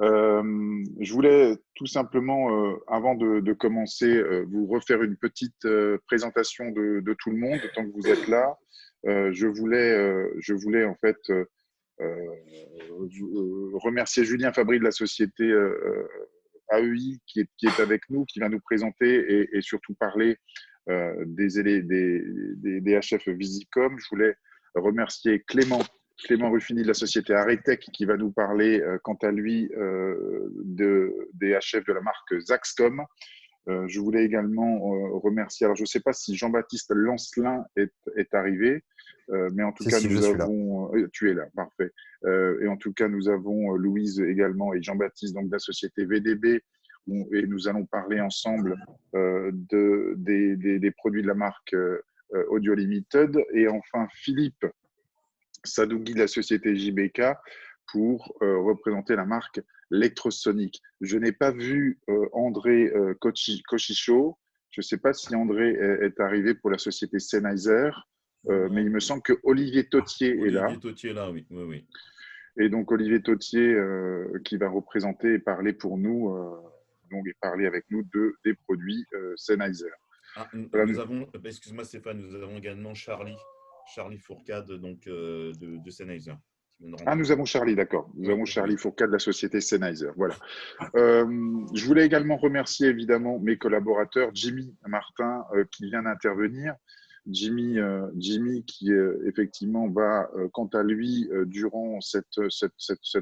Je voulais tout simplement, avant de commencer, vous refaire une petite présentation de tout le monde, tant que vous êtes là. Je voulais en fait remercier Julien Fabry de la société AEI qui est avec nous, qui va nous présenter et surtout parler des HF Visicom. Je voulais remercier Clément Ruffini de la société Aretech qui va nous parler, quant à lui, des HF de la marque Zaxcom. Je voulais également remercier, alors je ne sais pas si Jean-Baptiste Lancelin est arrivé, mais en tout cas, Si, je nous suis là. avons… tu es là, parfait. Et en tout cas, nous avons Louise également et Jean-Baptiste, donc de la société VDB, et nous allons parler ensemble des produits de la marque Audio Limited. Et enfin, Philippe Sadougui de la société JBK pour représenter la marque Lectrosonic. Je n'ai pas vu André Cochicho. Je ne sais pas si André est arrivé pour la société Sennheiser, mais il Non. me semble que Olivier Tautier est là. Olivier Tautier est là, oui. Oui, oui. Et donc Olivier Tautier qui va représenter et parler pour nous, donc et parler avec nous des produits Sennheiser. Ah, Voilà. nous avons, excuse-moi Stéphane, nous avons également Charlie Fourcade donc, de Sennheiser. Ah, nous avons Charlie, d'accord. Nous Oui, avons oui, oui. Charlie Fourcade de la société Sennheiser. Voilà. Je voulais également remercier évidemment mes collaborateurs, Jimmy Martin qui vient d'intervenir. Jimmy qui effectivement va, quant à lui, durant cet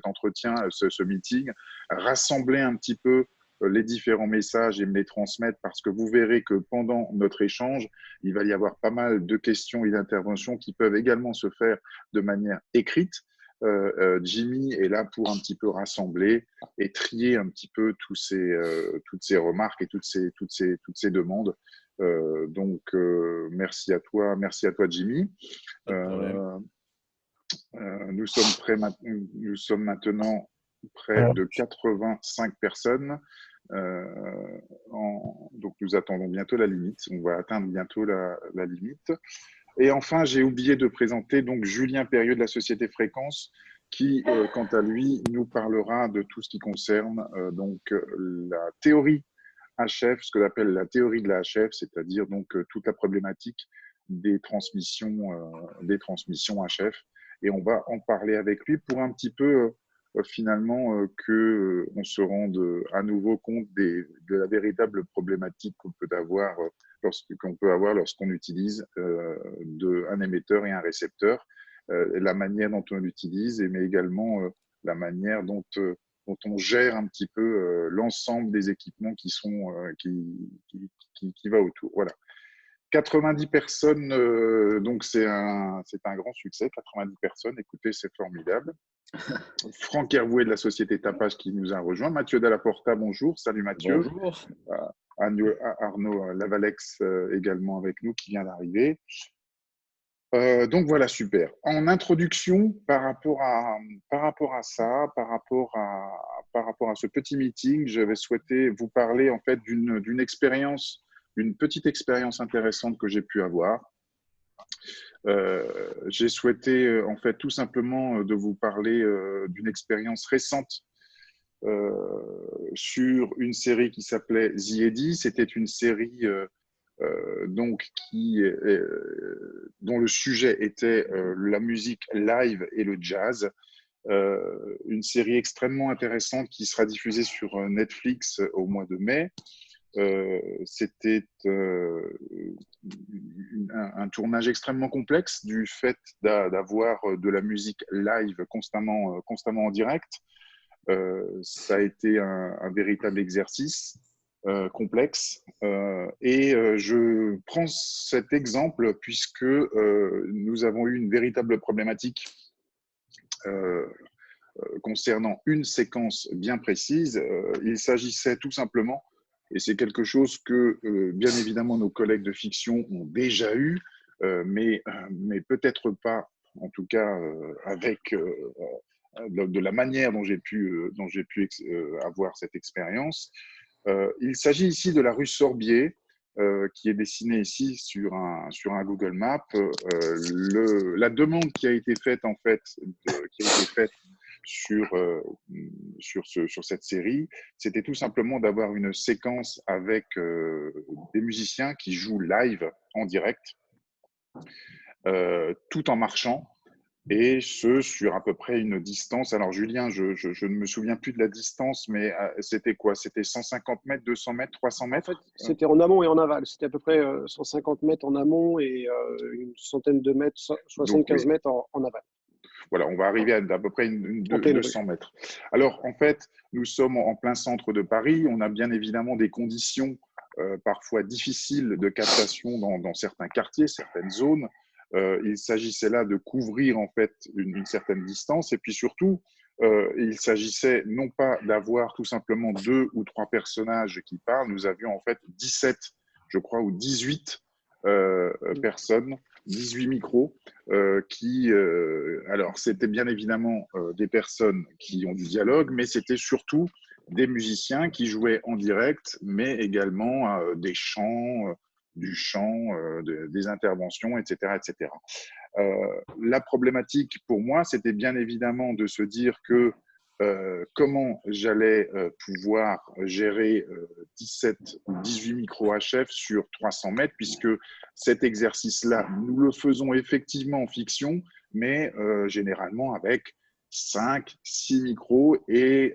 entretien, ce meeting, rassembler un petit peu les différents messages et me les transmettre parce que vous verrez que pendant notre échange, il va y avoir pas mal de questions et d'interventions qui peuvent également se faire de manière écrite. Jimmy est là pour un petit peu rassembler et trier un petit peu toutes ces remarques et toutes ces demandes. Donc, merci à toi Jimmy. Pas de problème. Nous sommes maintenant près Alors, de 85 personnes. Donc, nous attendons bientôt la limite. On va atteindre bientôt la limite. Et enfin, j'ai oublié de présenter donc Julien Perrieux de la société Fréquence, qui, quant à lui, nous parlera de tout ce qui concerne la théorie HF, ce que l'on appelle la théorie de la HF, c'est-à-dire donc toute la problématique des transmissions HF. Et on va en parler avec lui pour un petit peu finalement que on se rende à nouveau compte de la véritable problématique qu'on peut avoir lorsqu'on utilise un émetteur et un récepteur, la manière dont on l'utilise, mais également la manière dont on gère un petit peu l'ensemble des équipements qui va autour. Voilà. 90 personnes, donc c'est un grand succès. 90 personnes, écoutez, c'est formidable. Franck Hervouet de la société Tapage qui nous a rejoint. Mathieu Dallaporta, bonjour. Salut Mathieu. bonjour. Arnaud Lavalex également avec nous qui vient d'arriver. Donc voilà, super. En introduction, par rapport à ça, par rapport à ce petit meeting, j'avais souhaité vous parler en fait d'une expérience, une petite expérience intéressante que j'ai pu avoir. J'ai souhaité en fait tout simplement de vous parler d'une expérience récente sur une série qui s'appelait The Eddy. C'était une série donc dont le sujet était la musique live et le jazz. Une série extrêmement intéressante qui sera diffusée sur Netflix au mois de mai. C'était un tournage extrêmement complexe du fait d'avoir de la musique live constamment en direct. Ça a été un véritable exercice complexe. Je prends cet exemple puisque nous avons eu une véritable problématique concernant une séquence bien précise. Il s'agissait tout simplement, et c'est quelque chose que bien évidemment nos collègues de fiction ont déjà eu, mais peut-être pas, en tout cas avec de la manière dont j'ai pu avoir cette expérience. Il s'agit ici de la rue Sorbier, qui est dessinée ici sur un Google Maps. La demande qui a été faite sur cette série, c'était tout simplement d'avoir une séquence avec des musiciens qui jouent live en direct, tout en marchant, et ce, sur à peu près une distance. Alors, Julien, je ne me souviens plus de la distance, mais c'était quoi? C'était 150 mètres, 200 mètres, 300 En fait, mètres? c'était en amont et en aval. C'était à peu près 150 mètres en amont et une centaine de mètres, Donc, 75 oui. mètres en aval. Voilà, on va arriver à peu près En pleine 200 rue. mètres. Alors, en fait, nous sommes en plein centre de Paris. On a bien évidemment des conditions parfois difficiles de captation dans certains quartiers, certaines zones. Il s'agissait là de couvrir en fait une certaine distance, et puis surtout, il s'agissait non pas d'avoir tout simplement 2 ou 3 personnages qui parlent. Nous avions en fait 17, je crois, ou 18 personnes, 18 micros alors c'était bien évidemment des personnes qui ont du dialogue, mais c'était surtout des musiciens qui jouaient en direct, mais également des chants, du chant, des interventions, etc., etc. La problématique pour moi, c'était bien évidemment de se dire que comment j'allais pouvoir gérer 17 ou 18 micros HF sur 300 mètres, puisque cet exercice-là, nous le faisons effectivement en fiction, mais généralement avec 5, 6 micros, et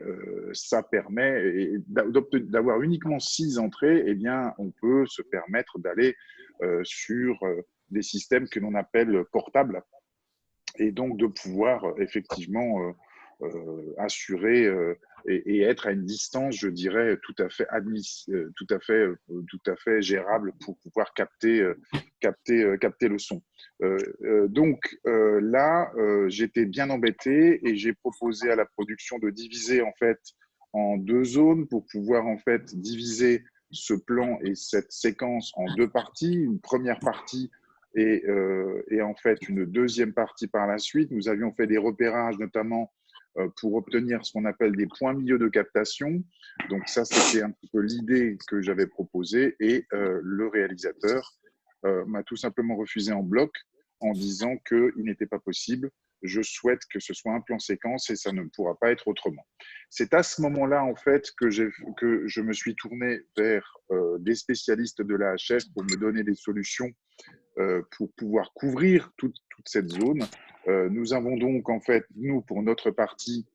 ça permet d'avoir uniquement 6 entrées. Eh bien, on peut se permettre d'aller sur des systèmes que l'on appelle portables, et donc de pouvoir effectivement assurer et être à une distance, je dirais, tout à fait gérable pour pouvoir capter le son. Donc là, j'étais bien embêté, et j'ai proposé à la production de diviser en fait en 2 zones pour pouvoir en fait diviser ce plan et cette séquence en 2 parties. Une première partie et en fait une deuxième partie par la suite. Nous avions fait des repérages notamment pour obtenir ce qu'on appelle des points milieu de captation. Donc ça, c'était un petit peu l'idée que j'avais proposée, et le réalisateur m'a tout simplement refusé en bloc en disant qu'il n'était pas possible. Je souhaite que ce soit un plan séquence et ça ne pourra pas être autrement. C'est à ce moment-là, en fait, que je me suis tourné vers des spécialistes de la HF pour me donner des solutions pour pouvoir couvrir toute cette zone. Nous avons donc, en fait, nous, pour notre partie,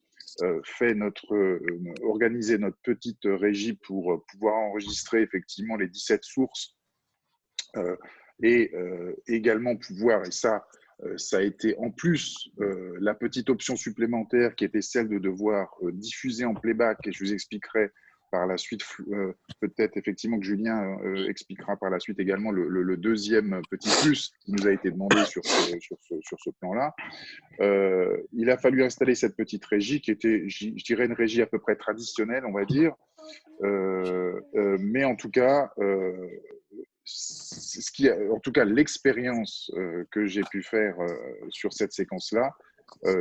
organisé notre petite régie pour pouvoir enregistrer effectivement les 17 sources et également pouvoir, et ça a été en plus la petite option supplémentaire qui était celle de devoir diffuser en playback, et je vous expliquerai par la suite, peut-être effectivement que Julien expliquera par la suite également le deuxième petit plus qui nous a été demandé sur ce plan-là. Il a fallu installer cette petite régie qui était, je dirais, une régie à peu près traditionnelle, on va dire. Mais en tout cas, en tout cas, l'expérience que j'ai pu faire sur cette séquence-là,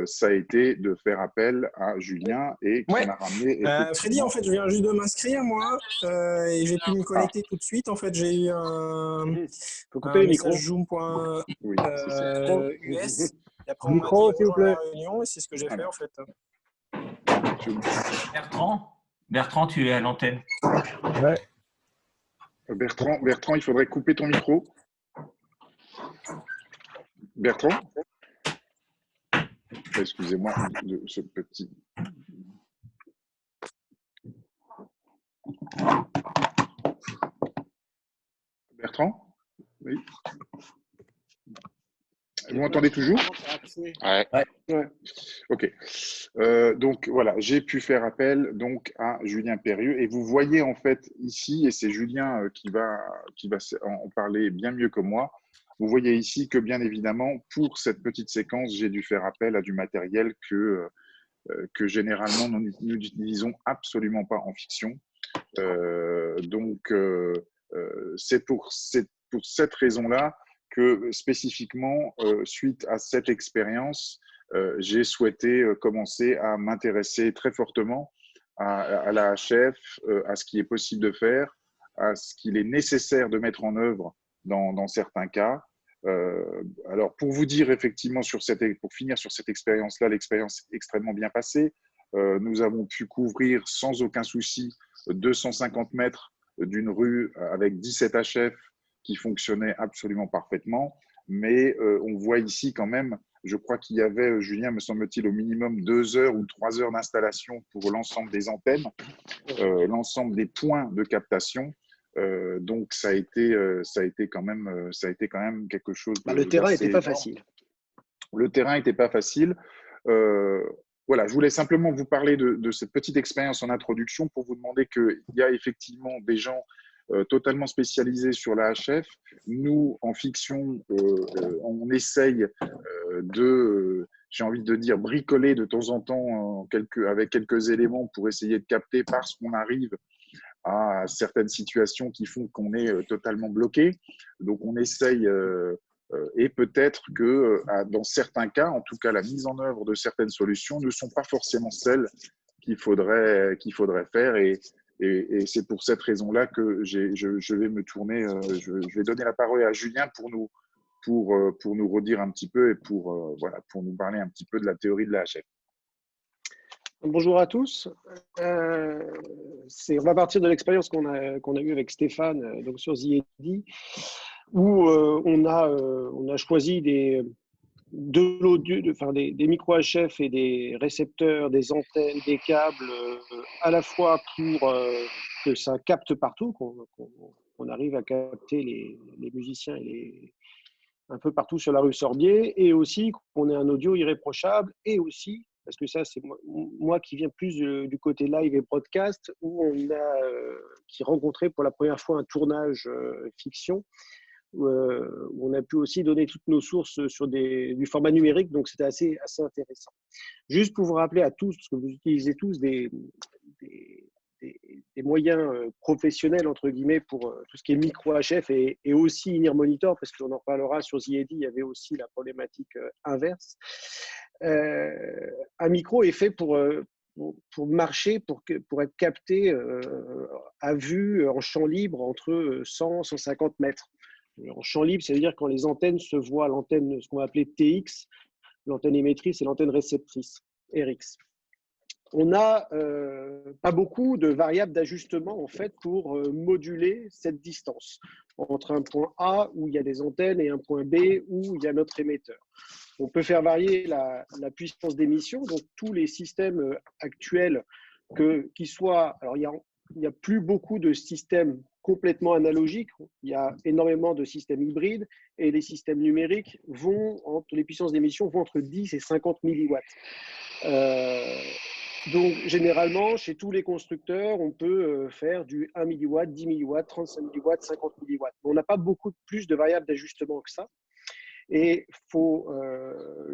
ça a été de faire appel à Julien, et qui m'a ramené. Freddy, en fait, je viens juste de m'inscrire, moi, et j'ai pu me connecter tout de suite. En fait, j'ai eu un message zoom.us. Oui, Et après, on m'a dit rejoindre la réunion, et c'est ce que j'ai fait, en fait. Bertrand, tu es à l'antenne. Ouais. Bertrand, il faudrait couper ton micro. Bertrand? Excusez-moi de ce petit... Bertrand? Oui. Vous m'entendez toujours? Ouais. Ok. Donc voilà, j'ai pu faire appel donc à Julien Perrieux, et vous voyez en fait ici, et c'est Julien qui va en parler bien mieux que moi. Vous voyez ici que bien évidemment pour cette petite séquence, j'ai dû faire appel à du matériel que généralement nous n'utilisons absolument pas en fiction. Donc c'est pour cette raison-là que spécifiquement, suite à cette expérience, j'ai souhaité commencer à m'intéresser très fortement à la HF, à ce qui est possible de faire, à ce qu'il est nécessaire de mettre en œuvre dans certains cas, Alors, pour vous dire effectivement, pour finir sur cette expérience-là, l'expérience est extrêmement bien passée. Nous avons pu couvrir sans aucun souci 250 mètres d'une rue avec 17 HF qui fonctionnaient absolument parfaitement. Mais on voit ici quand même, je crois qu'il y avait, Julien, me semble-t-il, au minimum 2 heures ou 3 heures d'installation pour l'ensemble des antennes, l'ensemble des points de captation. Donc ça a été quand même quelque chose de le terrain n'était pas énorme. facile. Le terrain n'était pas facile. Voilà, je voulais simplement vous parler de cette petite expérience en introduction pour vous demander qu'il y a effectivement des gens totalement spécialisés sur la HF. Nous, en fiction, on essaye j'ai envie de dire, bricoler de temps en temps avec quelques éléments pour essayer de capter parce qu'on arrive à certaines situations qui font qu'on est totalement bloqué. Donc, on essaye, et peut-être que dans certains cas, en tout cas, la mise en œuvre de certaines solutions ne sont pas forcément celles qu'il faudrait faire. Et c'est pour cette raison-là que je vais me tourner, je vais donner la parole à Julien pour nous redire un petit peu et pour nous parler un petit peu de la théorie de la HF. Bonjour à tous. On va partir de l'expérience qu'on a eue avec Stéphane donc sur ZED, où on a choisi des micro HF et des récepteurs, des antennes, des câbles, à la fois pour que ça capte partout, qu'on arrive à capter les musiciens un peu partout sur la rue Sorbier, et aussi qu'on ait un audio irréprochable, et aussi parce que ça, c'est moi qui viens plus du côté live et broadcast, où on a qui rencontrait pour la première fois un tournage fiction, où on a pu aussi donner toutes nos sources sur du format numérique, donc c'était assez intéressant. Juste pour vous rappeler à tous, parce que vous utilisez tous des moyens professionnels, entre guillemets, pour tout ce qui est micro HF et aussi in-ear monitor, parce qu'on en reparlera sur ZED, il y avait aussi la problématique inverse. Un micro est fait pour marcher, pour être capté à vue en champ libre entre 100 et 150 mètres. En champ libre, c'est-à-dire quand les antennes se voient, l'antenne, ce qu'on va appeler TX, l'antenne émettrice et l'antenne réceptrice, RX. On n'a pas beaucoup de variables d'ajustement en fait pour moduler cette distance entre un point A où il y a des antennes et un point B où il y a notre émetteur. On peut faire varier la puissance d'émission, donc tous les systèmes actuels, qui soient… Alors, il n'y a plus beaucoup de systèmes complètement analogiques, il y a énormément de systèmes hybrides, et les systèmes numériques les puissances d'émission vont entre 10 et 50 milliwatts. Donc, généralement, chez tous les constructeurs, on peut faire du 1 milliwatt, 10 milliwatts, 35 milliwatts, 50 milliwatts. On n'a pas beaucoup plus de variables d'ajustement que ça. Et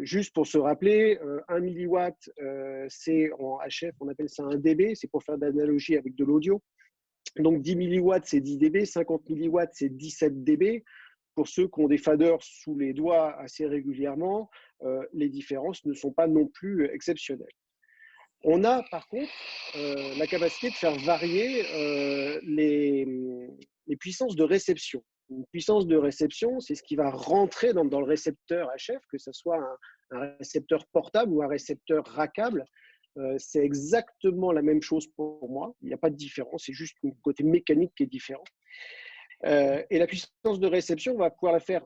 juste pour se rappeler, 1 milliwatt, c'est en HF, on appelle ça un dB, c'est pour faire d'analogie avec de l'audio. Donc 10 milliwatts, c'est 10 dB, 50 milliwatts, c'est 17 dB. Pour ceux qui ont des faders sous les doigts assez régulièrement, les différences ne sont pas non plus exceptionnelles. On a par contre la capacité de faire varier les puissances de réception. Une puissance de réception, c'est ce qui va rentrer dans le récepteur HF, que ce soit un récepteur portable ou un récepteur rackable. C'est exactement la même chose pour moi. Il n'y a pas de différence, c'est juste le côté mécanique qui est différent. Et la puissance de réception, on va pouvoir la faire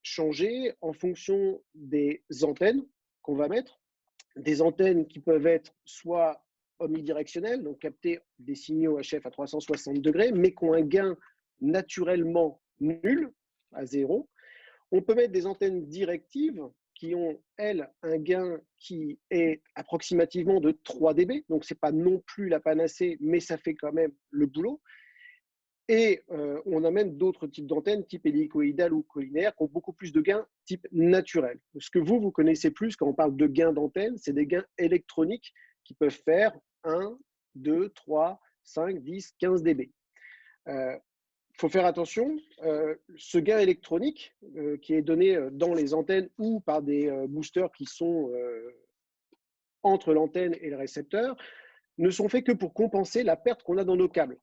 changer en fonction des antennes qu'on va mettre. Des antennes qui peuvent être soit omnidirectionnelles, donc capter des signaux HF à 360 degrés, mais qui ont un gain naturellement nul, à 0. On peut mettre des antennes directives qui ont, elles, un gain qui est approximativement de 3 dB, donc ce n'est pas non plus la panacée, mais ça fait quand même le boulot. Et on a même d'autres types d'antennes, type hélicoïdale ou collinaire, qui ont beaucoup plus de gains type naturel. Ce que vous connaissez plus quand on parle de gains d'antenne, c'est des gains électroniques qui peuvent faire 1, 2, 3, 5, 10, 15 dB. Il faut faire attention, ce gain électronique qui est donné dans les antennes ou par des boosters qui sont entre l'antenne et le récepteur, ne sont faits que pour compenser la perte qu'on a dans nos câbles.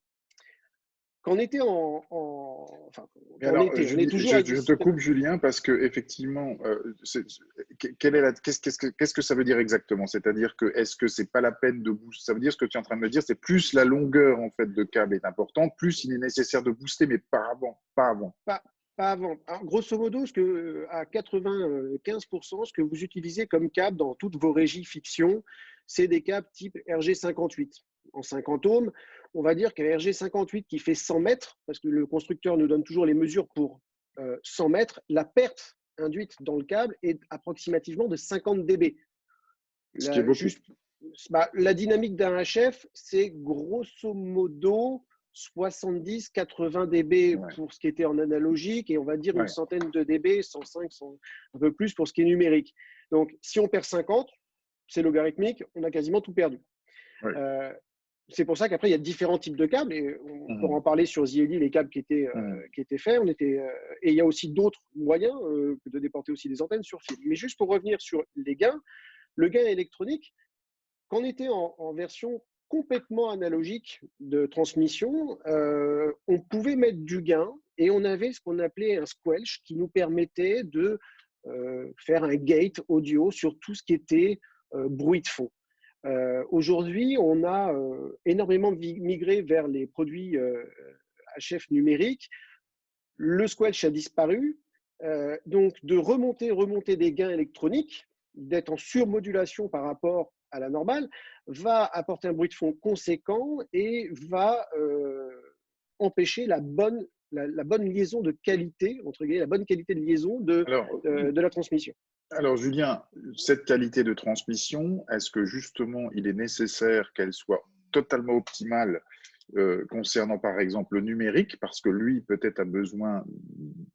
Quand on était enfin, alors, on est toujours avec je te coupe, Julien, parce que effectivement, qu'est-ce que ça veut dire exactement? C'est-à-dire que est-ce que c'est pas la peine de booster? Ça veut dire ce que tu es en train de me dire, c'est plus la longueur en fait de câble est importante, plus il est nécessaire de booster, mais pas avant, pas avant. Pas avant. Alors, grosso modo, à 95%, ce que vous utilisez comme câble dans toutes vos régies fiction, c'est des câbles type RG58. En 50 ohms, on va dire qu'un RG58 qui fait 100 mètres, parce que le constructeur nous donne toujours les mesures pour 100 mètres, la perte induite dans le câble est approximativement de 50 dB. Ce qui est beaucoup. La dynamique d'un HF, c'est grosso modo 70-80 dB pour ce qui était en analogique et on va dire une centaine de dB, 105, un peu plus pour ce qui est numérique. Donc, si on perd 50, c'est logarithmique, on a quasiment tout perdu. C'est pour ça qu'après, il y a différents types de câbles et on pourra en parler sur ZLE, les câbles qui étaient faits. Et il y a aussi d'autres moyens de déporter aussi des antennes sur fil. Mais juste pour revenir sur les gains, le gain électronique, quand on était en version complètement analogique de transmission, on pouvait mettre du gain et on avait ce qu'on appelait un squelch qui nous permettait de faire un gate audio sur tout ce qui était bruit de fond. Aujourd'hui, on a énormément migré vers les produits HF numériques. Le squelch a disparu. Donc, de remonter des gains électroniques, d'être en surmodulation par rapport à la normale, va apporter un bruit de fond conséquent et va empêcher la bonne liaison de qualité, entre guillemets, la bonne qualité de liaison de la transmission. Alors, Julien, cette qualité de transmission, est-ce que justement, il est nécessaire qu'elle soit totalement optimale concernant par exemple le numérique, parce que lui peut-être a besoin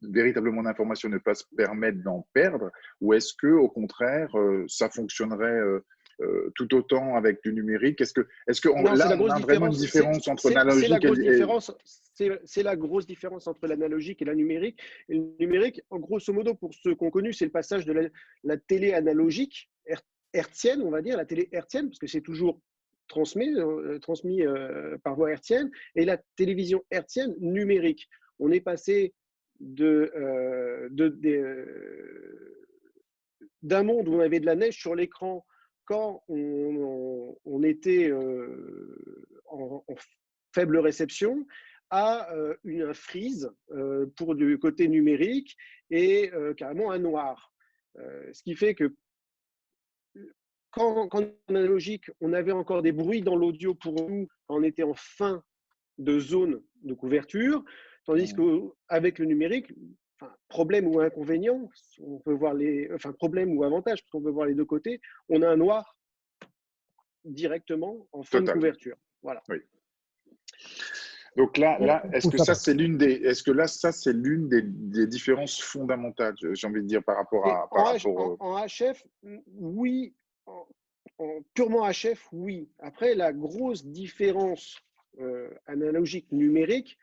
véritablement d'informations, ne pas se permettre d'en perdre, ou est-ce que au contraire ça fonctionnerait tout autant avec du numérique? Est-ce que on a vraiment une différence entre l'analogique et… C'est la grosse différence entre l'analogique et la numérique. Et le numérique, en grosso modo, pour ceux qui ont connu, c'est le passage de la télé analogique hertzienne, on va dire, la télé hertzienne, parce que c'est toujours transmis par voie hertzienne, et la télévision hertzienne numérique. On est passé d'un monde où on avait de la neige sur l'écran quand on était en faible réception à un freeze pour du côté numérique et carrément un noir. Ce qui fait que quand en analogique, on avait encore des bruits dans l'audio pour nous, quand on était en fin de zone de couverture, tandis qu'avec le numérique, problème ou inconvénient, on peut voir problème ou avantage, parce qu'on peut voir les deux côtés, on a un noir directement en fin de couverture. Voilà. Oui. Donc là, est-ce que ça c'est l'une des différences fondamentales, j'ai envie de dire, par rapport à en HF, oui. Purement HF, oui. Après, la grosse différence analogique numérique,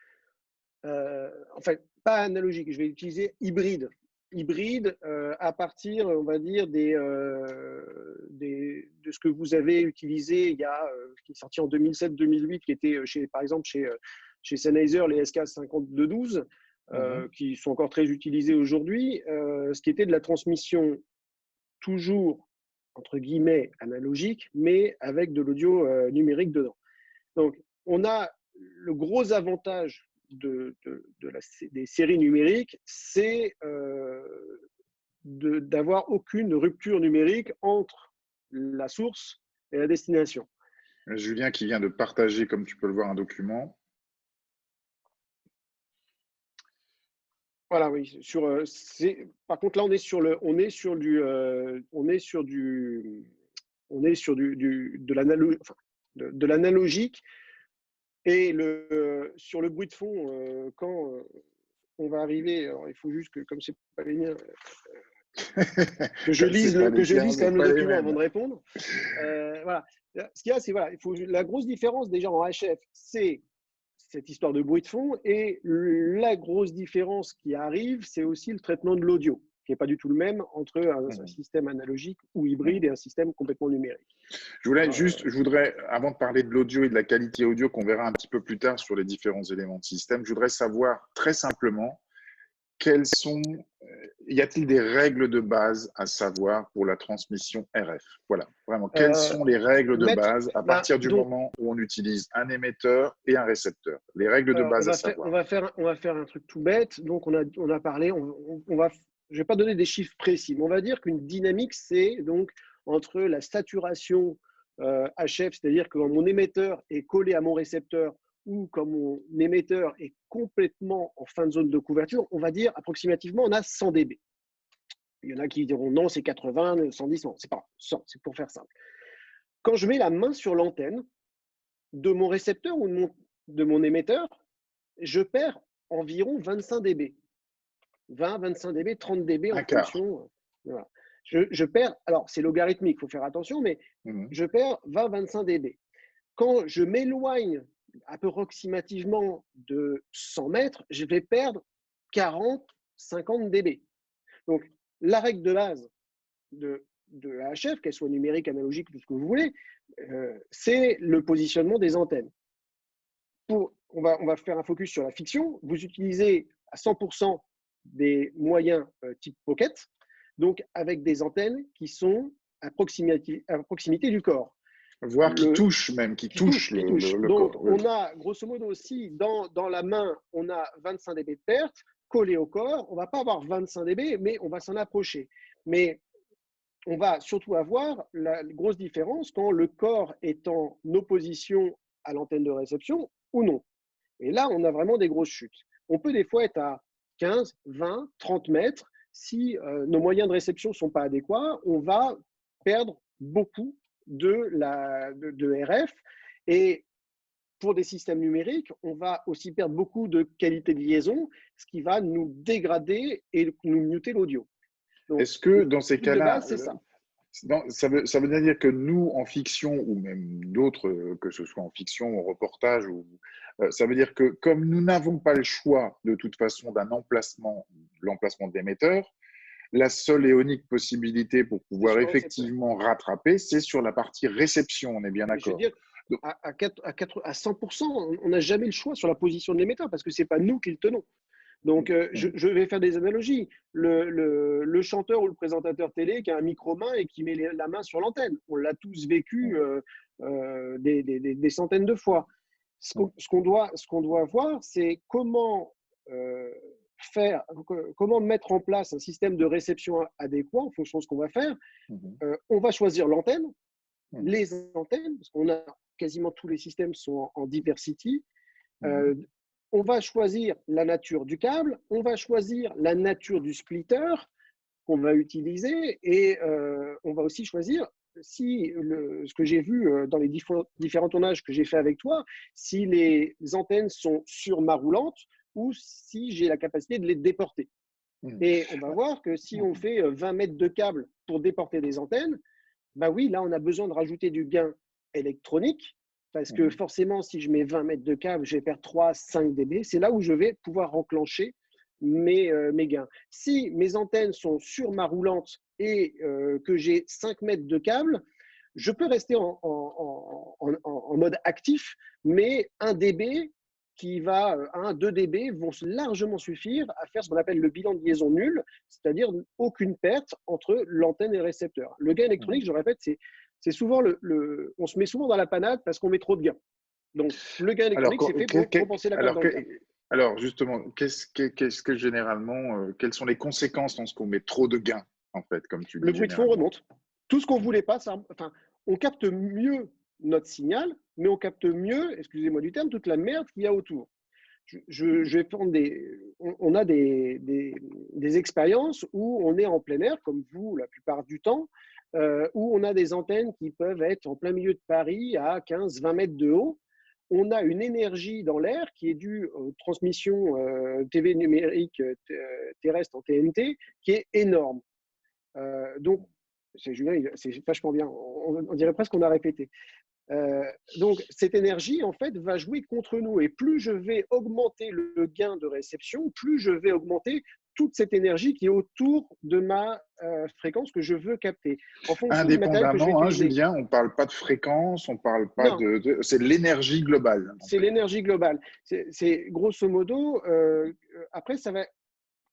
enfin, pas analogique, je vais utiliser hybride. Hybride à partir, on va dire, de ce que vous avez utilisé qui est sorti en 2007-2008, qui était par exemple chez Sennheiser, les SK5212, qui sont encore très utilisés aujourd'hui, ce qui était de la transmission toujours entre guillemets analogique, mais avec de l'audio numérique dedans. Donc, on a le gros avantage des séries numériques, c'est d'avoir aucune rupture numérique entre la source et la destination. Julien qui vient de partager, comme tu peux le voir, un document. Voilà, oui. Par contre, là, on est sur de l'analogique. Et sur le bruit de fond, quand on va arriver, alors il faut juste que, comme c'est pas les miens, que je lise quand même le document avant de répondre. Voilà. Ce qu'il y a, c'est la grosse différence déjà en HF, c'est cette histoire de bruit de fond, et la grosse différence qui arrive, c'est aussi le traitement de l'audio. qui n'est pas du tout le même entre un système analogique ou hybride et un système complètement numérique. Je voudrais, avant de parler de l'audio et de la qualité audio qu'on verra un petit peu plus tard sur les différents éléments de système, je voudrais savoir très simplement y a-t-il des règles de base à savoir pour la transmission RF? Voilà, vraiment, quelles sont les règles de base à partir du moment où on utilise un émetteur et un récepteur? Les règles de base à savoir. On va faire un truc tout bête. Donc, on a parlé, je ne vais pas donner des chiffres précis, mais on va dire qu'une dynamique, c'est donc entre la saturation HF, c'est-à-dire que mon émetteur est collé à mon récepteur, ou comme mon émetteur est complètement en fin de zone de couverture, on va dire approximativement on a 100 dB. Il y en a qui diront non, c'est 80, 110, non, c'est pas 100, c'est pour faire simple. Quand je mets la main sur l'antenne de mon récepteur ou de mon émetteur, je perds environ 25 dB. 20, 25 dB, 30 dB en fonction. Voilà. Je perds, alors c'est logarithmique, il faut faire attention, mais je perds 20, 25 dB. Quand je m'éloigne approximativement de 100 mètres, je vais perdre 40, 50 dB. Donc, la règle de base de la HF, qu'elle soit numérique, analogique, tout ce que vous voulez, c'est le positionnement des antennes. On va faire un focus sur la fiction. Vous utilisez à 100% des moyens type pocket, donc avec des antennes qui sont à proximité du corps. Voire qui touche même, qui touche le Donc, corps. on a grosso modo aussi, dans la main, on a 25 dB de perte, collé au corps. On ne va pas avoir 25 dB, mais on va s'en approcher. Mais on va surtout avoir la grosse différence quand le corps est en opposition à l'antenne de réception ou non. Et là, on a vraiment des grosses chutes. On peut des fois être à 15, 20, 30 mètres. Si nos moyens de réception ne sont pas adéquats, on va perdre beaucoup de RF. Et pour des systèmes numériques, on va aussi perdre beaucoup de qualité de liaison, ce qui va nous dégrader et nous muter l'audio. Est-ce que dans ces cas-là, c'est ça. Ça veut dire que nous, en fiction, ou même d'autres, que ce soit en fiction, en reportage, ça veut dire que comme nous n'avons pas le choix de toute façon l'emplacement d'émetteur, la seule et unique possibilité pour pouvoir effectivement rattraper, c'est sur la partie réception, on est bien d'accord. Je veux dire, à 100%, on n'a jamais le choix sur la position de l'émetteur parce que ce n'est pas nous qui le tenons. Donc, je vais faire des analogies. Le chanteur ou le présentateur télé qui a un micro-main et qui met la main sur l'antenne, on l'a tous vécu des centaines de fois. Ce qu'on doit voir, c'est comment mettre en place un système de réception adéquat en fonction de ce qu'on va faire. On va choisir l'antenne, les antennes, parce qu'on a quasiment tous les systèmes sont en diversity. On va choisir la nature du câble, on va choisir la nature du splitter qu'on va utiliser et on va aussi choisir ce que j'ai vu dans les différents tournages que j'ai fait avec toi, si les antennes sont sur ma roulante ou si j'ai la capacité de les déporter. Et on va voir que si on fait 20 mètres de câble pour déporter des antennes, bah oui, là, on a besoin de rajouter du gain électronique parce que forcément, si je mets 20 mètres de câble, je vais perdre 3-5 dB. C'est là où je vais pouvoir enclencher mes gains. Si mes antennes sont sur ma roulante et que j'ai 5 mètres de câble, je peux rester en mode actif, mais 1 dB 2 dB vont largement suffire à faire ce qu'on appelle le bilan de liaison nul, c'est-à-dire aucune perte entre l'antenne et le récepteur. Le gain électronique, je répète, c'est souvent on se met souvent dans la panade parce qu'on met trop de gains. Donc, le gain électronique, c'est fait pour compenser la perte dans le gain. Alors, justement, qu'est-ce que généralement, quelles sont les conséquences lorsqu'on met trop de gains, en fait, comme tu dis? Le bruit de fond remonte. Tout ce qu'on ne voulait pas, on capte mieux notre signal, mais on capte mieux, excusez-moi du terme, toute la merde qu'il y a autour. Je vais prendre on a des expériences où on est en plein air, comme vous, la plupart du temps, où on a des antennes qui peuvent être en plein milieu de Paris à 15-20 mètres de haut. On a une énergie dans l'air qui est due aux transmissions TV numérique terrestre en TNT qui est énorme. Donc, Julien, c'est vachement bien. On dirait presque qu'on a répété. Donc, cette énergie, en fait, va jouer contre nous. Et plus je vais augmenter le gain de réception, plus je vais augmenter toute cette énergie qui est autour de ma fréquence que je veux capter. En fonction du matériel que je vais Indépendamment, utiliser. Julien, on ne parle pas de fréquence, on ne parle pas c'est l'énergie globale. C'est l'énergie globale. C'est grosso modo, après, ça va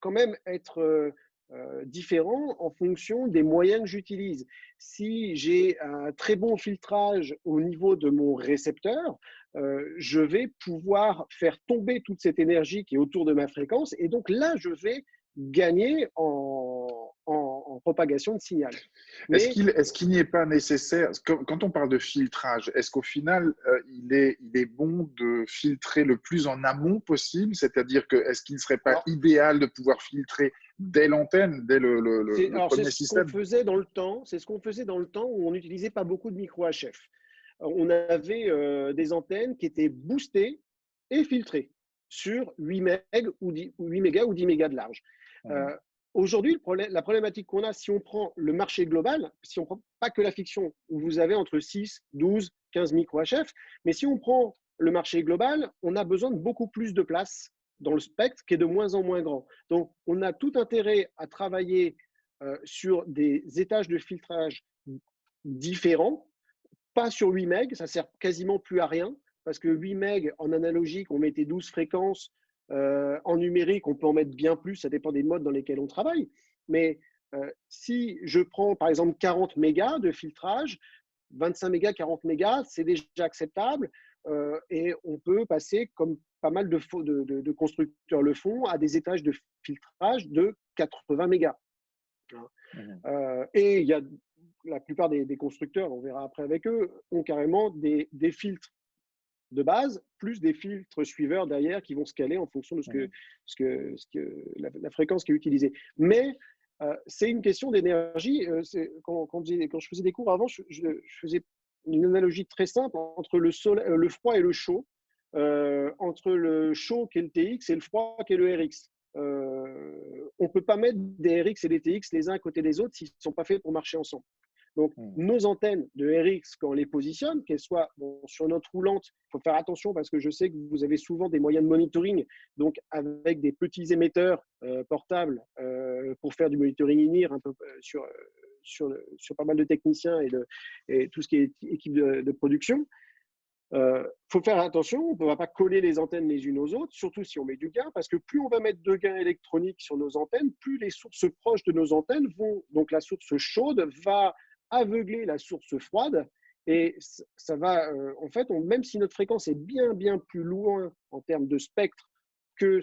quand même être différent en fonction des moyens que j'utilise. Si j'ai un très bon filtrage au niveau de mon récepteur, je vais pouvoir faire tomber toute cette énergie qui est autour de ma fréquence et donc là, je vais gagner en propagation de signal. Mais est-ce qu'il n'y est pas nécessaire, quand on parle de filtrage, est-ce qu'au final, il est bon de filtrer le plus en amont possible? C'est-à-dire que est-ce qu'il ne serait pas idéal de pouvoir filtrer dès l'antenne, dès le premier système? C'est ce qu'on faisait dans le temps. C'est ce qu'on faisait dans le temps où on n'utilisait pas beaucoup de micro HF. On avait des antennes qui étaient boostées et filtrées sur 8 mégas ou 10 mégas de large. Aujourd'hui, la problématique qu'on a, si on prend le marché global, si on ne prend pas que la fiction, où vous avez entre 6, 12, 15 micro HF, mais si on prend le marché global, on a besoin de beaucoup plus de place dans le spectre qui est de moins en moins grand. Donc, on a tout intérêt à travailler sur des étages de filtrage différents, pas sur 8 MB, ça ne sert quasiment plus à rien, parce que 8 MB en analogique, on mettait 12 fréquences. En numérique, on peut en mettre bien plus, ça dépend des modes dans lesquels on travaille. Mais si je prends par exemple 40 mégas de filtrage, 25 mégas, 40 mégas, c'est déjà acceptable et on peut passer, comme pas mal de constructeurs le font, à des étages de filtrage de 80 mégas. Et il y a la plupart des constructeurs, on verra après avec eux, ont carrément des filtres de base, plus des filtres suiveurs derrière qui vont se caler en fonction de la fréquence qui est utilisée. Mais c'est une question d'énergie. Quand je faisais des cours avant, je faisais une analogie très simple entre le froid et le chaud, entre le chaud qui est le TX et le froid qui est le RX. On ne peut pas mettre des RX et des TX les uns à côté des autres s'ils ne sont pas faits pour marcher ensemble. Donc, nos antennes de RX, quand on les positionne, qu'elles soient sur notre roulante, il faut faire attention parce que je sais que vous avez souvent des moyens de monitoring, donc avec des petits émetteurs portables pour faire du monitoring in-ear un peu sur pas mal de techniciens et tout ce qui est équipe de production. Faut faire attention, on ne va pas coller les antennes les unes aux autres, surtout si on met du gain, parce que plus on va mettre de gain électronique sur nos antennes, plus les sources proches de nos antennes vont, donc la source chaude va aveugler la source froide et ça va, en fait, même si notre fréquence est bien plus loin en termes de spectre que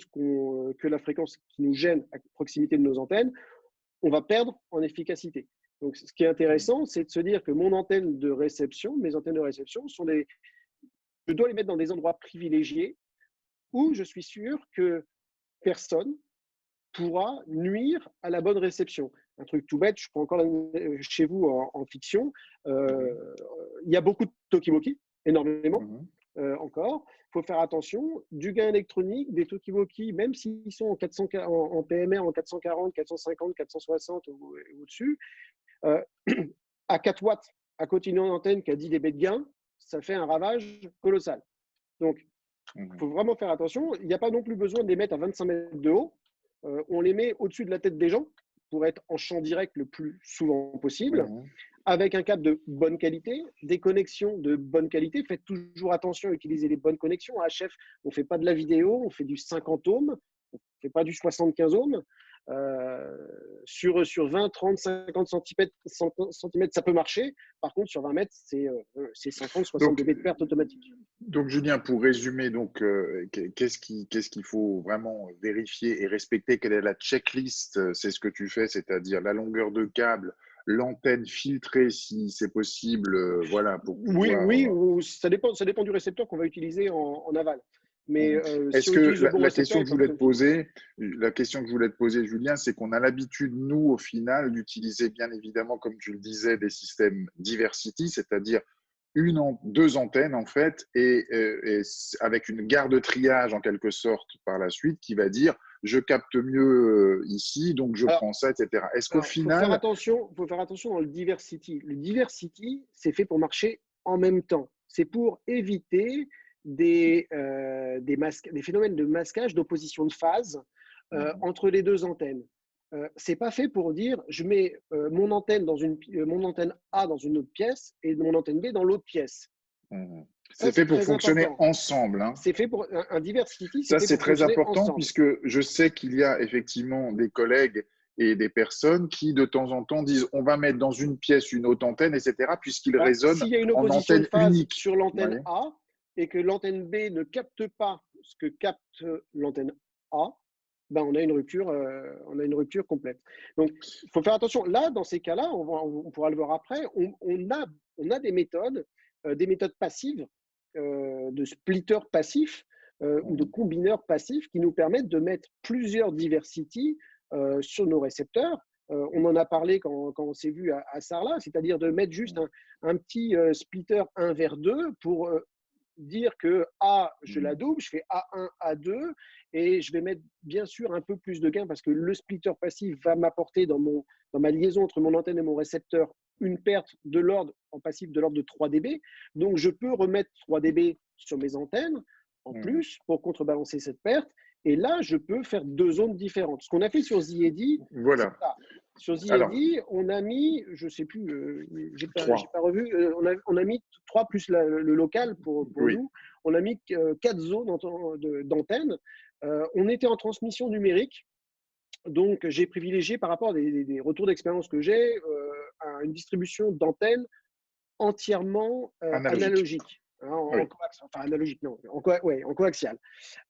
la fréquence qui nous gêne à proximité de nos antennes, on va perdre en efficacité. Donc, ce qui est intéressant, c'est de se dire que mes antennes de réception je dois les mettre dans des endroits privilégiés où je suis sûr que personne pourra nuire à la bonne réception. Un truc tout bête, je prends encore chez vous en fiction, il y a beaucoup de Tokiwoki, énormément encore. Il faut faire attention, du gain électronique, des Tokiwoki, même s'ils sont en PMR en 440, 450, 460 ou au-dessus, à 4 watts à côté d'une antenne qui a 10 dB de gain, ça fait un ravage colossal. Donc, il faut vraiment faire attention. Il n'y a pas non plus besoin de les mettre à 25 mètres de haut. On les met au-dessus de la tête des gens pour être en champ direct le plus souvent possible, avec un câble de bonne qualité, des connexions de bonne qualité. Faites toujours attention à utiliser les bonnes connexions. À HF, on ne fait pas de la vidéo, on fait du 50 ohms, on ne fait pas du 75 ohms. Sur 20, 30, 50 cm, ça peut marcher. Par contre, sur 20 mètres, c'est 50, 60 dB de perte automatique. Donc, Julien, pour résumer, qu'est-ce qu'il faut vraiment vérifier et respecter? Quelle est la checklist? C'est ce que tu fais, c'est-à-dire la longueur de câble, l'antenne filtrée si c'est possible. Voilà, pour pouvoir... Oui, ça dépend du récepteur qu'on va utiliser en aval. Mais est-ce que la question que je voulais te poser, Julien, c'est qu'on a l'habitude, nous, au final, d'utiliser bien évidemment, comme tu le disais, des systèmes diversity, c'est-à-dire deux antennes en fait, et avec une gare de triage en quelque sorte par la suite qui va dire je capte mieux ici, donc je prends ça, etc. Est-ce qu'au final… Il faut faire attention dans le diversity. Le diversity, c'est fait pour marcher en même temps. C'est pour éviter des phénomènes de masquage, d'opposition de phase entre les deux antennes. C'est pas fait pour dire je mets mon antenne A dans une autre pièce et mon antenne B dans l'autre pièce. C'est fait pour fonctionner ensemble. Hein. C'est fait pour un diversity. Ça, c'est très important puisque je sais qu'il y a effectivement des collègues et des personnes qui, de temps en temps, disent on va mettre dans une pièce une autre antenne, etc., puisqu'ils résonnent s'il y a une en opposition antenne de phase unique. sur l'antenne A et que l'antenne B ne capte pas ce que capte l'antenne A, ben on a une rupture complète. Donc, il faut faire attention. Là, dans ces cas-là, on pourra le voir après, on a des méthodes passives, de splitters passifs ou de combineurs passifs qui nous permettent de mettre plusieurs diversity sur nos récepteurs. On en a parlé quand on s'est vu à Sarlat, c'est-à-dire de mettre juste un petit splitter 1 vers 2 pour dire que A, je la double, je fais A1, A2, et je vais mettre bien sûr un peu plus de gain parce que le splitter passif va m'apporter dans ma liaison entre mon antenne et mon récepteur une perte de l'ordre en passif de l'ordre de 3 dB. Donc, je peux remettre 3 dB sur mes antennes en plus pour contrebalancer cette perte. Et là, je peux faire 2 zones différentes. Ce qu'on a fait sur ZED, voilà. Sur ZED, on a mis, je ne sais plus, j'ai pas revu, on a mis 3 plus le local pour nous. On a mis 4 zones d'antennes. On était en transmission numérique. Donc, j'ai privilégié par rapport à des retours d'expérience que j'ai à une distribution d'antennes entièrement analogique. En coax, enfin analogique, non, en coaxial.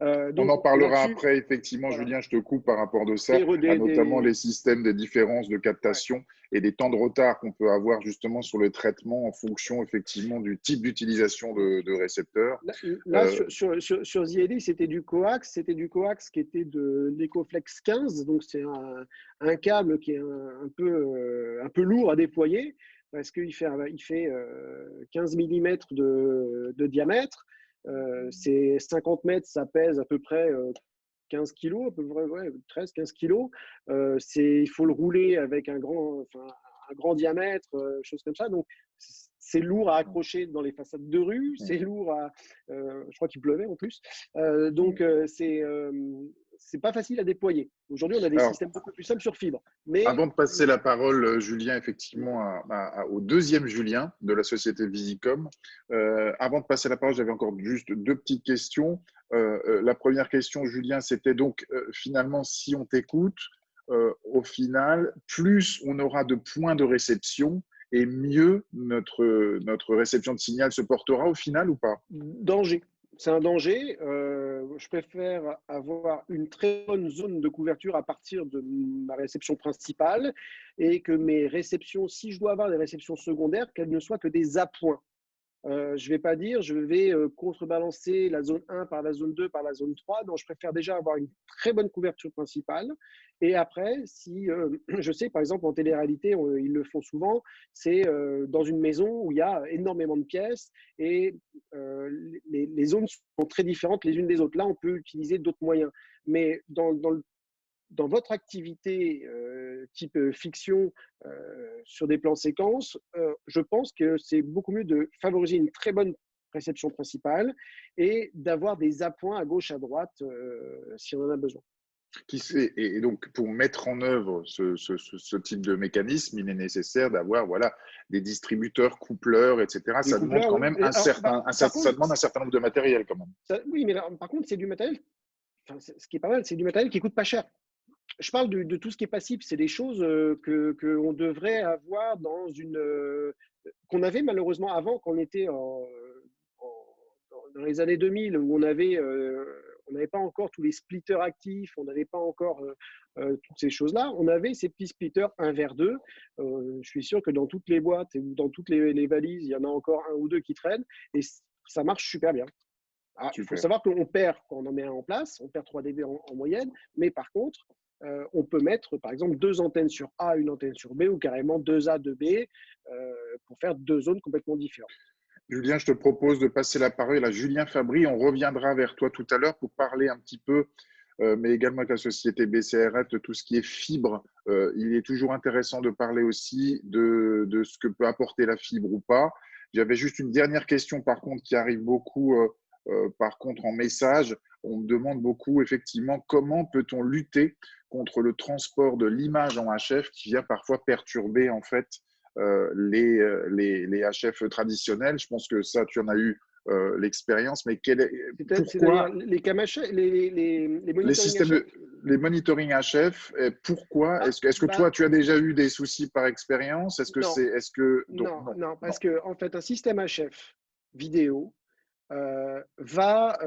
Donc, on en parlera après, effectivement, voilà. Julien, je te coupe par rapport de ça, notamment les systèmes des différences de captation et des temps de retard qu'on peut avoir justement sur le traitement en fonction effectivement du type d'utilisation de récepteurs. Là, sur ZED, c'était du coax qui était de l'Ecoflex 15, donc c'est un câble qui est un peu lourd à déployer, parce qu'il fait 15 mm de diamètre. C'est 50 mètres, ça pèse à peu près 15 kg, à peu près 13-15 kg. Il faut le rouler avec un grand diamètre, choses comme ça. Donc, c'est lourd à accrocher dans les façades de rue, c'est lourd à… je crois qu'il pleuvait en plus. Donc, c'est pas facile à déployer. Aujourd'hui, on a des systèmes beaucoup plus simples sur fibre. Mais… Avant de passer la parole, Julien, effectivement, au deuxième Julien de la société Visicom, avant de passer la parole, j'avais encore juste 2 petites questions. La première question, Julien, c'était donc finalement, si on t'écoute, au final, plus on aura de points de réception et mieux notre réception de signal se portera au final ou pas? Danger. C'est un danger. Je préfère avoir une très bonne zone de couverture à partir de ma réception principale et que mes réceptions, si je dois avoir des réceptions secondaires, qu'elles ne soient que des appoints. Je ne vais pas dire je vais contrebalancer la zone 1 par la zone 2 par la zone 3. Non, je préfère déjà avoir une très bonne couverture principale. Et après, si je sais, par exemple, en télé-réalité, ils le font souvent, c'est dans une maison où il y a énormément de pièces et les zones sont très différentes les unes des autres. Là, on peut utiliser d'autres moyens. Mais dans votre activité type fiction sur des plans séquences, je pense que c'est beaucoup mieux de favoriser une très bonne réception principale et d'avoir des appoints à gauche, à droite si on en a besoin. Et donc, pour mettre en œuvre ce type de mécanisme, il est nécessaire d'avoir des distributeurs, coupleurs, etc. Ça demande quand même ça demande un certain nombre de matériel quand même. Oui, mais par contre, c'est du matériel. Ce qui est pas mal, c'est du matériel qui coûte pas cher. Je parle de tout ce qui est passif. C'est des choses qu'on devrait avoir qu'on avait malheureusement avant, quand on était dans les années 2000, où on n'avait pas encore tous les splitters actifs, on n'avait pas encore toutes ces choses-là. On avait ces petits splitters 1 vers 2. Je suis sûr que dans toutes les boîtes ou dans toutes les valises, il y en a encore 1 ou 2 qui traînent et ça marche super bien. Il faut savoir qu'on perd, quand on en met un en place, on perd 3 dB en moyenne, mais par contre, on peut mettre par exemple 2 antennes sur A, une antenne sur B ou carrément 2A, 2B pour faire 2 zones complètement différentes. Julien, je te propose de passer la parole à Julien Fabry. On reviendra vers toi tout à l'heure pour parler un petit peu, mais également avec la société BCRF, de tout ce qui est fibre. Il est toujours intéressant de parler aussi de ce que peut apporter la fibre ou pas. J'avais juste une dernière question par contre qui arrive beaucoup par contre en message. on me demande beaucoup, effectivement, comment peut-on lutter contre le transport de l'image en HF qui vient parfois perturber, en fait, les HF traditionnels. Je pense que ça, tu en as eu l'expérience, mais pourquoi les systèmes les monitoring HF, pourquoi est-ce que toi tu as déjà eu des soucis par expérience? Non, parce que en fait un système HF vidéo va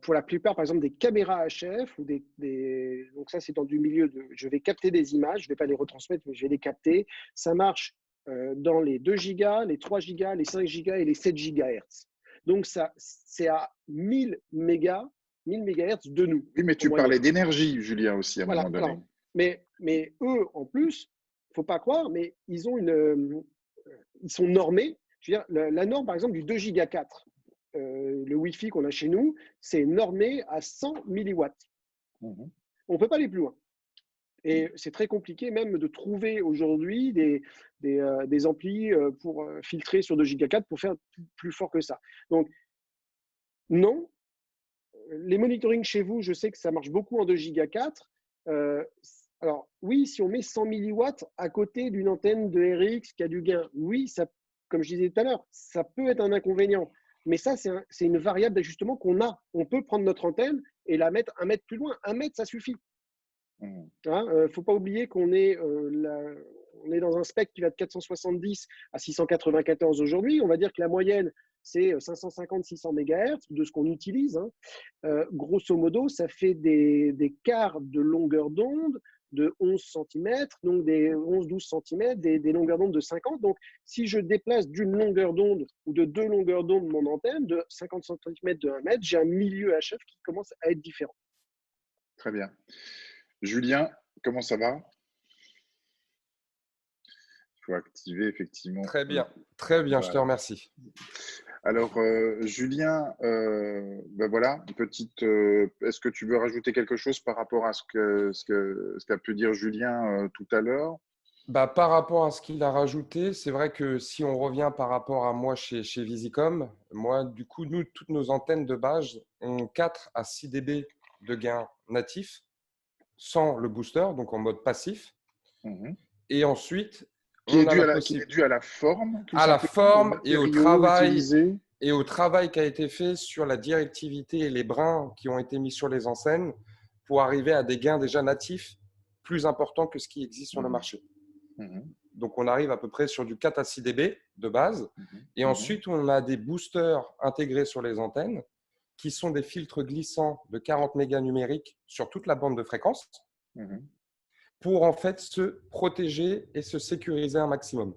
pour la plupart, par exemple des caméras HF ou donc ça c'est dans du milieu de je vais capter des images, je vais pas les retransmettre mais je vais les capter, ça marche dans les 2 gigas, les 3 gigas, les 5 gigas et les 7 gigahertz. Donc, c'est à 1000 mégahertz de nous. Oui, mais tu parlais d'énergie, Julien, aussi, à un moment donné. Alors, mais eux, en plus, il ne faut pas croire, mais ils sont normés. Je veux dire, la norme, par exemple, du 2 giga 4, le Wi-Fi qu'on a chez nous, c'est normé à 100 milliwatts. On ne peut pas aller plus loin. Et c'est très compliqué même de trouver aujourd'hui des amplis pour filtrer sur 2 giga 4 pour faire plus fort que ça. Donc, non. Les monitorings chez vous, je sais que ça marche beaucoup en 2 giga 4. Alors, oui, si on met 100 milliwatts à côté d'une antenne de RX qui a du gain, oui, ça, comme je disais tout à l'heure, ça peut être un inconvénient. Mais ça, c'est une variable d'ajustement qu'on a. On peut prendre notre antenne et la mettre 1 mètre plus loin. 1 mètre, ça suffit. Faut pas oublier qu'on est, on est dans un spectre qui va de 470 à 694 aujourd'hui. On va dire que la moyenne, c'est 550-600 MHz de ce qu'on utilise. Grosso modo, ça fait des quarts de longueur d'onde de 11 cm, donc des 11-12 cm, des longueurs d'onde de 50. Donc, si je déplace d'une longueur d'onde ou de 2 longueurs d'onde mon antenne, de 50 cm, de 1 mètre, j'ai un milieu HF qui commence à être différent. Très bien. Julien, comment ça va? Il faut activer effectivement. Très bien, voilà. Je te remercie. Alors, Julien, voilà, est-ce que tu veux rajouter quelque chose par rapport à ce qu'a pu dire Julien tout à l'heure? Par rapport à ce qu'il a rajouté, c'est vrai que si on revient par rapport à moi chez Visicom, moi, du coup, toutes nos antennes de base ont 4 à 6 dB de gain natif, sans le booster, donc en mode passif. Et ensuite, qui est dû à la forme, à la forme et au travail qui a été fait sur la directivité et les brins qui ont été mis sur les enseignes pour arriver à des gains déjà natifs plus importants que ce qui existe sur le marché. Donc, on arrive à peu près sur du 4 à 6 dB de base. Et ensuite, on a des boosters intégrés sur les antennes qui sont des filtres glissants de 40 mégas numériques sur toute la bande de fréquence pour en fait se protéger et se sécuriser un maximum.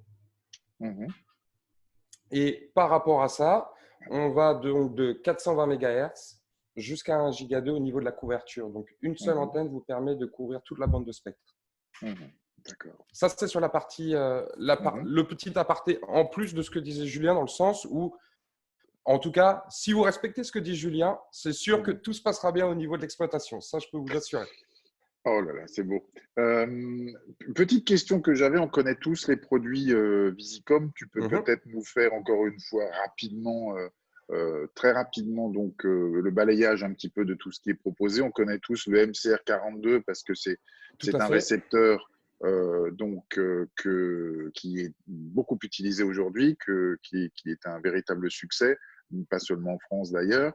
Et par rapport à ça, on va donc de 420 MHz jusqu'à 1 giga 2 au niveau de la couverture. Donc, une seule antenne vous permet de couvrir toute la bande de spectre. D'accord. Ça, c'est sur la partie, le petit aparté en plus de ce que disait Julien, dans le sens où, en tout cas, si vous respectez ce que dit Julien, c'est sûr que tout se passera bien au niveau de l'exploitation. Ça, je peux vous assurer. Oh là là, c'est beau. Petite question que j'avais, on connaît tous les produits Visicom. Tu peux peut-être nous faire encore une fois rapidement, très rapidement, donc le balayage un petit peu de tout ce qui est proposé. On connaît tous le MCR42 parce que c'est un récepteur qui est beaucoup utilisé aujourd'hui, qui est un véritable succès, pas seulement en France d'ailleurs.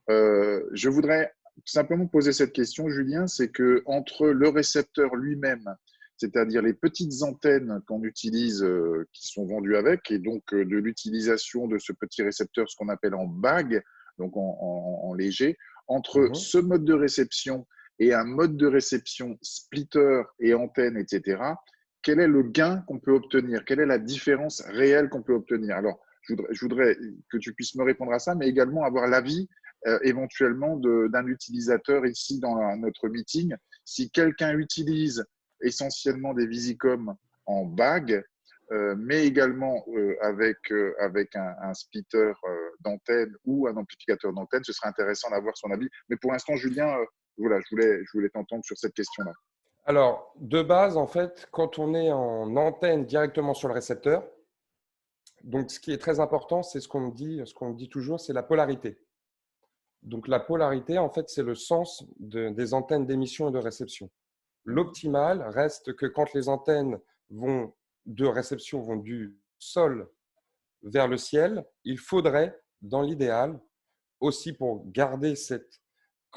Je voudrais simplement poser cette question, Julien, c'est que entre le récepteur lui-même, c'est-à-dire les petites antennes qu'on utilise, qui sont vendues avec, et donc de l'utilisation de ce petit récepteur, ce qu'on appelle en bague, donc en léger, entre ce mode de réception et un mode de réception splitter et antenne, etc., quel est le gain qu'on peut obtenir? Quelle est la différence réelle qu'on peut obtenir? Alors, je voudrais que tu puisses me répondre à ça, mais également avoir l'avis éventuellement d'un utilisateur ici dans notre meeting. Si quelqu'un utilise essentiellement des Visicom en bague, mais également avec un splitter d'antenne ou un amplificateur d'antenne, ce serait intéressant d'avoir son avis. Mais pour l'instant, Julien, voilà, je voulais t'entendre sur cette question-là. Alors, de base, en fait, quand on est en antenne directement sur le récepteur, donc ce qui est très important, c'est ce qu'on dit toujours, c'est la polarité. Donc, la polarité, en fait, c'est le sens des antennes d'émission et de réception. L'optimal reste que quand les antennes de réception vont du sol vers le ciel, il faudrait, dans l'idéal, aussi pour garder cette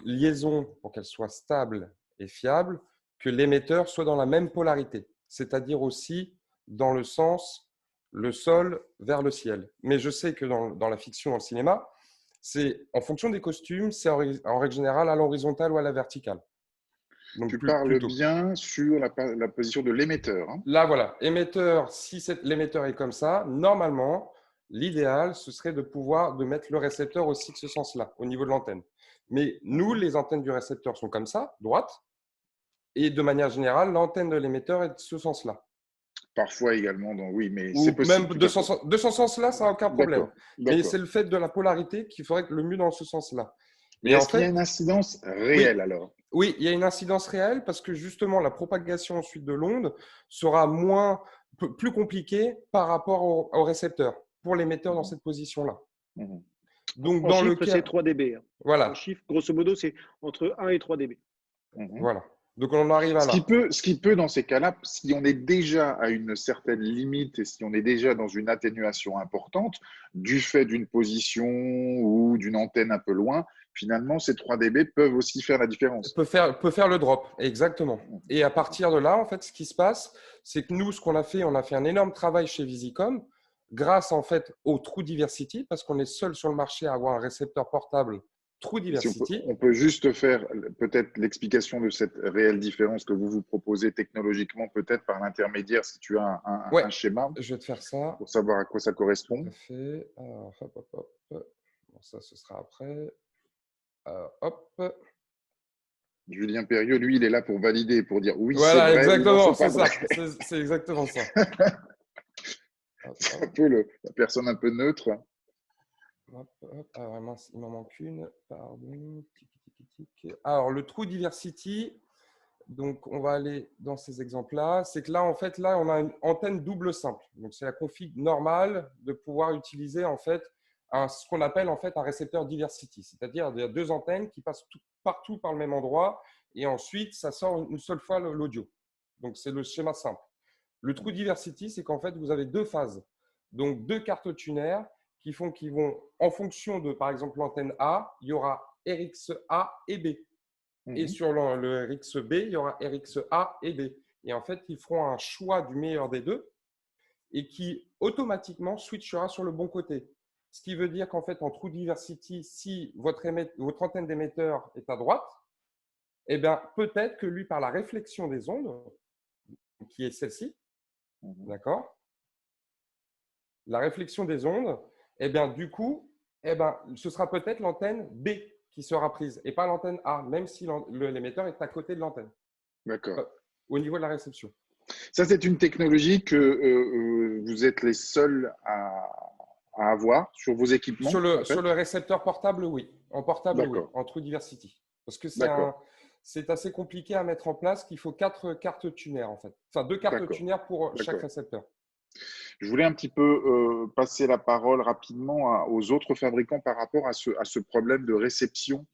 liaison, pour qu'elle soit stable et fiable, que l'émetteur soit dans la même polarité, c'est-à-dire aussi dans le sens le sol vers le ciel. Mais je sais que dans la fiction, dans le cinéma, c'est en fonction des costumes, c'est en règle générale à l'horizontale ou à la verticale. Donc, tu parles bien sur la position de l'émetteur. Hein. Là, voilà. Émetteur, si l'émetteur est comme ça, normalement, l'idéal, ce serait de mettre le récepteur aussi de ce sens-là, au niveau de l'antenne. Mais nous, les antennes du récepteur sont comme ça, droite. Et de manière générale, l'antenne de l'émetteur est de ce sens-là. Parfois également, oui, mais c'est possible. Même de ce sens-là, ça n'a aucun problème. Mais c'est le fait de la polarité qu'il faudrait que le mieux dans ce sens-là. Mais est-ce qu'il y a une incidence réelle alors? Oui, il y a une incidence réelle parce que justement, la propagation ensuite de l'onde sera plus compliquée par rapport au récepteur pour l'émetteur dans cette position-là. Donc, dans le cas, c'est 3 dB. Hein. Voilà. En chiffre, grosso modo, c'est entre 1 et 3 dB. Voilà. Donc, on en arrive à là. Ce qui peut, dans ces cas-là, si on est déjà à une certaine limite et si on est déjà dans une atténuation importante, du fait d'une position ou d'une antenne un peu loin, finalement, ces 3 dB peuvent aussi faire la différence. Peut faire le drop, exactement. Et à partir de là, en fait, ce qui se passe, c'est que nous, ce qu'on a fait, on a fait un énorme travail chez Visicom, grâce en fait au True Diversity, parce qu'on est seul sur le marché à avoir un récepteur portable True Diversity. Si on peut juste faire peut-être l'explication de cette réelle différence que vous proposez technologiquement, peut-être par l'intermédiaire, si tu as un schéma. Je vais te faire ça. Pour savoir à quoi ça correspond. Tout à fait. Alors, hop. Bon, ça, ce sera après. Hop. Julien Perriot, lui, il est là pour valider, pour dire oui, voilà, c'est vrai. Exactement, c'est ça. C'est exactement ça. C'est un peu la personne un peu neutre. Hop. Ah, vraiment, il m'en manque une. Pardon. Alors, le True Diversity, donc on va aller dans ces exemples-là. C'est que là, en fait, on a une antenne double simple. Donc, c'est la config normale de pouvoir utiliser, en fait, ce qu'on appelle en fait un récepteur diversity. C'est-à-dire, il y a 2 antennes qui passent partout par le même endroit et ensuite, ça sort une seule fois l'audio. Donc, c'est le schéma simple. Le True Diversity, c'est qu'en fait, vous avez 2 phases. Donc, 2 cartes tunaires qui vont, en fonction de, par exemple, l'antenne A, il y aura RXA et B. Et sur le RXB, il y aura RXA et B. Et en fait, ils feront un choix du meilleur des 2 et qui automatiquement switchera sur le bon côté. Ce qui veut dire qu'en fait, en True Diversity, si votre antenne d'émetteur est à droite, eh bien, peut-être que lui, par la réflexion des ondes, qui est celle-ci, d'accord, la réflexion des ondes, eh bien, du coup, ce sera peut-être l'antenne B qui sera prise et pas l'antenne A, même si l'émetteur est à côté de l'antenne. D'accord. Au niveau de la réception. Ça, c'est une technologie que vous êtes les seuls à avoir sur vos équipements. Sur le récepteur portable, oui. En portable, oui. En True Diversity. Parce que c'est assez compliqué à mettre en place qu'il faut 4 cartes tunaires, en fait. Enfin, 2 cartes tunaires pour chaque récepteur. Je voulais un petit peu passer la parole rapidement aux autres fabricants par rapport à ce problème de réception.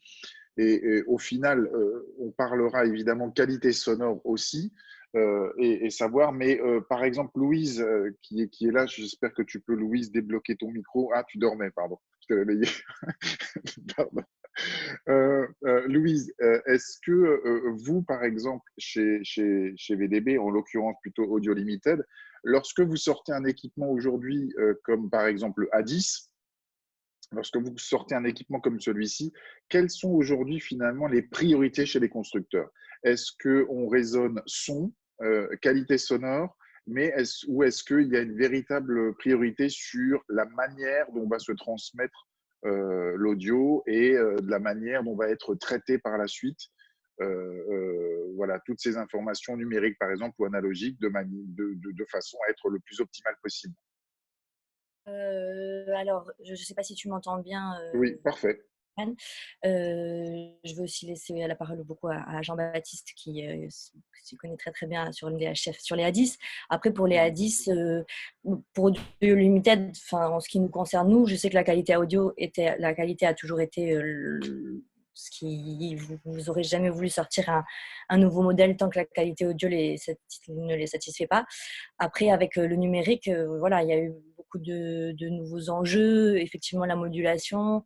Et au final, on parlera évidemment qualité sonore aussi et savoir. Mais par exemple, Louise, qui est là, j'espère que tu peux, Louise, débloquer ton micro. Ah, tu dormais, pardon. Je t'ai réveillé. Pardon. Louise, est-ce que vous, par exemple, chez VDB, en l'occurrence plutôt Audio Limited, lorsque vous sortez un équipement aujourd'hui, comme par exemple le A10, lorsque vous sortez un équipement comme celui-ci, quelles sont aujourd'hui finalement les priorités chez les constructeurs? Est-ce qu'on raisonne son, qualité sonore, ou est-ce qu'il y a une véritable priorité sur la manière dont va se transmettre l'audio et de la manière dont va être traité par la suite voilà, toutes ces informations numériques, par exemple, ou analogiques, de façon à être le plus optimal possible. Alors, je ne sais pas si tu m'entends bien. Oui, parfait. Stéphane. Je veux aussi laisser la parole beaucoup à Jean-Baptiste qui s'y connaît très très bien sur les HF, sur les A10. Après, pour les A10, pour Audio Limited, en ce qui nous concerne, nous, je sais que la qualité audio a toujours été ce qui vous n'aurez jamais voulu sortir un nouveau modèle tant que la qualité audio ne les satisfait pas. Après, avec le numérique, voilà, il y a eu beaucoup de nouveaux enjeux. Effectivement, la modulation,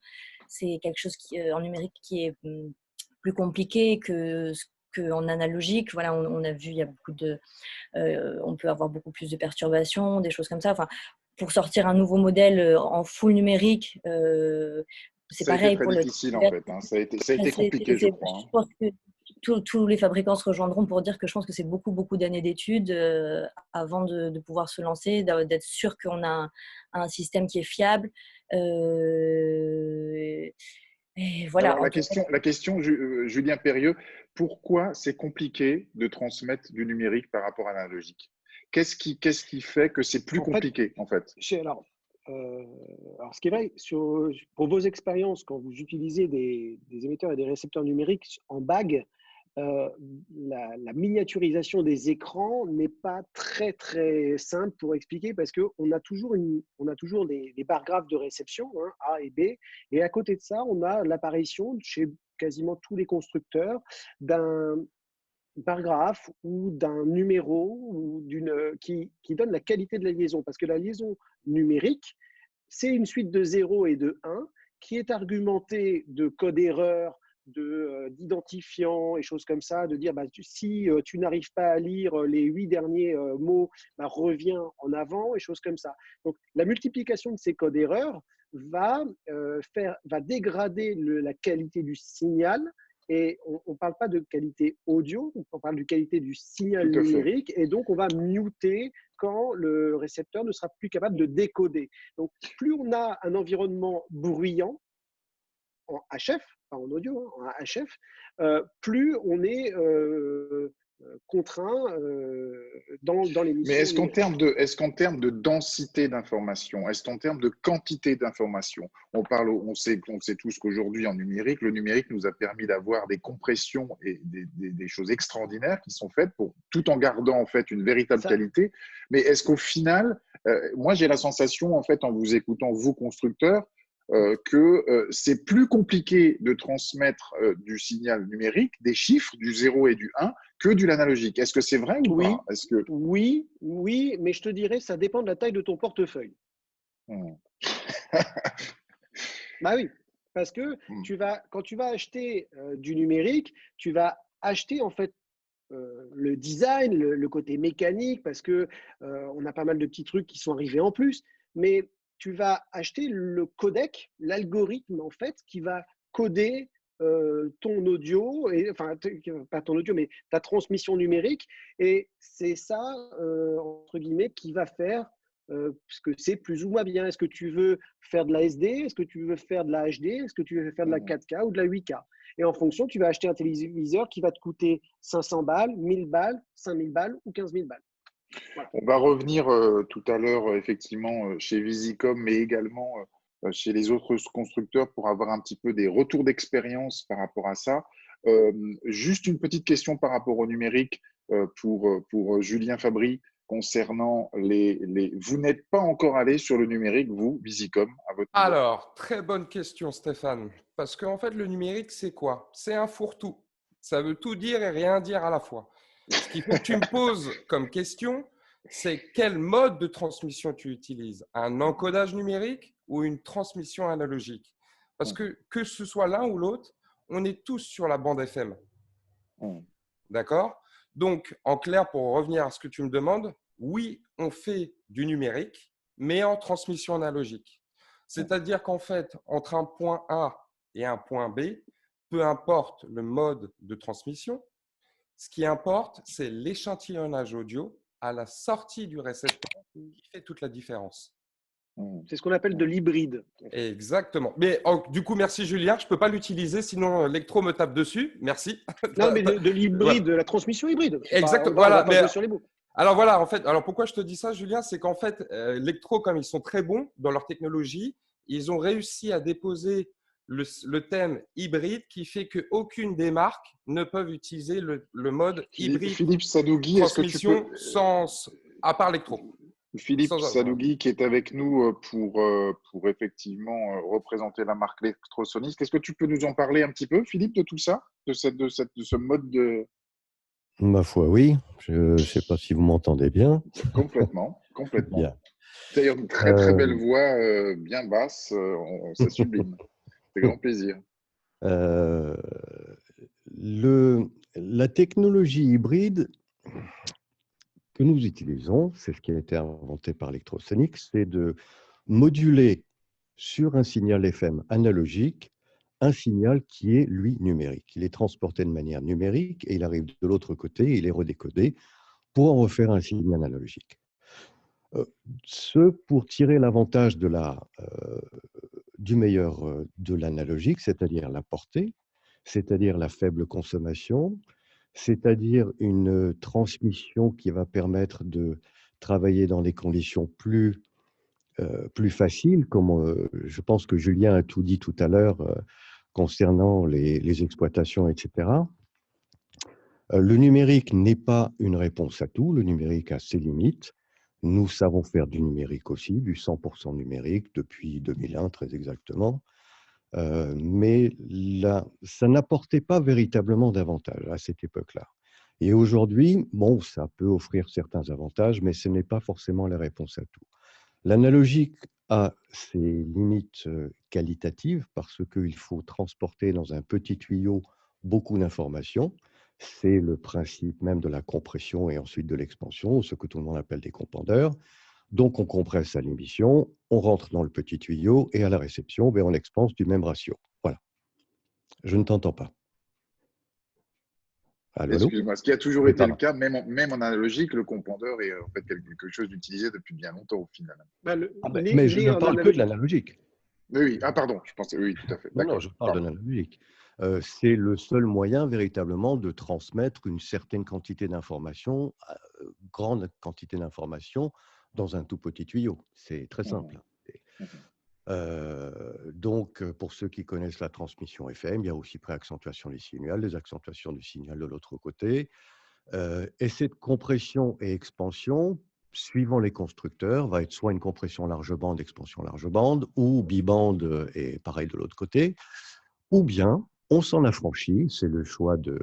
c'est quelque chose en numérique qui est plus compliqué qu'en analogique. Voilà, on a vu, il y a beaucoup on peut avoir beaucoup plus de perturbations, des choses comme ça. Enfin, pour sortir un nouveau modèle en full numérique, c'est pareil pour le. Ça a été très difficile en fait. Hein. Ça a été compliqué, je crois. Je pense que tous les fabricants se rejoindront pour dire que je pense que c'est beaucoup d'années d'études avant de pouvoir se lancer, d'être sûr qu'on a un système qui est fiable. Et voilà. Alors, la question, Julien Perrieux, pourquoi c'est compliqué de transmettre du numérique par rapport à l'analogique? Qu'est-ce qui fait que c'est plus compliqué en fait? Alors, ce qui est vrai, pour vos expériences, quand vous utilisez des émetteurs et des récepteurs numériques en bague, la miniaturisation des écrans n'est pas très très simple pour expliquer parce qu'on a toujours des barres graphes de réception, hein, A et B, et à côté de ça, on a l'apparition chez quasiment tous les constructeurs d'un bar graphe ou d'un numéro ou qui donne la qualité de la liaison, parce que la liaison numérique, c'est une suite de 0 et de 1 qui est argumentée de code erreur, d'identifiants et choses comme ça, de dire si tu n'arrives pas à lire les 8 derniers mots, reviens en avant et choses comme ça. Donc la multiplication de ces codes erreurs va dégrader la qualité du signal. Et on ne parle pas de qualité audio, on parle de qualité du signal numérique, et donc on va muter quand le récepteur ne sera plus capable de décoder. Donc plus on a un environnement bruyant en HF, pas en audio, hein, en HF, plus on est contraint dans l'émission. Mais est-ce qu'en termes de densité d'information, est-ce qu'en termes de quantité d'information, on sait tous qu'aujourd'hui en numérique, le numérique nous a permis d'avoir des compressions et des choses extraordinaires qui sont faites tout en gardant en fait une véritable qualité. Mais est-ce qu'au final, moi j'ai la sensation en fait en vous écoutant, vous constructeurs, que c'est plus compliqué de transmettre du signal numérique, des chiffres, du 0 et du 1, que de l'analogique. Est-ce que c'est vrai ou pas? Oui, mais je te dirais, ça dépend de la taille de ton portefeuille. Bah oui, parce que quand tu vas acheter du numérique, tu vas acheter en fait le design, le côté mécanique, parce que on a pas mal de petits trucs qui sont arrivés en plus, mais tu vas acheter le codec, l'algorithme en fait, qui va coder ton audio, pas ton audio, mais ta transmission numérique. Et c'est ça, entre guillemets, qui va faire parce que c'est plus ou moins bien. Est-ce que tu veux faire de la SD? Est-ce que tu veux faire de la HD? Est-ce que tu veux faire de la 4K ou de la 8K? Et en fonction, tu vas acheter un téléviseur qui va te coûter 500 balles, 1000 balles, 5000 balles ou 15 000 balles. Voilà. On va revenir tout à l'heure, effectivement, chez Visicom, mais également chez les autres constructeurs pour avoir un petit peu des retours d'expérience par rapport à ça. Juste une petite question par rapport au numérique pour Julien Fabry concernant Vous n'êtes pas encore allé sur le numérique, vous, Visicom, à votre niveau? Alors, très bonne question, Stéphane. Parce qu'en fait, le numérique, c'est quoi? C'est un fourre-tout. Ça veut tout dire et rien dire à la fois. Ce qu'il faut que tu me poses comme question, c'est quel mode de transmission tu utilises? Un encodage numérique ou une transmission analogique? Parce que ce soit l'un ou l'autre, on est tous sur la bande FM. D'accord? Donc, en clair, pour revenir à ce que tu me demandes, oui, on fait du numérique, mais en transmission analogique. C'est-à-dire qu'en fait, entre un point A et un point B, peu importe le mode de transmission, ce qui importe, c'est l'échantillonnage audio à la sortie du récepteur qui fait toute la différence. C'est ce qu'on appelle de l'hybride. Exactement. Mais du coup, merci Julien. Je ne peux pas l'utiliser, sinon Electro me tape dessus. Merci. Non, mais de l'hybride, de la transmission hybride. Exactement. Voilà. Alors voilà, en fait, pourquoi je te dis ça, Julien, c'est qu'en fait, Electro, comme ils sont très bons dans leur technologie, ils ont réussi à déposer le thème hybride qui fait qu'aucune des marques ne peuvent utiliser le mode hybride Philippe Sadougui, transmission à part électro. Philippe Sadougui qui est avec nous pour effectivement représenter la marque Electrosonics. Est-ce que tu peux nous en parler un petit peu, Philippe, de tout ça, de ce mode de… Ma foi, oui. Je ne sais pas si vous m'entendez bien. Complètement. Bien. D'ailleurs, une très très belle voix, bien basse, ça sublime. C'est grand plaisir. La technologie hybride que nous utilisons, c'est ce qui a été inventé par Electrosonics, c'est de moduler sur un signal FM analogique un signal qui est, lui, numérique. Il est transporté de manière numérique et il arrive de l'autre côté, il est redécodé pour en refaire un signal analogique. Ce pour tirer l'avantage du meilleur de l'analogique, c'est-à-dire la portée, c'est-à-dire la faible consommation, c'est-à-dire une transmission qui va permettre de travailler dans des conditions plus faciles, comme je pense que Julien a tout dit tout à l'heure concernant les exploitations, etc. Le numérique n'est pas une réponse à tout, le numérique a ses limites. Nous savons faire du numérique aussi, du 100% numérique depuis 2001 très exactement. Mais là, ça n'apportait pas véritablement d'avantages à cette époque-là. Et aujourd'hui, bon, ça peut offrir certains avantages, mais ce n'est pas forcément la réponse à tout. L'analogique a ses limites qualitatives parce qu'il faut transporter dans un petit tuyau beaucoup d'informations. C'est le principe même de la compression et ensuite de l'expansion, ce que tout le monde appelle des compondeurs. Donc, on compresse à l'émission, on rentre dans le petit tuyau et à la réception, on expanse du même ratio. Voilà. Je ne t'entends pas. Excuse-moi, ce qui a toujours été le cas, même en analogique, le compondeur est en fait quelque chose d'utilisé depuis bien longtemps au final. Mais je ne parle que de l'analogique. Oui, ah pardon, je pensais, oui, tout à fait. Non, je parle de l'analogique. C'est le seul moyen véritablement de transmettre une certaine quantité d'informations, grande quantité d'informations, dans un tout petit tuyau. C'est très simple. Donc, pour ceux qui connaissent la transmission FM, il y a aussi préaccentuation du signal, des accentuations du signal de l'autre côté. Et cette compression et expansion, suivant les constructeurs, va être soit une compression large bande, expansion large bande, ou bibande et pareil de l'autre côté, ou bien on s'en affranchit, c'est le choix de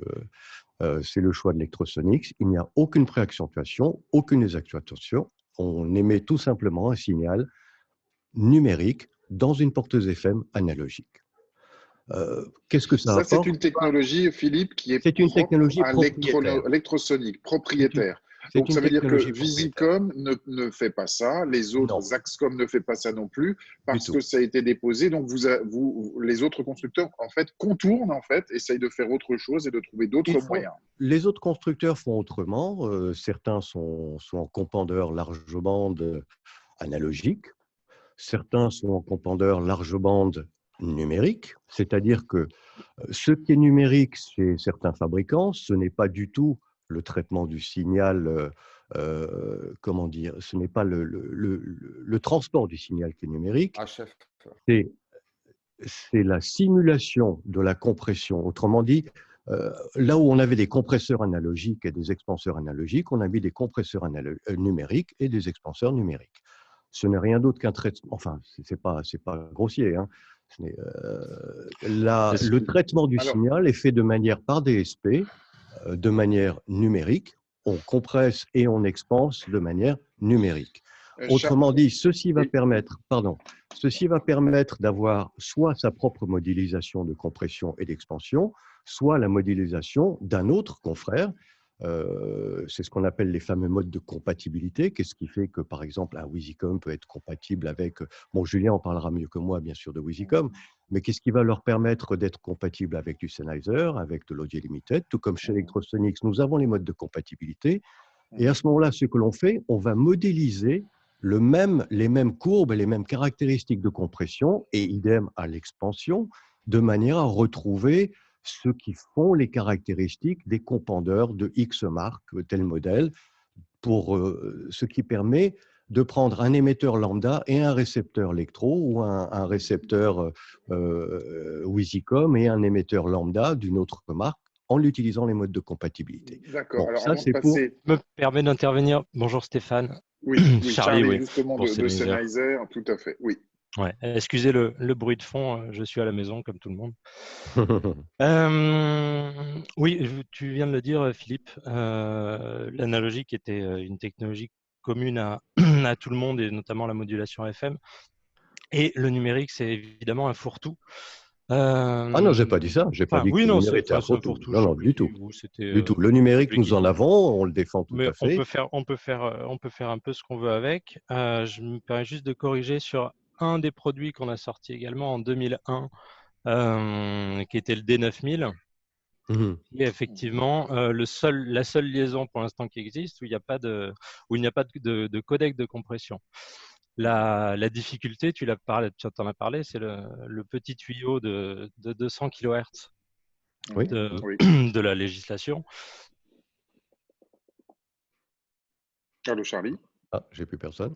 Electrosonics. Il n'y a aucune préaccentuation, aucune désaccentuation. On émet tout simplement un signal numérique dans une porteuse FM analogique. Qu'est-ce que ça apporte ? Ça, c'est une technologie, Philippe, qui est une technologie à Electrosonics, propriétaire. Donc, ça veut dire que Visicom ne fait pas ça, les autres, Axcom ne fait pas ça non plus, parce que ça a été déposé. Donc, les autres constructeurs, en fait, contournent, en fait, essayent de faire autre chose et de trouver d'autres moyens. Les autres constructeurs font autrement. Certains sont en compondeur large bande analogique. Certains sont en compondeur large bande numérique, c'est-à-dire que ce qui est numérique chez certains fabricants, ce n'est pas du tout le traitement du signal, comment dire, ce n'est pas le transport du signal qui est numérique, c'est la simulation de la compression. Autrement dit, là où on avait des compresseurs analogiques et des expanseurs analogiques, on a mis des compresseurs numériques et des expanseurs numériques. Ce n'est rien d'autre qu'un traitement, enfin, c'est pas grossier, hein. Le traitement du signal est fait de manière par DSP, de manière numérique. On compresse et on expanse de manière numérique. Autrement dit, ceci va permettre d'avoir soit sa propre modélisation de compression et d'expansion, soit la modélisation d'un autre confrère. C'est ce qu'on appelle les fameux modes de compatibilité. Qu'est-ce qui fait que, par exemple, un Visicom peut être compatible avec… Bon, Julien en parlera mieux que moi, bien sûr, de Visicom, mais qu'est-ce qui va leur permettre d'être compatible avec du Sennheiser, avec de l'Audio Limited, tout comme chez Electrosonics, nous avons les modes de compatibilité. Et à ce moment-là, ce que l'on fait, on va modéliser les mêmes courbes et les mêmes caractéristiques de compression, et idem à l'expansion, de manière à retrouver ceux qui font les caractéristiques des compondeurs de X marque, tel modèle, pour ce qui permet de prendre un émetteur lambda et un récepteur électro ou un récepteur Wisicom et un émetteur lambda d'une autre marque en utilisant les modes de compatibilité. D'accord. Bon, Alors, ça, avant de c'est pour… passer… Je me permets d'intervenir. Bonjour Stéphane. Oui, Charlie, oui, justement, pour de Sennheiser. Sennheiser, tout à fait, oui. Ouais. Excusez le bruit de fond, je suis à la maison comme tout le monde. Oui, tu viens de le dire, Philippe. L'analogique était une technologie commune à, à tout le monde et notamment la modulation FM. Et le numérique, c'est évidemment un fourre-tout. Ah non, j'ai pas dit ça. J'ai pas dit que le numérique était un fourre-tout. Non, non, du tout. Du tout. Le numérique, nous en avons, on le défend tout à fait. On peut faire un peu ce qu'on veut avec. Je me permets juste de corriger sur un des produits qu'on a sorti également en 2001, qui était le D9000. Et effectivement, la seule liaison pour l'instant qui existe où il n'y a pas de codec de compression. La difficulté, tu en as parlé, c'est le petit tuyau de 200 kHz de la législation. Allô, Charlie? Ah, j'ai plus personne.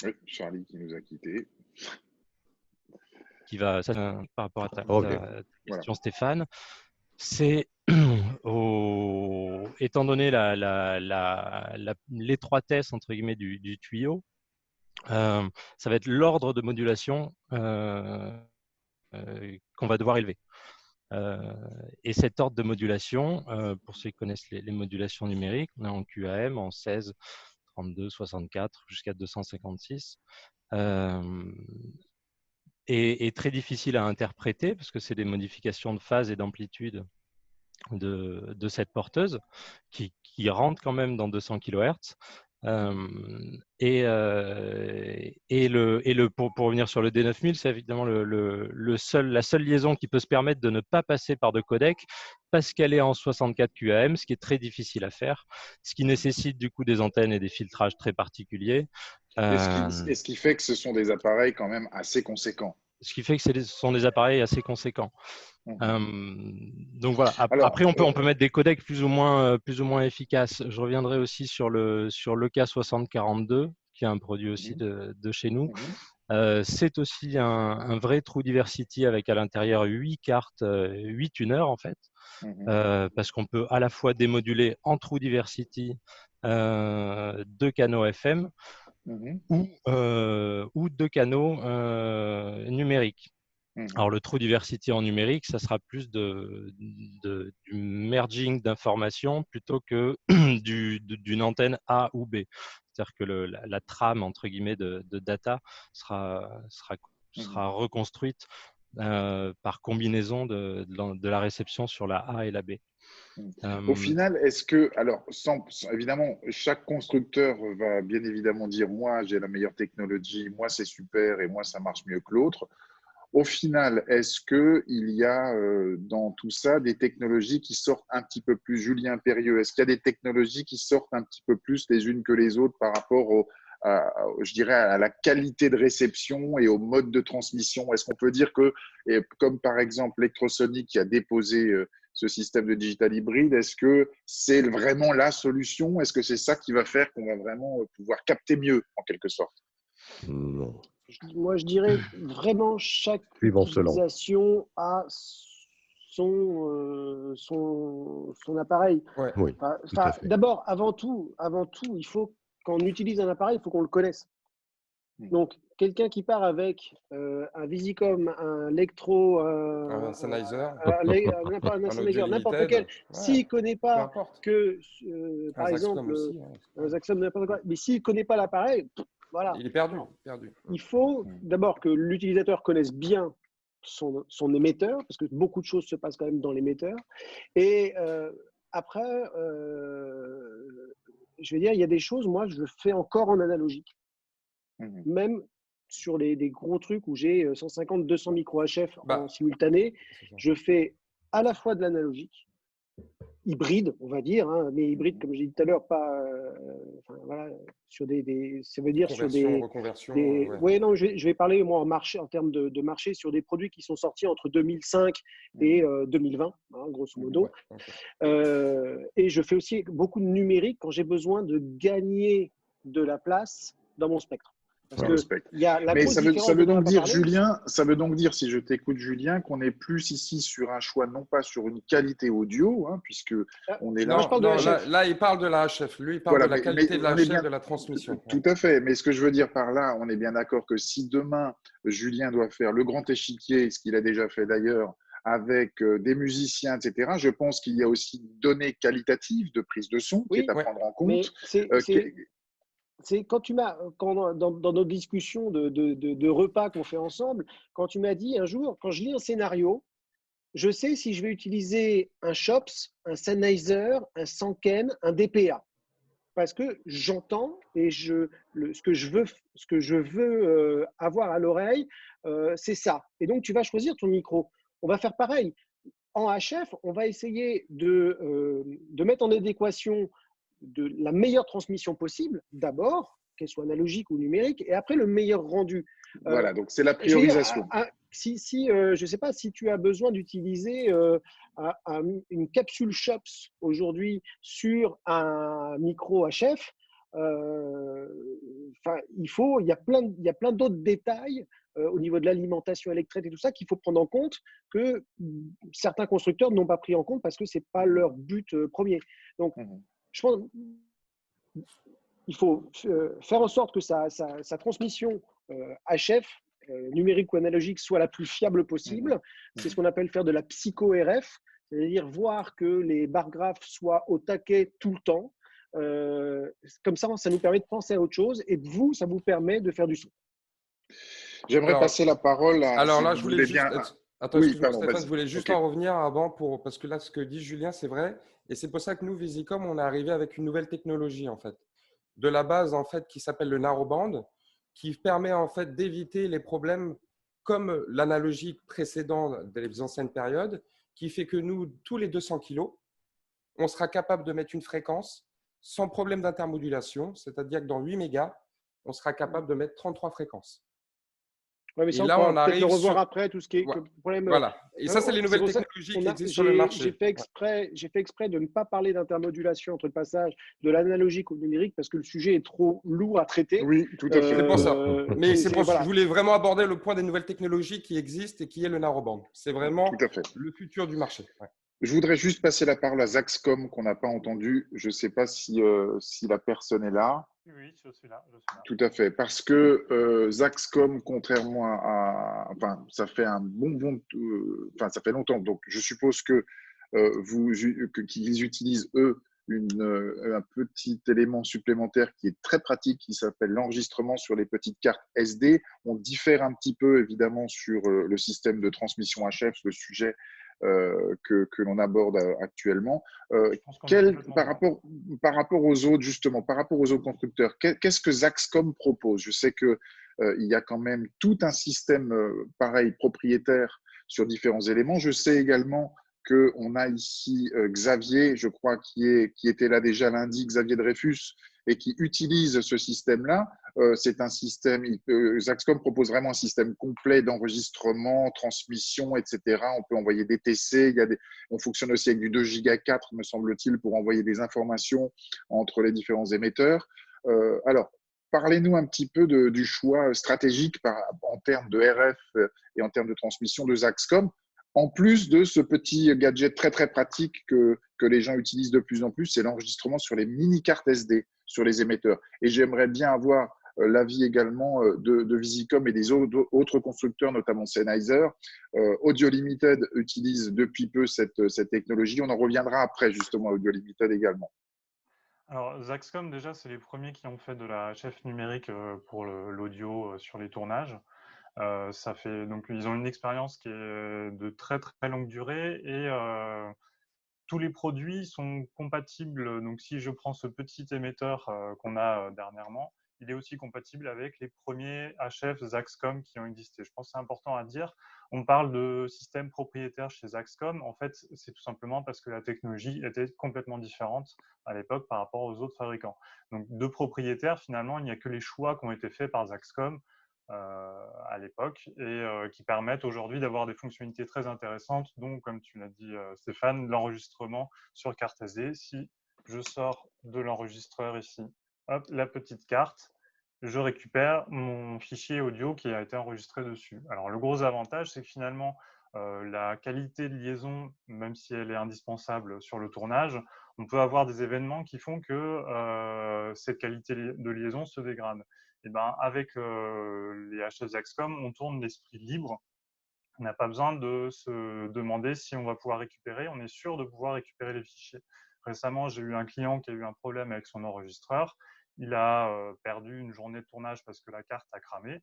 Oui, Charlie qui nous a quittés. Par rapport à ta question, Stéphane, c'est étant donné l'étroitesse entre guillemets du tuyau, ça va être l'ordre de modulation qu'on va devoir élever. Et cet ordre de modulation, pour ceux qui connaissent les modulations numériques, on est en QAM, en 16, 32, 64 jusqu'à 256. Est très difficile à interpréter parce que c'est des modifications de phase et d'amplitude de cette porteuse qui rentre quand même dans 200 kHz. Pour revenir sur le D9000, c'est évidemment la seule liaison qui peut se permettre de ne pas passer par de codec parce qu'elle est en 64 QAM, ce qui est très difficile à faire, ce qui nécessite du coup des antennes et des filtrages très particuliers. Et ce qui fait que ce sont des appareils quand même assez conséquents. Ce qui fait que ce sont des appareils assez conséquents. Donc voilà. Après, on peut mettre des codecs plus ou moins efficaces. Je reviendrai aussi sur le K6042, qui est un produit aussi de chez nous. C'est aussi un vrai True Diversity avec à l'intérieur 8 cartes, 8 tuners en fait, parce qu'on peut à la fois démoduler en True Diversity 2 canaux FM ou 2 canaux numériques. Alors, le True Diversity en numérique, ça sera plus du merging d'informations plutôt que d'une antenne A ou B. C'est-à-dire que la trame, entre guillemets, de data sera reconstruite par combinaison de la réception sur la A et la B. Au final, est-ce que, alors, évidemment, chaque constructeur va bien évidemment dire « moi, j'ai la meilleure technologie, moi, c'est super et moi, ça marche mieux que l'autre ». Au final, est-ce qu'il y a dans tout ça des technologies qui sortent un petit peu plus, Julien Perrieux, est-ce qu'il y a des technologies qui sortent un petit peu plus les unes que les autres par rapport je dirais, à la qualité de réception et au mode de transmission? Est-ce qu'on peut dire que, comme par exemple Electrosonic qui a déposé ce système de digital hybride, est-ce que c'est vraiment la solution? Est-ce que c'est ça qui va faire qu'on va vraiment pouvoir capter mieux, en quelque sorte? Non. Moi, je dirais vraiment chaque utilisation a son appareil. Oui, d'abord, avant tout, il faut, quand on utilise un appareil, il faut qu'on le connaisse. Donc, quelqu'un qui part avec un Visicom, un Electro, un Sennheiser, n'importe lequel, s'il ne connaît pas par exemple, un Zaxxon, n'importe quoi, mais s'il ne connaît pas l'appareil, voilà. Il est perdu. Il faut d'abord que l'utilisateur connaisse bien son émetteur, parce que beaucoup de choses se passent quand même dans l'émetteur. Et après, je veux dire, il y a des choses, moi, je le fais encore en analogique. Même sur des gros trucs où j'ai 150, 200 micro HF en simultané, je fais à la fois de l'analogique, hybride, on va dire, hein, mais hybride, comme j'ai dit tout à l'heure, pas, sur ça veut dire sur reconversion. Non, je vais parler moi en termes de marché sur des produits qui sont sortis entre 2005 et 2020, hein, grosso modo. Et je fais aussi beaucoup de numérique quand j'ai besoin de gagner de la place dans mon spectre. Parce que il y a la Mais grosse ça veut dont on donc n'a pas dire, parlé. Julien, ça veut donc dire, si je t'écoute, Julien, qu'on est plus ici sur un choix, non pas sur une qualité audio, hein, puisque on est là. Moi, je parle de HF. Là, il parle de la HF. Lui, il parle de la qualité de la HF, de la transmission. Tout à fait. Mais ce que je veux dire par là, on est bien d'accord que si demain, Julien doit faire le grand échiquier, ce qu'il a déjà fait d'ailleurs, avec des musiciens, etc., je pense qu'il y a aussi une donnée qualitative de prise de son qui est à prendre en compte. C'est quand dans nos discussions de repas qu'on fait ensemble, quand tu m'as dit un jour, quand je lis un scénario, je sais si je vais utiliser un Chops, un Sennheiser, un Sanken, un DPA. Parce que j'entends et ce que je veux avoir à l'oreille, c'est ça. Et donc, tu vas choisir ton micro. On va faire pareil. En HF, on va essayer de mettre en adéquation de la meilleure transmission possible, d'abord, qu'elle soit analogique ou numérique, et après le meilleur rendu. Voilà, donc c'est la priorisation. Je ne sais pas si tu as besoin d'utiliser une capsule Chops aujourd'hui sur un micro HF, il y a plein d'autres détails au niveau de l'alimentation électrique et tout ça qu'il faut prendre en compte que certains constructeurs n'ont pas pris en compte parce que ce n'est pas leur but premier. Donc, je pense qu'il faut faire en sorte que sa transmission HF, numérique ou analogique, soit la plus fiable possible. C'est ce qu'on appelle faire de la psycho-RF, c'est-à-dire voir que les barres graphes soient au taquet tout le temps. Comme ça nous permet de penser à autre chose et vous, ça vous permet de faire du son. J'aimerais passer la parole à… Alors là, je voulais juste… Attends, excuse-moi Stéphane, je voulais juste en revenir avant parce que là, ce que dit Julien, c'est vrai. Et c'est pour ça que nous, Visicom, on est arrivé avec une nouvelle technologie, en fait. De la base, en fait, qui s'appelle le narrowband, qui permet, en fait, d'éviter les problèmes comme l'analogique précédent des anciennes périodes, qui fait que nous, tous les 200 kilos, on sera capable de mettre une fréquence sans problème d'intermodulation, c'est-à-dire que dans 8 mégas, on sera capable de mettre 33 fréquences. Ouais, mais ça, on va peut-être le revoir après, tout ce qui est problème. Voilà. Et ça, c'est les nouvelles technologies qui existent sur le marché. J'ai fait exprès de ne pas parler d'intermodulation entre le passage de l'analogique au numérique parce que le sujet est trop lourd à traiter. Oui, tout à fait. C'est pour ça. Mais c'est pour ça que je voulais vraiment aborder le point des nouvelles technologies qui existent et qui est le narrowband. C'est vraiment le futur du marché. Ouais. Je voudrais juste passer la parole à Zaxcom qu'on n'a pas entendu. Je ne sais pas si la personne est là. Oui, je suis là. Tout à fait, parce que Zaxcom, contrairement enfin, ça fait ça fait longtemps. Donc, je suppose que qu'ils utilisent eux un petit élément supplémentaire qui est très pratique, qui s'appelle l'enregistrement sur les petites cartes SD. On diffère un petit peu évidemment sur le système de transmission HF, le sujet que l'on aborde actuellement. Par rapport aux autres, justement, par rapport aux autres constructeurs, qu'est-ce que Zaxcom propose? Je sais qu'il y a quand même tout un système pareil, propriétaire sur différents éléments. Je sais également qu'on a ici Xavier, je crois, qui était là déjà lundi, Xavier Dreyfus, et qui utilise ce système-là. C'est un système, Zaxcom propose vraiment un système complet d'enregistrement, transmission, etc. On peut envoyer des TC, on fonctionne aussi avec du 2 Go 4, me semble-t-il, pour envoyer des informations entre les différents émetteurs. Alors, parlez-nous un petit peu du choix stratégique en termes de RF et en termes de transmission de Zaxcom, en plus de ce petit gadget très très pratique que les gens utilisent de plus en plus, c'est l'enregistrement sur les mini-cartes SD, sur les émetteurs. Et j'aimerais bien avoir l'avis également de Visicom et des autres constructeurs, notamment Sennheiser. Audio Limited utilise depuis peu cette technologie. On en reviendra après justement à Audio Limited également. Alors, Zaxcom, déjà, c'est les premiers qui ont fait de la HF numérique pour l'audio sur les tournages. Donc, ils ont une expérience qui est de très très longue durée et tous les produits sont compatibles. Donc, si je prends ce petit émetteur qu'on a dernièrement, il est aussi compatible avec les premiers HF Zaxcom qui ont existé. Je pense que c'est important à dire. On parle de système propriétaire chez Zaxcom. En fait, c'est tout simplement parce que la technologie était complètement différente à l'époque par rapport aux autres fabricants. Donc, de propriétaires, finalement, il n'y a que les choix qui ont été faits par Zaxcom à l'époque et qui permettent aujourd'hui d'avoir des fonctionnalités très intéressantes, dont, comme tu l'as dit Stéphane, l'enregistrement sur carte SD. Si je sors de l'enregistreur ici, hop, la petite carte, je récupère mon fichier audio qui a été enregistré dessus. Alors, le gros avantage, c'est que finalement, la qualité de liaison, même si elle est indispensable sur le tournage, on peut avoir des événements qui font que cette qualité de liaison se dégrade. Et ben, avec les HF Axcom, on tourne l'esprit libre. On n'a pas besoin de se demander si on va pouvoir récupérer. On est sûr de pouvoir récupérer les fichiers. Récemment, j'ai eu un client qui a eu un problème avec son enregistreur. Il a perdu une journée de tournage parce que la carte a cramé.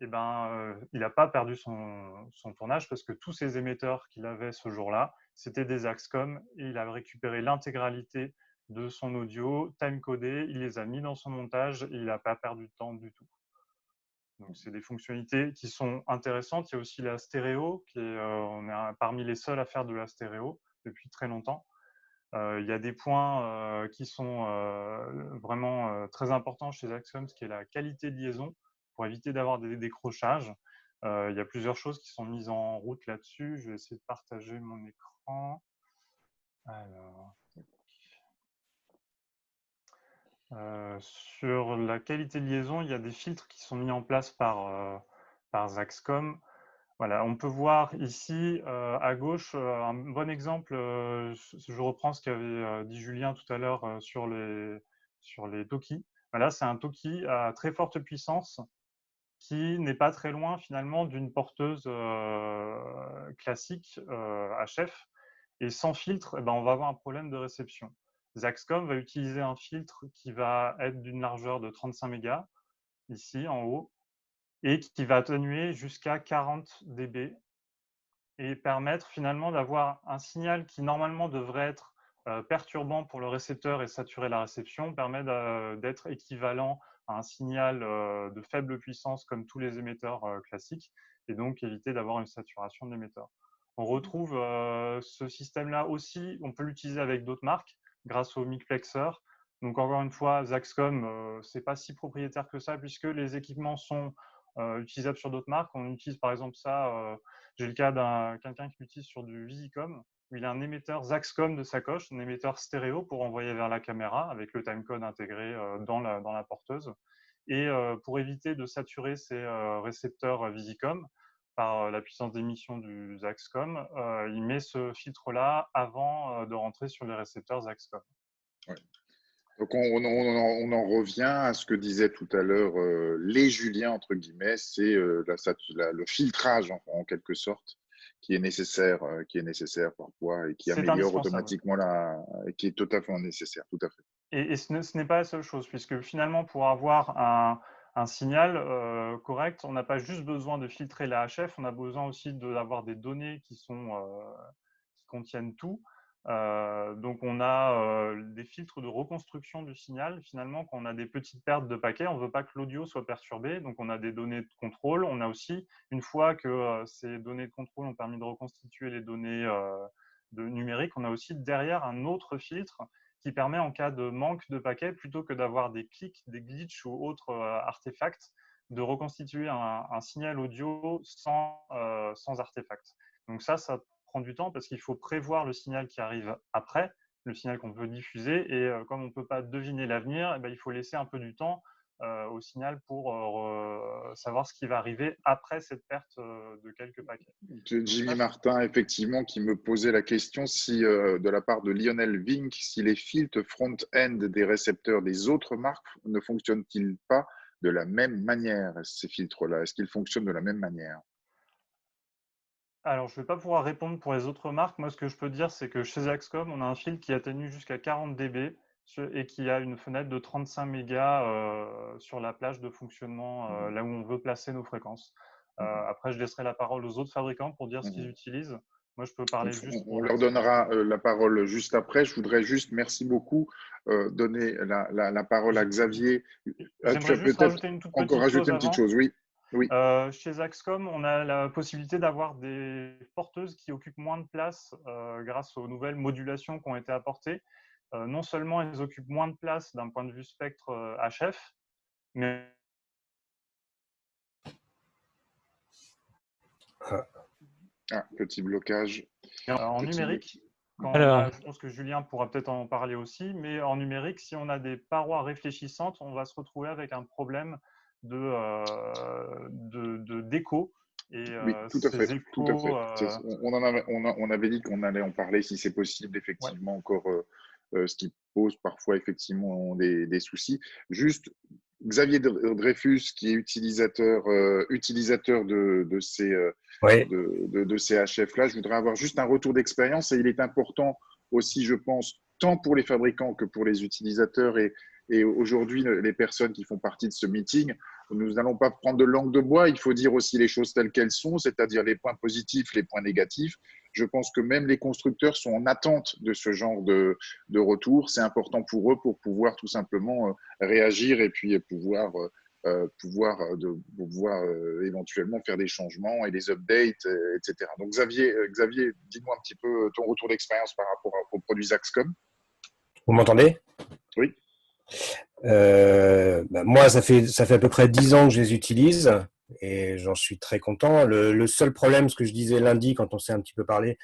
Et ben, il n'a pas perdu son tournage parce que tous ces émetteurs qu'il avait ce jour-là, c'était des Axcom et il a récupéré l'intégralité de son audio, time-codé, il les a mis dans son montage et il n'a pas perdu de temps du tout. Donc, c'est des fonctionnalités qui sont intéressantes. Il y a aussi la stéréo, on est parmi les seuls à faire de la stéréo depuis très longtemps. Il y a des points qui sont vraiment très importants chez Axcom, ce qui est la qualité de liaison, pour éviter d'avoir des décrochages. Il y a plusieurs choses qui sont mises en route là-dessus. Je vais essayer de partager mon écran. Alors, sur la qualité de liaison, il y a des filtres qui sont mis en place par Axcom. Voilà, on peut voir ici à gauche un bon exemple. Je reprends ce qu'avait dit Julien tout à l'heure sur les Toki. Voilà, c'est un Toki à très forte puissance qui n'est pas très loin finalement d'une porteuse classique HF. Et sans filtre, eh ben, on va avoir un problème de réception. Axcom va utiliser un filtre qui va être d'une largeur de 35 mégas, ici en haut, et qui va atténuer jusqu'à 40 dB et permettre finalement d'avoir un signal qui normalement devrait être perturbant pour le récepteur et saturer la réception, permet d'être équivalent à un signal de faible puissance comme tous les émetteurs classiques et donc éviter d'avoir une saturation de l'émetteur. On retrouve ce système-là aussi, on peut l'utiliser avec d'autres marques grâce au micplexer. Donc encore une fois, Axcom, ce n'est pas si propriétaire que ça puisque les équipements sont utilisables sur d'autres marques. On utilise par exemple ça, j'ai le cas d'un quelqu'un qui l'utilise sur du Visicom, où il a un émetteur Axcom de sacoche, un émetteur stéréo pour envoyer vers la caméra avec le timecode intégré dans la porteuse. Et pour éviter de saturer ces récepteurs Visicom par la puissance d'émission du Axcom, il met ce filtre-là avant de rentrer sur les récepteurs Axcom. Ouais. Donc, on en revient à ce que disait tout à l'heure les Julien, entre guillemets, c'est le filtrage, en quelque sorte, qui est nécessaire parfois et qui améliore automatiquement qui est totalement nécessaire, tout à fait. Et ce n'est pas la seule chose, puisque finalement, pour avoir un signal correct, on n'a pas juste besoin de filtrer la HF, on a besoin aussi d'avoir des données qui contiennent tout. Donc, on a des filtres de reconstruction du signal. Finalement, quand on a des petites pertes de paquets, on ne veut pas que l'audio soit perturbé. Donc, on a des données de contrôle. On a aussi, une fois que ces données de contrôle ont permis de reconstituer les données numériques, on a aussi derrière un autre filtre qui permet, en cas de manque de paquets, plutôt que d'avoir des clics, des glitches ou autres artefacts, de reconstituer un signal audio sans artefact. Donc ça prend du temps parce qu'il faut prévoir le signal qui arrive après, le signal qu'on veut diffuser, et comme on ne peut pas deviner l'avenir, eh bien, il faut laisser un peu du temps au signal pour savoir ce qui va arriver après cette perte de quelques paquets. Jimmy Martin, effectivement, qui me posait la question si, de la part de Lionel Vink, si les filtres front-end des récepteurs des autres marques ne fonctionnent-ils pas de la même manière, ces filtres-là? Est-ce qu'ils fonctionnent de la même manière? Alors, je ne vais pas pouvoir répondre pour les autres marques. Moi, ce que je peux dire, c'est que chez Axcom, on a un filtre qui atténue jusqu'à 40 dB et qui a une fenêtre de 35 mégas sur la plage de fonctionnement, là où on veut placer nos fréquences. Après, je laisserai la parole aux autres fabricants pour dire ce qu'ils utilisent. Moi, je peux parler juste on leur donnera la parole juste après. Je voudrais juste, merci beaucoup, donner la parole à Xavier. J'aimerais juste rajouter une toute petite chose. Oui. Oui. Chez Axcom, on a la possibilité d'avoir des porteuses qui occupent moins de place grâce aux nouvelles modulations qui ont été apportées. Non seulement elles occupent moins de place d'un point de vue spectre HF, mais petit blocage. En numérique, Je pense que Julien pourra peut-être en parler aussi, mais en numérique, si on a des parois réfléchissantes, on va se retrouver avec un problème d'écho. Oui, tout à fait. Tout à fait. On avait dit qu'on allait en parler si c'est possible, effectivement, encore ce qui pose parfois effectivement des soucis. Juste, Xavier Dreyfus, qui est utilisateur de ces HF-là, je voudrais avoir juste un retour d'expérience et il est important aussi, je pense, tant pour les fabricants que pour les utilisateurs et aujourd'hui, les personnes qui font partie de ce meeting, nous n'allons pas prendre de langue de bois, il faut dire aussi les choses telles qu'elles sont, c'est-à-dire les points positifs, les points négatifs. Je pense que même les constructeurs sont en attente de ce genre de retour. C'est important pour eux pour pouvoir tout simplement réagir et puis pouvoir éventuellement faire des changements et des updates, etc. Donc Xavier, dis-moi un petit peu ton retour d'expérience par rapport aux produits Zaxcom. Vous m'entendez? Oui. Moi, ça fait à peu près 10 ans que je les utilise et j'en suis très content. Le seul problème, ce que je disais lundi quand on s'est un petit peu parlé,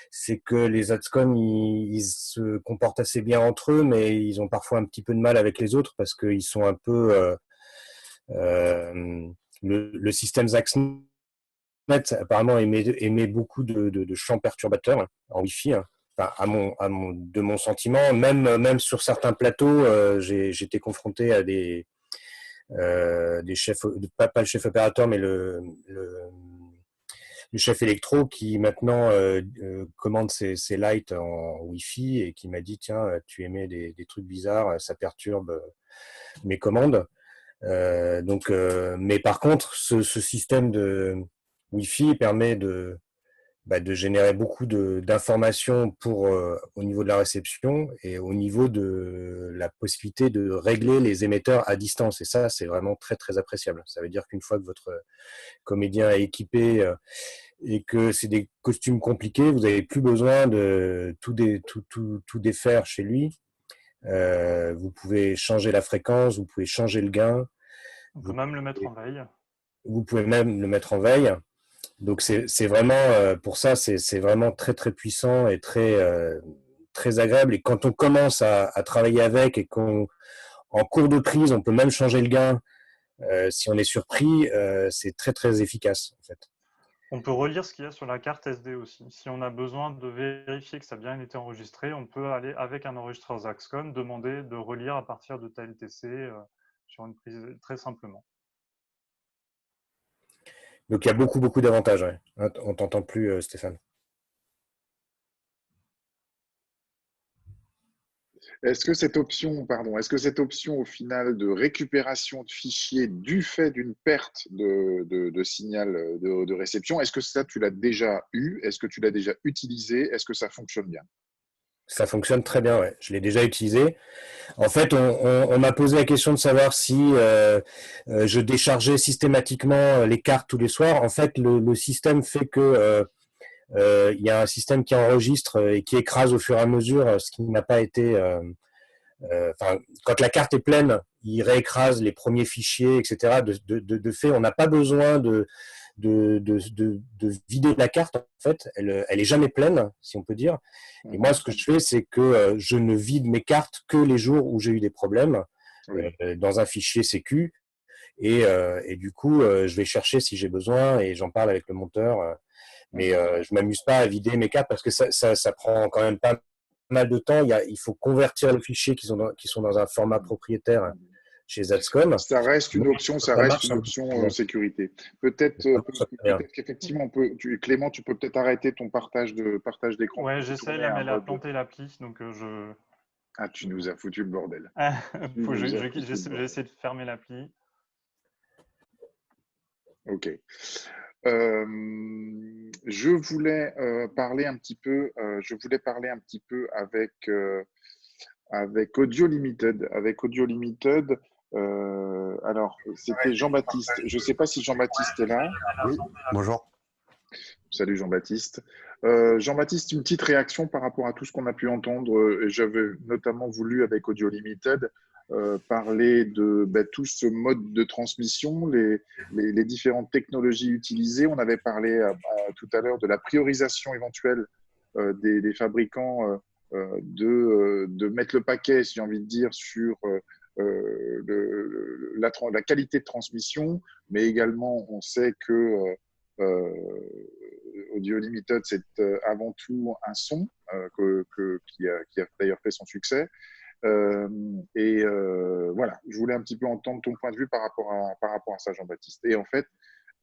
c'est que les Zaxcom, ils se comportent assez bien entre eux, mais ils ont parfois un petit peu de mal avec les autres parce qu'ils sont un peu… le système ZaxNet apparemment émet beaucoup de champs perturbateurs en Wi-Fi. Enfin, de mon sentiment, même sur certains plateaux, j'étais confronté à des chefs, pas le chef opérateur, mais le chef électro qui maintenant commande ses lights en Wi-Fi et qui m'a dit tiens, tu émets des trucs bizarres, ça perturbe mes commandes. Mais par contre, ce système de Wi-Fi permet de générer beaucoup d'informations au niveau de la réception et au niveau de la possibilité de régler les émetteurs à distance. Et ça, c'est vraiment très, très appréciable. Ça veut dire qu'une fois que votre comédien est équipé et que c'est des costumes compliqués, vous n'avez plus besoin de tout défaire chez lui. Vous pouvez changer la fréquence, vous pouvez changer le gain. On peut même le mettre en veille. Vous pouvez même le mettre en veille. Donc c'est vraiment, pour ça, c'est vraiment très très puissant et très très agréable. Et quand on commence à travailler avec et qu'en cours de prise, on peut même changer le gain si on est surpris, c'est très très efficace en fait. On peut relire ce qu'il y a sur la carte SD aussi. Si on a besoin de vérifier que ça a bien été enregistré, on peut aller avec un enregistreur Zaxcom, demander de relire à partir de tel TC sur une prise très simplement. Donc il y a beaucoup beaucoup d'avantages. Ouais. On t'entend plus, Stéphane. Est-ce que cette option au final de récupération de fichiers du fait d'une perte de signal de réception, est-ce que ça tu l'as déjà eu? Est-ce que tu l'as déjà utilisé? Est-ce que ça fonctionne bien? Ça fonctionne très bien, ouais. Je l'ai déjà utilisé. En fait, on m'a posé la question de savoir si je déchargeais systématiquement les cartes tous les soirs. En fait, le système fait que il y a un système qui enregistre et qui écrase au fur et à mesure ce qui n'a pas été… quand la carte est pleine, il réécrase les premiers fichiers, etc. De fait, on n'a pas besoin de vider la carte. En fait, elle est jamais pleine, si on peut dire. Et moi, ce que je fais, c'est que je ne vide mes cartes que les jours où j'ai eu des problèmes dans un fichier sécu. Et du coup, je vais chercher si j'ai besoin et j'en parle avec le monteur. Mais je m'amuse pas à vider mes cartes parce que ça prend quand même pas mal de temps. Il faut convertir les fichiers qui sont dans un format propriétaire chez Zaxcom. Ça reste une option, sécurité. Peut-être qu'effectivement, Clément, tu peux peut-être arrêter ton partage d'écran. Ouais, j'essaie, mais elle a planté l'appli, donc je… Ah, tu nous as foutu le bordel. J'ai essayé de fermer l'appli. Ok. Je voulais parler un petit peu avec Audio Limited. Avec Audio Limited, alors c'était Jean-Baptiste. Je ne sais pas si Jean-Baptiste est là. Oui, bonjour. Salut Jean-Baptiste. Jean-Baptiste, une petite réaction par rapport à tout ce qu'on a pu entendre. J'avais notamment voulu avec Audio Limited parler de tout ce mode de transmission, les différentes technologies utilisées. On avait parlé tout à l'heure de la priorisation éventuelle des fabricants de mettre le paquet, si j'ai envie de dire, sur la qualité de transmission, mais également, on sait que Audio Limited, c'est avant tout un son qui a d'ailleurs fait son succès. Voilà, je voulais un petit peu entendre ton point de vue par rapport à ça, Jean-Baptiste. Et en fait,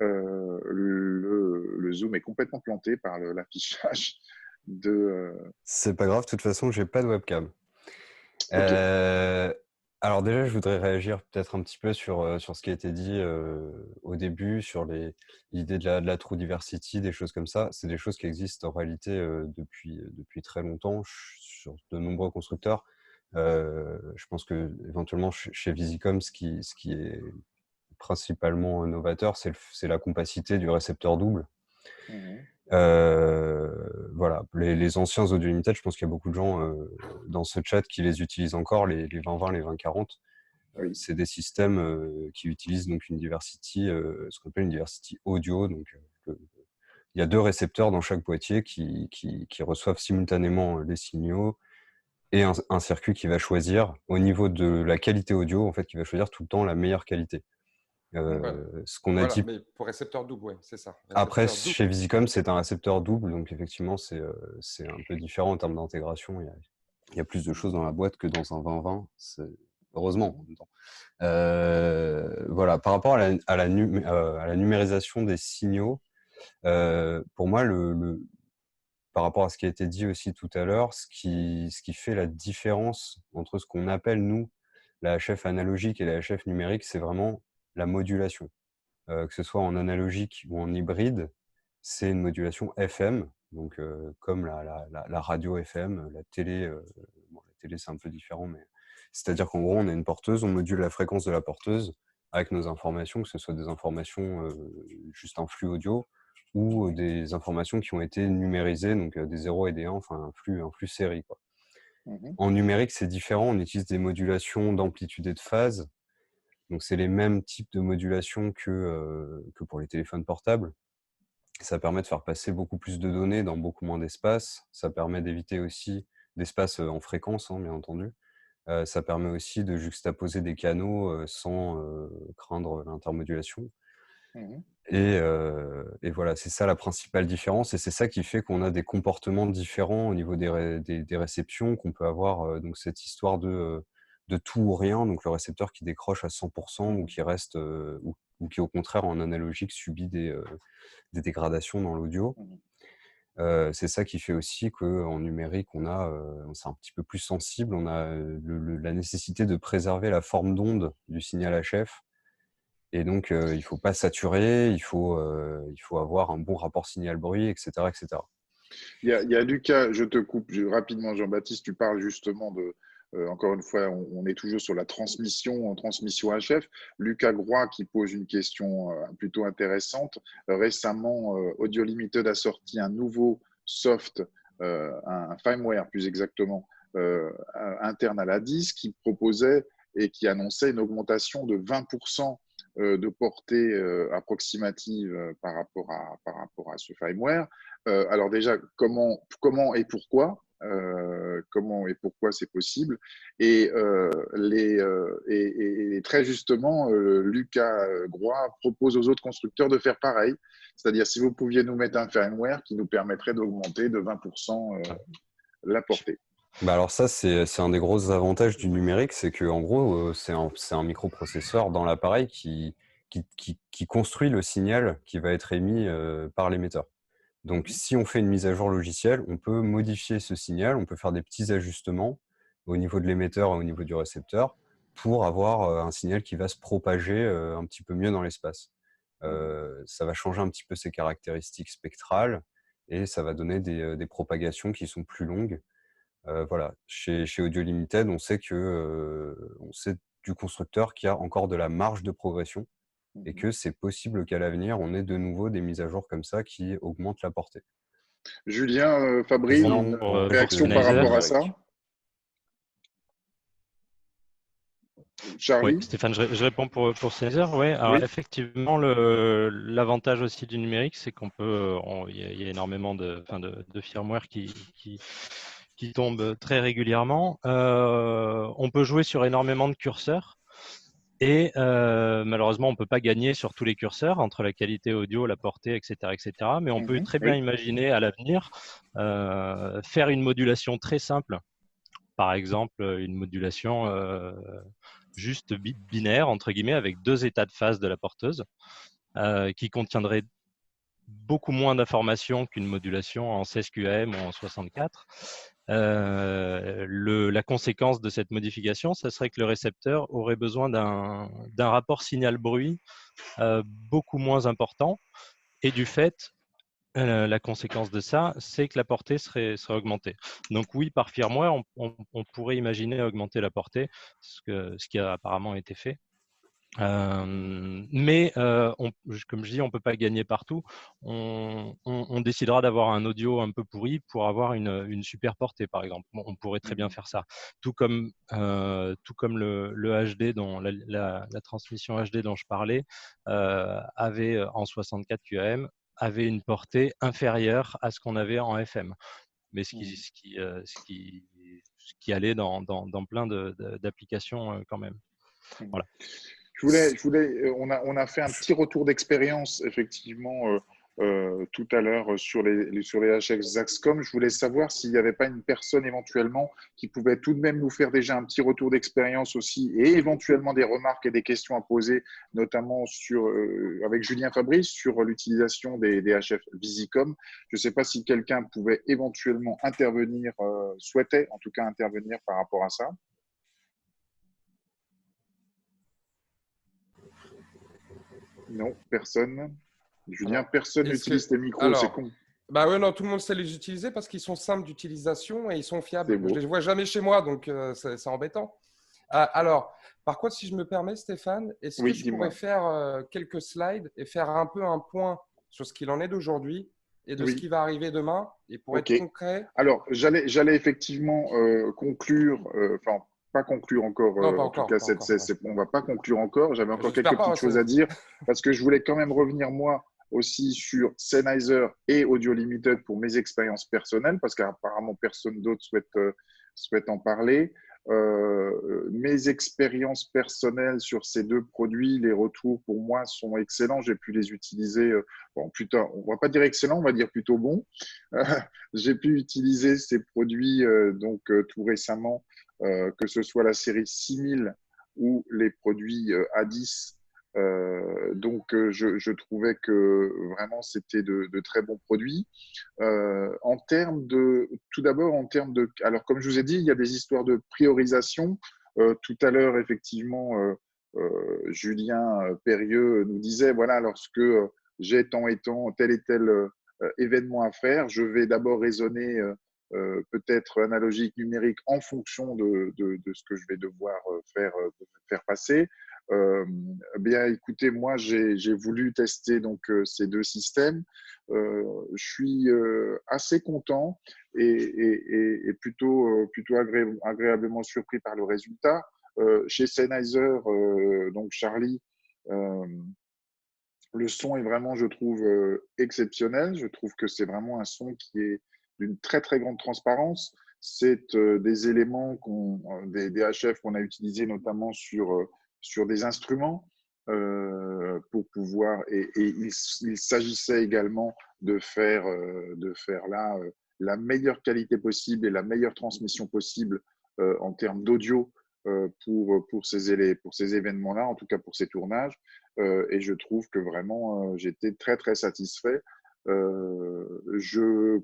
le Zoom est complètement planté par l'affichage de… C'est pas grave, de toute façon, j'ai pas de webcam. Okay. Alors déjà, je voudrais réagir peut-être un petit peu sur ce qui a été dit au début, sur l'idée de la True Diversity, des choses comme ça. C'est des choses qui existent en réalité depuis très longtemps sur de nombreux constructeurs. Je pense que éventuellement chez Visicom, ce qui est principalement novateur, c'est la compacité du récepteur double. Voilà, les anciens Audio Limited, je pense qu'il y a beaucoup de gens dans ce chat qui les utilisent encore, les 2020, les 2040. C'est des systèmes qui utilisent donc une diversity, ce qu'on appelle une diversity audio. Donc, il y a 2 récepteurs dans chaque boîtier qui reçoivent simultanément les signaux et un circuit qui va choisir, au niveau de la qualité audio, en fait, qui va choisir tout le temps la meilleure qualité. Ce qu'on a dit. Mais pour récepteur double, ouais, c'est ça. Après, chez Visicom, c'est un récepteur double, donc effectivement, c'est un peu différent en termes d'intégration. Il y a plus de choses dans la boîte que dans un 2020, heureusement en même temps. Voilà, par rapport à la numérisation des signaux, pour moi, par rapport à ce qui a été dit aussi tout à l'heure, ce qui fait la différence entre ce qu'on appelle, nous, la HF analogique et la HF numérique, c'est vraiment la modulation. Que ce soit en analogique ou en hybride, c'est une modulation FM, donc comme la radio FM, la télé. La télé, c'est un peu différent, mais c'est-à-dire qu'en gros, on a une porteuse, on module la fréquence de la porteuse avec nos informations, que ce soit des informations juste en flux audio ou des informations qui ont été numérisées, donc des 0 et des 1, enfin un flux série, quoi. En numérique, c'est différent, on utilise des modulations d'amplitude et de phase. Donc, c'est les mêmes types de modulation que pour les téléphones portables. Ça permet de faire passer beaucoup plus de données dans beaucoup moins d'espace. Ça permet d'éviter aussi d'espace en fréquence, hein, bien entendu. Ça permet aussi de juxtaposer des canaux sans craindre l'intermodulation. Et voilà, c'est ça la principale différence. Et c'est ça qui fait qu'on a des comportements différents au niveau des réceptions, qu'on peut avoir donc cette histoire de tout ou rien, donc le récepteur qui décroche à 100% ou qui reste, ou qui au contraire en analogique subit des dégradations dans l'audio. C'est ça qui fait aussi qu'en numérique, c'est un petit peu plus sensible, on a la nécessité de préserver la forme d'onde du signal HF. Et donc, il ne faut pas saturer, il faut avoir un bon rapport signal-bruit, etc., etc. Il y a Lucas, je te coupe rapidement, Jean-Baptiste, tu parles justement de… encore une fois, on est toujours sur la transmission HF. Lucas Groix qui pose une question plutôt intéressante. Récemment, Audio Limited a sorti un nouveau soft, un firmware plus exactement, interne à la DIS qui proposait et qui annonçait une augmentation de 20% de portée approximative par rapport à ce firmware. Alors déjà, comment et pourquoi comment et pourquoi c'est possible. Et très justement, Lucas Groix propose aux autres constructeurs de faire pareil. C'est-à-dire, si vous pouviez nous mettre un firmware qui nous permettrait d'augmenter de 20% la portée. Bah alors ça, c'est un des gros avantages du numérique, c'est qu'en gros, c'est un microprocesseur dans l'appareil qui construit le signal qui va être émis par l'émetteur. Donc, si on fait une mise à jour logicielle, on peut modifier ce signal, on peut faire des petits ajustements au niveau de l'émetteur et au niveau du récepteur pour avoir un signal qui va se propager un petit peu mieux dans l'espace. Ça va changer un petit peu ses caractéristiques spectrales et ça va donner des propagations qui sont plus longues. Voilà. Chez Audio Limited, on sait du constructeur qu'il y a encore de la marge de progression et que c'est possible qu'à l'avenir, on ait de nouveau des mises à jour comme ça qui augmentent la portée. Julien, Fabrice, une réaction par rapport à ça? Charlie? Oui, Stéphane, je réponds pour Sennheiser. Ouais. Alors, Oui. effectivement, l'avantage aussi du numérique, c'est qu'on peut, il y a énormément de firmware qui tombent très régulièrement. On peut jouer sur énormément de curseurs. Et malheureusement, on ne peut pas gagner sur tous les curseurs entre la qualité audio, la portée, etc. Mais on peut très bien imaginer à l'avenir faire une modulation très simple. Par exemple, une modulation juste binaire, entre guillemets, avec 2 états de phase de la porteuse, qui contiendrait beaucoup moins d'informations qu'une modulation en 16 QAM ou en 64. La conséquence de cette modification, ça serait que le récepteur aurait besoin d'un rapport signal-bruit beaucoup moins important. Et du fait, la conséquence de ça, c'est que la portée serait augmentée. Donc oui, par firmware, on pourrait imaginer augmenter la portée, ce qui a apparemment été fait. Mais comme je dis, on ne peut pas gagner partout. On décidera d'avoir un audio un peu pourri pour avoir une super portée, par exemple. Bon, on pourrait très bien faire ça. Tout comme le HD, la transmission HD dont je parlais, avait en 64 QAM, avait une portée inférieure à ce qu'on avait en FM. Mais ce qui allait dans plein d'applications quand même. Voilà. On a fait un petit retour d'expérience, effectivement, tout à l'heure sur les HF Zaxcom. Je voulais savoir s'il n'y avait pas une personne éventuellement qui pouvait tout de même nous faire déjà un petit retour d'expérience aussi et éventuellement des remarques et des questions à poser, notamment avec Julien Fabrice sur l'utilisation des HF Visicom. Je ne sais pas si quelqu'un pouvait éventuellement intervenir, souhaitait en tout cas intervenir par rapport à ça. Non, personne. Julien, personne n'utilise tes micros, c'est con. Bah ouais, non, tout le monde sait les utiliser parce qu'ils sont simples d'utilisation et ils sont fiables. Je les vois jamais chez moi, donc c'est embêtant. Alors, par contre, si je me permets, Stéphane, est-ce que je pourrais faire quelques slides et faire un peu un point sur ce qu'il en est d'aujourd'hui et de ce qui va arriver demain, et pour être concret? Alors, j'allais effectivement conclure, enfin, pas conclure encore, en tout cas, on ne va pas conclure encore. J'avais encore quelques petites choses à dire parce que je voulais quand même revenir, moi, aussi sur Sennheiser et Audio Limited pour mes expériences personnelles parce qu'apparemment, personne d'autre souhaite en parler. Mes expériences personnelles sur ces deux produits, les retours pour moi sont excellents. J'ai pu les utiliser, on ne va pas dire excellent, on va dire plutôt bon. J'ai pu utiliser ces produits tout récemment, que ce soit la série 6000 ou les produits A10. Je trouvais que vraiment c'était de très bons produits. Tout d'abord, alors comme je vous ai dit, il y a des histoires de priorisation. Tout à l'heure, effectivement, Julien Périeux nous disait, voilà, lorsque j'ai tant et tant, tel et tel événement à faire, je vais d'abord raisonner peut-être analogique, numérique, en fonction de ce que je vais devoir faire passer. Bien, écoutez, moi, j'ai voulu tester ces deux systèmes. Je suis assez content et plutôt agréablement surpris par le résultat. Chez Sennheiser, donc Charlie, le son est vraiment, je trouve, exceptionnel. Je trouve que c'est vraiment un son qui est d'une très, très grande transparence. C'est des éléments, des HF qu'on a utilisés notamment sur des instruments pour pouvoir… Et il s'agissait également de faire là la meilleure qualité possible et la meilleure transmission possible en termes d'audio pour ces événements-là, en tout cas pour ces tournages. Et je trouve que vraiment, j'étais très, très satisfait. Je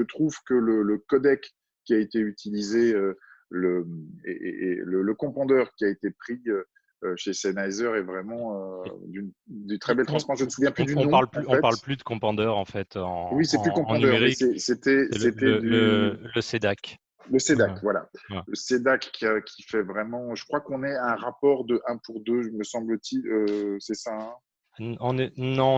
trouve que le codec qui a été utilisé, le compondeur qui a été pris chez Sennheiser est vraiment d'une très belle transparence. Je ne me souviens plus du nom. On parle plus de compondeur en fait. Oui, c'est plus compondeur, mais c'était le CEDAC. Le CEDAC, voilà. Le CEDAC qui fait vraiment… Je crois qu'on est à un rapport de 1 pour 2, me semble-t-il. C'est ça, hein? Non, on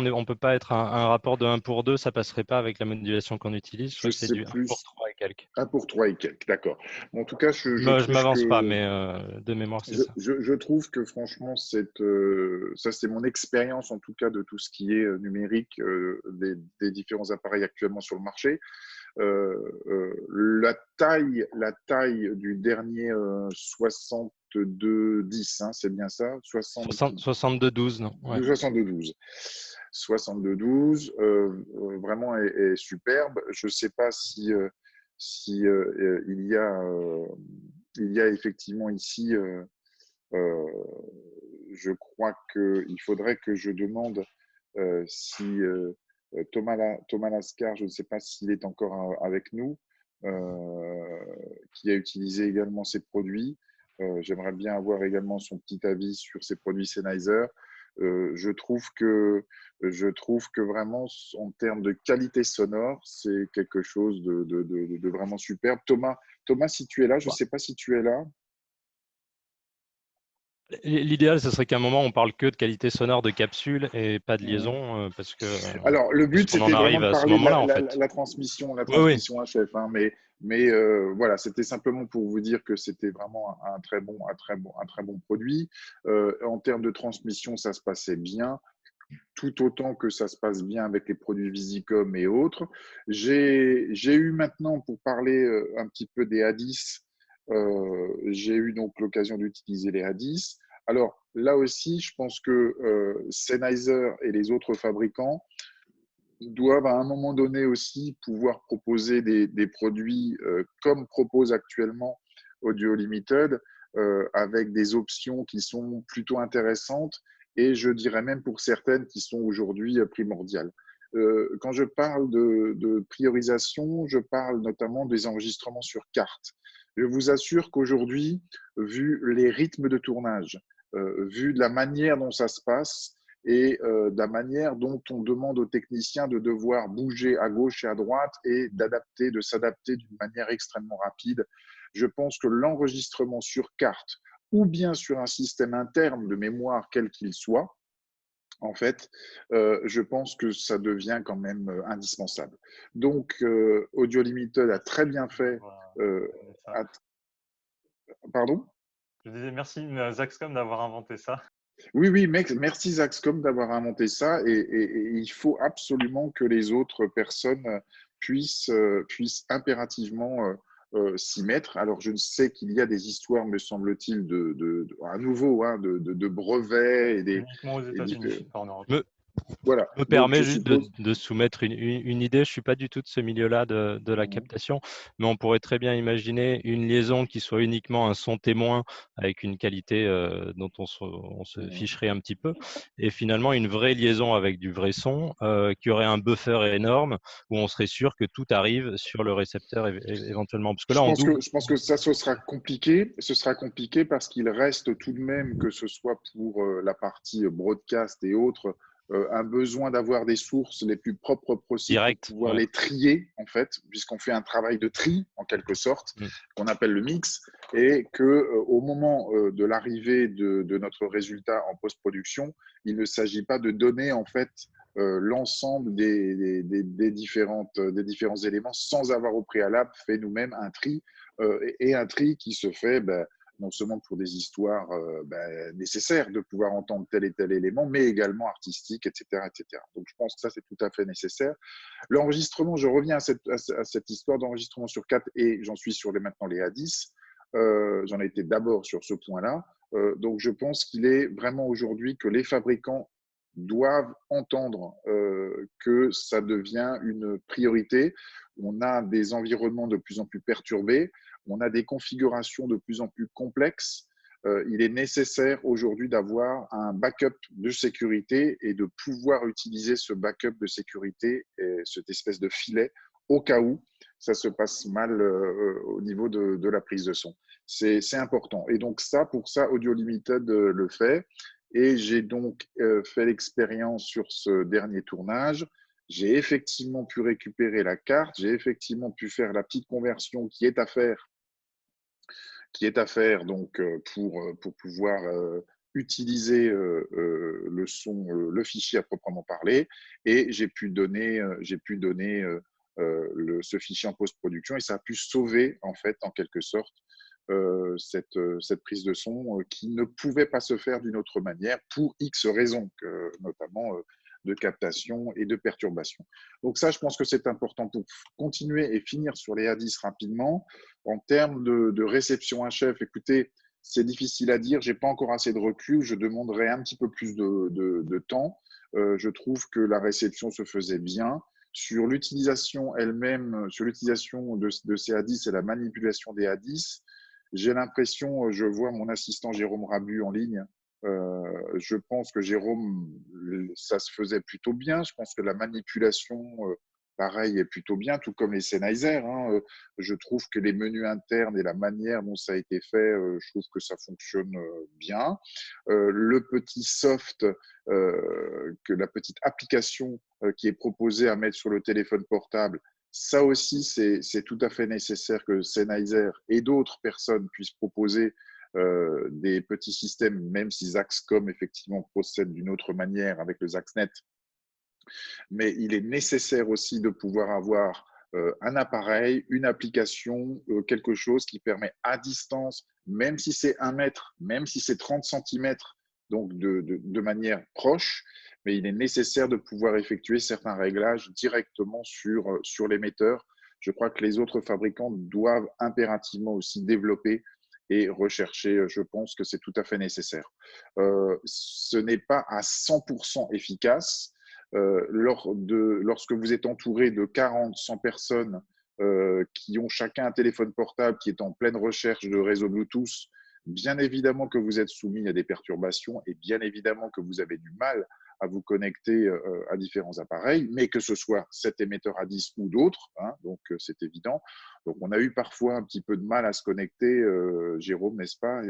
ne peut pas être un rapport de 1 pour 2, ça ne passerait pas avec la modulation qu'on utilise. Je crois que c'est du 1 pour 3 et quelques. 1 pour 3 et quelques, d'accord. Bon, en tout cas, je m'avance pas, mais de mémoire, c'est ça. Je trouve que franchement, ça c'est mon expérience en tout cas de tout ce qui est numérique des différents appareils actuellement sur le marché. La taille du dernier 6210, hein, c'est bien ça, 6212, non, ouais. 6212 vraiment est superbe. Je ne sais pas si il y a effectivement ici, je crois qu'il faudrait que je demande si Thomas Lascar, je ne sais pas s'il est encore avec nous, qui a utilisé également ces produits. J'aimerais bien avoir également son petit avis sur ces produits Sennheiser. Je trouve que vraiment, en termes de qualité sonore, c'est quelque chose de vraiment superbe. Thomas, si tu es là, je ne sais pas si tu es là. L'idéal, ce serait qu'à un moment, on parle que de qualité sonore de capsule et pas de liaison, parce que. Alors, le but, c'était vraiment de parler de la transmission HF, hein, mais voilà, c'était simplement pour vous dire que c'était vraiment un très bon produit. En termes de transmission, ça se passait bien, tout autant que ça se passe bien avec les produits Visicom et autres. J'ai eu maintenant, pour parler un petit peu des A10, j'ai eu donc l'occasion d'utiliser les A10. Alors là aussi, je pense que Sennheiser et les autres fabricants doivent à un moment donné aussi pouvoir proposer des produits comme propose actuellement Audio Limited, avec des options qui sont plutôt intéressantes et je dirais même pour certaines qui sont aujourd'hui primordiales. Quand je parle de priorisation, je parle notamment des enregistrements sur carte. Je vous assure qu'aujourd'hui, vu les rythmes de tournage, vu de la manière dont ça se passe et de la manière dont on demande aux techniciens de devoir bouger à gauche et à droite et de s'adapter d'une manière extrêmement rapide, je pense que l'enregistrement sur carte ou bien sur un système interne de mémoire quel qu'il soit, en fait, je pense que ça devient quand même indispensable. Donc, Audio Limited a très bien fait. Pardon ? Je disais merci Zaxcom d'avoir inventé ça. Oui, merci Zaxcom d'avoir inventé ça et il faut absolument que les autres personnes puissent impérativement s'y mettre. Alors, je sais qu'il y a des histoires, me semble-t-il, à nouveau, hein, de brevets et des… Uniquement aux États-Unis, pas en Europe. Voilà. Me permet juste de soumettre une idée. Je ne suis pas du tout de ce milieu-là de la captation, mais on pourrait très bien imaginer une liaison qui soit uniquement un son témoin avec une qualité dont on se ficherait un petit peu, et finalement une vraie liaison avec du vrai son qui aurait un buffer énorme où on serait sûr que tout arrive sur le récepteur éventuellement. Parce que là, je pense que ça, ce sera compliqué. Ce sera compliqué parce qu'il reste tout de même, que ce soit pour la partie broadcast et autres, un besoin d'avoir des sources les plus propres possibles pour pouvoir les trier, en fait, puisqu'on fait un travail de tri, en quelque sorte, qu'on appelle le mix, et qu'au moment de l'arrivée de notre résultat en post-production, il ne s'agit pas de donner, en fait, l'ensemble des différents éléments sans avoir au préalable fait nous-mêmes un tri, et un tri qui se fait… non seulement pour des histoires nécessaires de pouvoir entendre tel et tel élément, mais également artistiques, etc., etc. Donc, je pense que ça, c'est tout à fait nécessaire. L'enregistrement, je reviens à cette histoire d'enregistrement sur 4 et j'en suis sur maintenant les A10. J'en ai été d'abord sur ce point-là. Donc, je pense qu'il est vraiment aujourd'hui que les fabricants doivent entendre que ça devient une priorité. On a des environnements de plus en plus perturbés. On a des configurations de plus en plus complexes. Il est nécessaire aujourd'hui d'avoir un backup de sécurité et de pouvoir utiliser ce backup de sécurité et cette espèce de filet au cas où ça se passe mal au niveau de la prise de son. C'est important. Et donc pour ça, Audio Limited le fait. Et j'ai donc fait l'expérience sur ce dernier tournage. J'ai effectivement pu récupérer la carte. J'ai effectivement pu faire la petite conversion qui est à faire donc pour pouvoir utiliser le son, le fichier à proprement parler, et j'ai pu donner ce fichier en post-production, et ça a pu sauver en fait en quelque sorte cette prise de son qui ne pouvait pas se faire d'une autre manière pour X raisons, notamment de captation et de perturbation. Donc ça, je pense que c'est important pour continuer et finir sur les A10 rapidement. En termes de réception HF, écoutez, c'est difficile à dire, je n'ai pas encore assez de recul, je demanderai un petit peu plus de temps. Je trouve que la réception se faisait bien. Sur l'utilisation elle-même, sur l'utilisation de ces A10 et la manipulation des A10, j'ai l'impression, je vois mon assistant Jérôme Rabu en ligne, je pense que Jérôme, ça se faisait plutôt bien. Je pense que la manipulation, pareil, est plutôt bien, tout comme les Sennheiser. Hein. Je trouve que les menus internes et la manière dont ça a été fait, je trouve que ça fonctionne bien. Le petit soft, la petite application qui est proposée à mettre sur le téléphone portable, ça aussi, c'est tout à fait nécessaire que Sennheiser et d'autres personnes puissent proposer des petits systèmes, même si Zaxcom effectivement procède d'une autre manière avec le Zaxnet. Mais il est nécessaire aussi de pouvoir avoir un appareil, une application, quelque chose qui permet à distance, même si c'est 1 mètre, même si c'est 30 cm, donc de manière proche, mais il est nécessaire de pouvoir effectuer certains réglages directement sur l'émetteur. Je crois que les autres fabricants doivent impérativement aussi développer et rechercher. Je pense que c'est tout à fait nécessaire. Ce n'est pas à 100% efficace. Lorsque vous êtes entouré de 40, 100 personnes qui ont chacun un téléphone portable qui est en pleine recherche de réseau Bluetooth, bien évidemment que vous êtes soumis à des perturbations et bien évidemment que vous avez du mal à vous connecter à différents appareils, mais que ce soit cet émetteur A10 ou d'autres, hein, donc c'est évident. Donc on a eu parfois un petit peu de mal à se connecter, Jérôme, n'est-ce pas,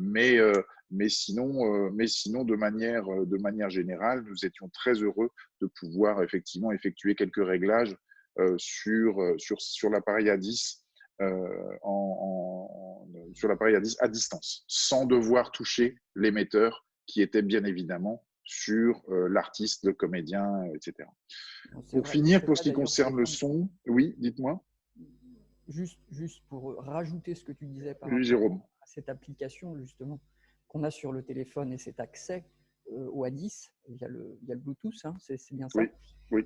mais sinon de manière générale, nous étions très heureux de pouvoir effectivement effectuer quelques réglages sur l'appareil A10 sur l'appareil A10 à distance, sans devoir toucher l'émetteur qui était bien évidemment sur l'artiste, le comédien, etc. Pour finir, pour ce qui concerne le son, oui, dites-moi. Juste pour rajouter ce que tu disais par oui, Jérôme. rapport à cette application justement qu'on a sur le téléphone et cet accès au A10 via le Bluetooth, hein, c'est bien ça. Oui. Oui.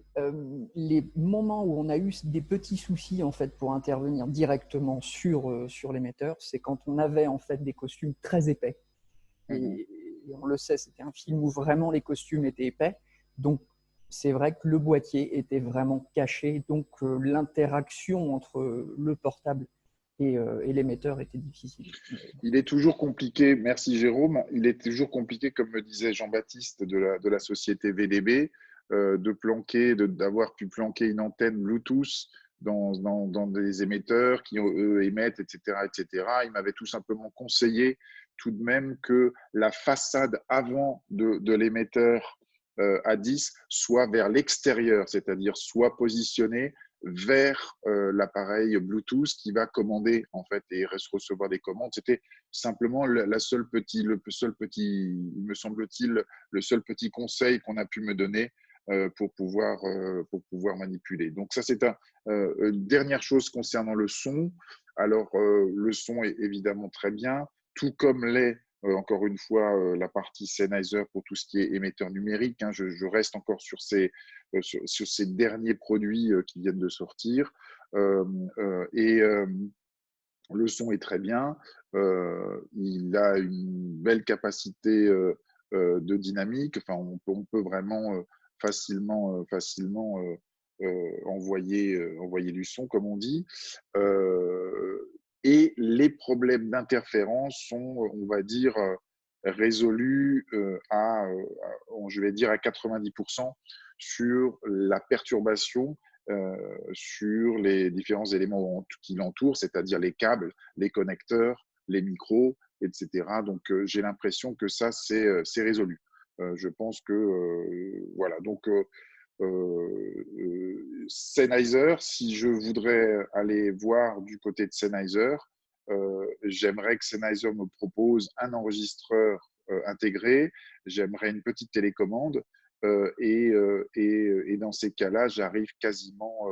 Les moments où on a eu des petits soucis en fait pour intervenir directement sur l'émetteur, c'est quand on avait en fait des costumes très épais. Et on le sait, c'était un film où vraiment les costumes étaient épais. Donc, c'est vrai que le boîtier était vraiment caché. Donc, l'interaction entre le portable et l'émetteur était difficile. Il est toujours compliqué, merci Jérôme, il est toujours compliqué, comme me disait Jean-Baptiste de la société VDB, d'avoir pu planquer une antenne Bluetooth dans des émetteurs qui, eux, émettent, etc., etc. Il m'avait tout simplement conseillé tout de même que la façade avant de l'émetteur A10 soit vers l'extérieur, c'est-à-dire soit positionnée vers l'appareil Bluetooth qui va commander en fait et recevoir des commandes. C'était simplement il me semble-t-il, le seul petit conseil qu'on a pu me donner pour pouvoir manipuler. Donc ça, c'est une dernière chose concernant le son. Alors, le son est évidemment très bien, tout comme l'est, encore une fois, la partie Sennheiser pour tout ce qui est émetteur numérique. Hein. Je reste encore sur ces derniers produits qui viennent de sortir. Le son est très bien. Il a une belle capacité de dynamique. Enfin, on peut vraiment facilement envoyer du son, comme on dit. Et les problèmes d'interférence sont, on va dire, résolus je vais dire à 90% sur la perturbation sur les différents éléments qui l'entourent, c'est-à-dire les câbles, les connecteurs, les micros, etc. Donc, j'ai l'impression que ça, c'est résolu. Je pense que, voilà. Donc, Sennheiser, si je voudrais aller voir du côté de Sennheiser, j'aimerais que Sennheiser me propose un enregistreur intégrée, j'aimerais une petite télécommande et dans ces cas-là, j'arrive quasiment